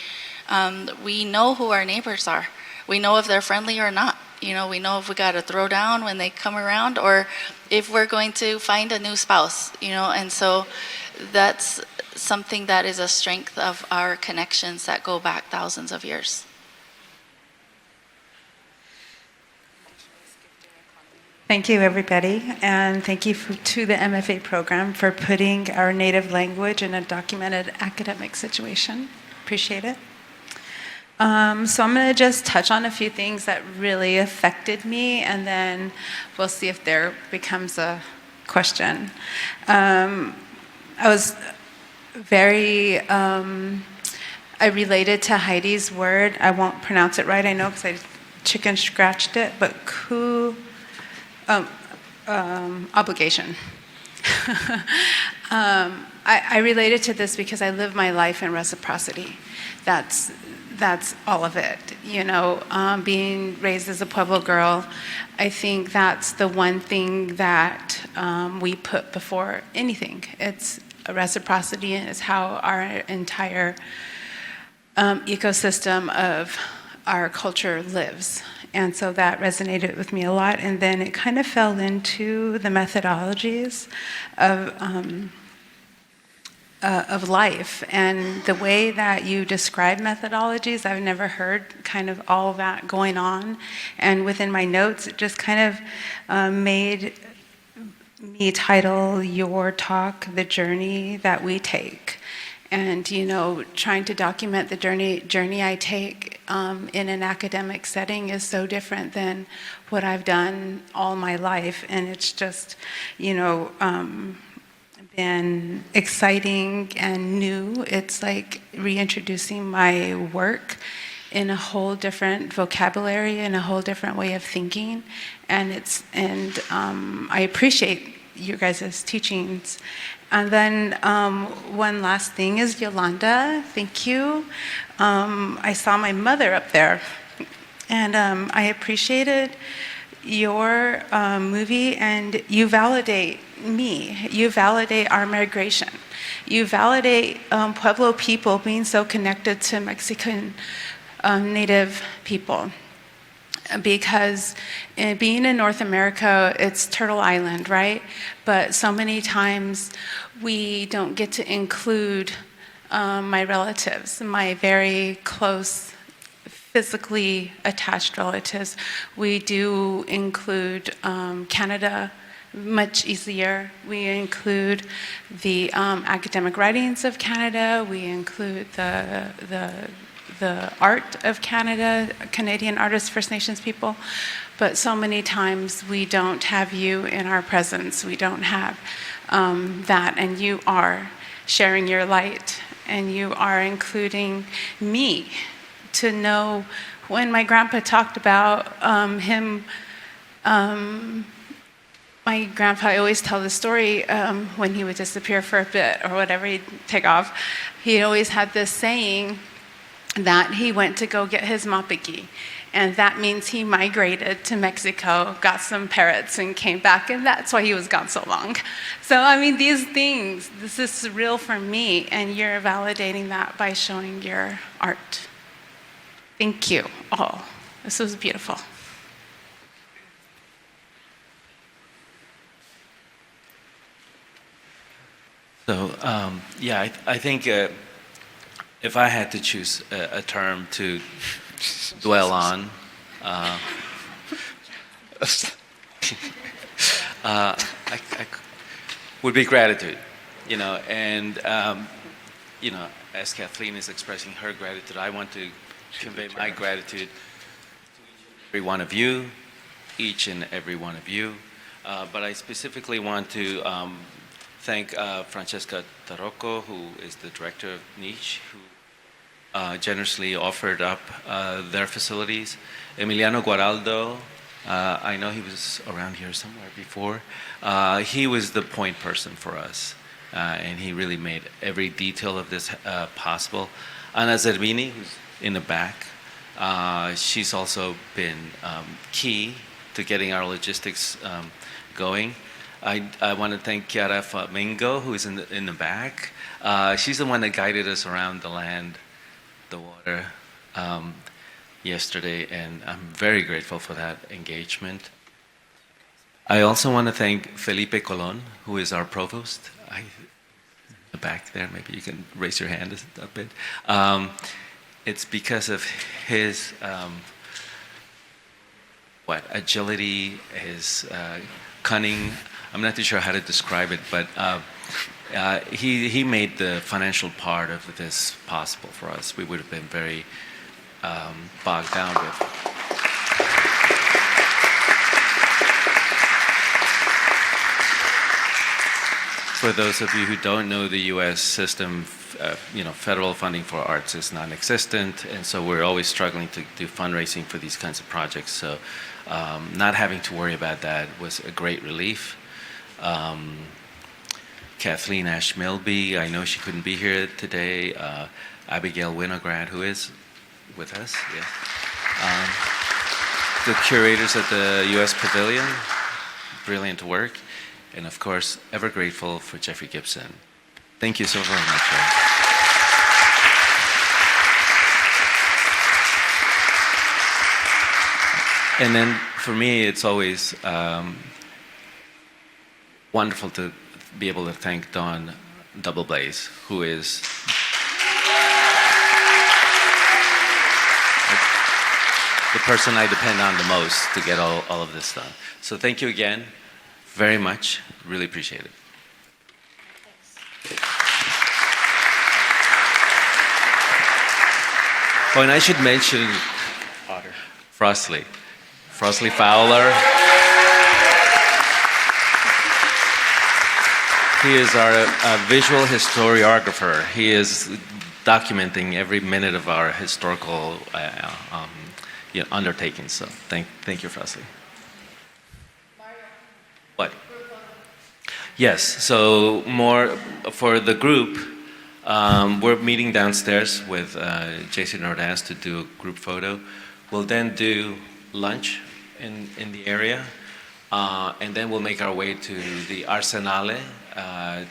we know who our neighbors are. We know if they're friendly or not. You know, we know if we got to throw down when they come around or if we're going to find a new spouse, you know. And so that's something that is a strength of our connections that go back thousands of years. Thank you, everybody, and thank you to the MFA program for putting our native language in a documented academic situation. Appreciate it. So I'm going to just touch on a few things that really affected me, and then we'll see if there becomes a question. I was very, I related to Heidi's word. I won't pronounce it right, I know, because I chicken scratched it, but obligation. I related to this because I live my life in reciprocity. That's all of it. You know, being raised as a Pueblo girl, I think that's the one thing that we put before anything. It's reciprocity, and it's how our entire ecosystem of our culture lives. And so that resonated with me a lot. And then it kind of fell into the methodologies of life. And the way that you describe methodologies, I've never heard kind of all that going on. And within my notes, it just kind of made me title your talk, The Journey That We Take. And, you know, trying to document the journey I take in an academic setting is so different than what I've done all my life. And it's just, you know, been exciting and new. It's like reintroducing my work in a whole different vocabulary, in a whole different way of thinking. And I appreciate you guys' teachings. And then one last thing is Yolanda, thank you. I saw my mother up there, and I appreciated your movie, and you validate me. You validate our migration. You validate Pueblo people being so connected to Mexican Native people. Because being in North America, it's Turtle Island, right? But so many times we don't get to include my relatives, my very close, physically attached relatives. We do include Canada much easier. We include the academic writings of Canada. We include the art of Canada, Canadian artists, First Nations people, but so many times we don't have you in our presence. We don't have that, and you are sharing your light, and you are including me to know when my grandpa talked about him. My grandpa, I always tell the story when he would disappear for a bit or whatever, he'd take off. He always had this saying that he went to go get his mapiki. And that means he migrated to Mexico, got some parrots, and came back, and that's why he was gone so long. So, I mean, these things, this is real for me, and you're validating that by showing your art. Thank you all. This was beautiful. So, yeah, I think if I had to choose a term to dwell on, would be gratitude, you know, and, you know, as Kathleen is expressing her gratitude, I want to convey my gratitude to every one of you, each and every one of you, but I specifically want to thank Francesca Tarocco, who is the director of Niche, who generously offered up their facilities. Emiliano Guaraldo, I know he was around here somewhere before. He was the point person for us, and he really made every detail of this possible. Ana Zerbini, who's in the back, she's also been key to getting our logistics going. I want to thank Chiara Flamingo, who is in the back. She's the one that guided us around the land, the water, yesterday, and I'm very grateful for that engagement. I also want to thank Felipe Colon, who is our provost. In the back there, maybe you can raise your hand a bit. It's because of his agility, his cunning. I'm not too sure how to describe it, but he made the financial part of this possible for us. We would have been very bogged down with. For those of you who don't know the U.S. system, you know, federal funding for arts is non-existent, and so we're always struggling to do fundraising for these kinds of projects. So not having to worry about that was a great relief. Kathleen Ash-Milby, I know she couldn't be here today. Abigail Winograd, who is with us, yeah. The curators at the U.S. Pavilion, brilliant work. And of course, ever grateful for Jeffrey Gibson. Thank you so very much. And then for me, it's always wonderful to be able to thank Dawn Doubleblaze, who is the person I depend on the most to get all of this done. So thank you again very much. Really appreciate it. Oh, and I should mention Frostley Fowler. He is our visual historiographer. He is documenting every minute of our historical undertakings. So thank you, Frostley. What? Yes, so more for the group, we're meeting downstairs with Jason Ordaz to do a group photo. We'll then do lunch in the area, and then we'll make our way to the Arsenale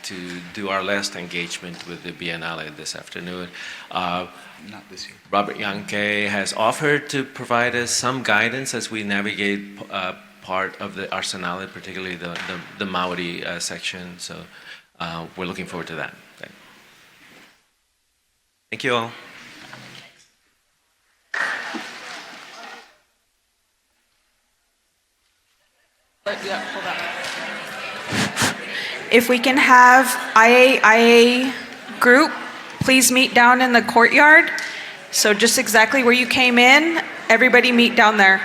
to do our last engagement with the Biennale this afternoon. Not this year. Robert Yankee has offered to provide us some guidance as we navigate part of the Arsenale, particularly the Maori section. So we're looking forward to that. Thank you all. If we can have IA group, please meet down in the courtyard. So just exactly where you came in, everybody meet down there.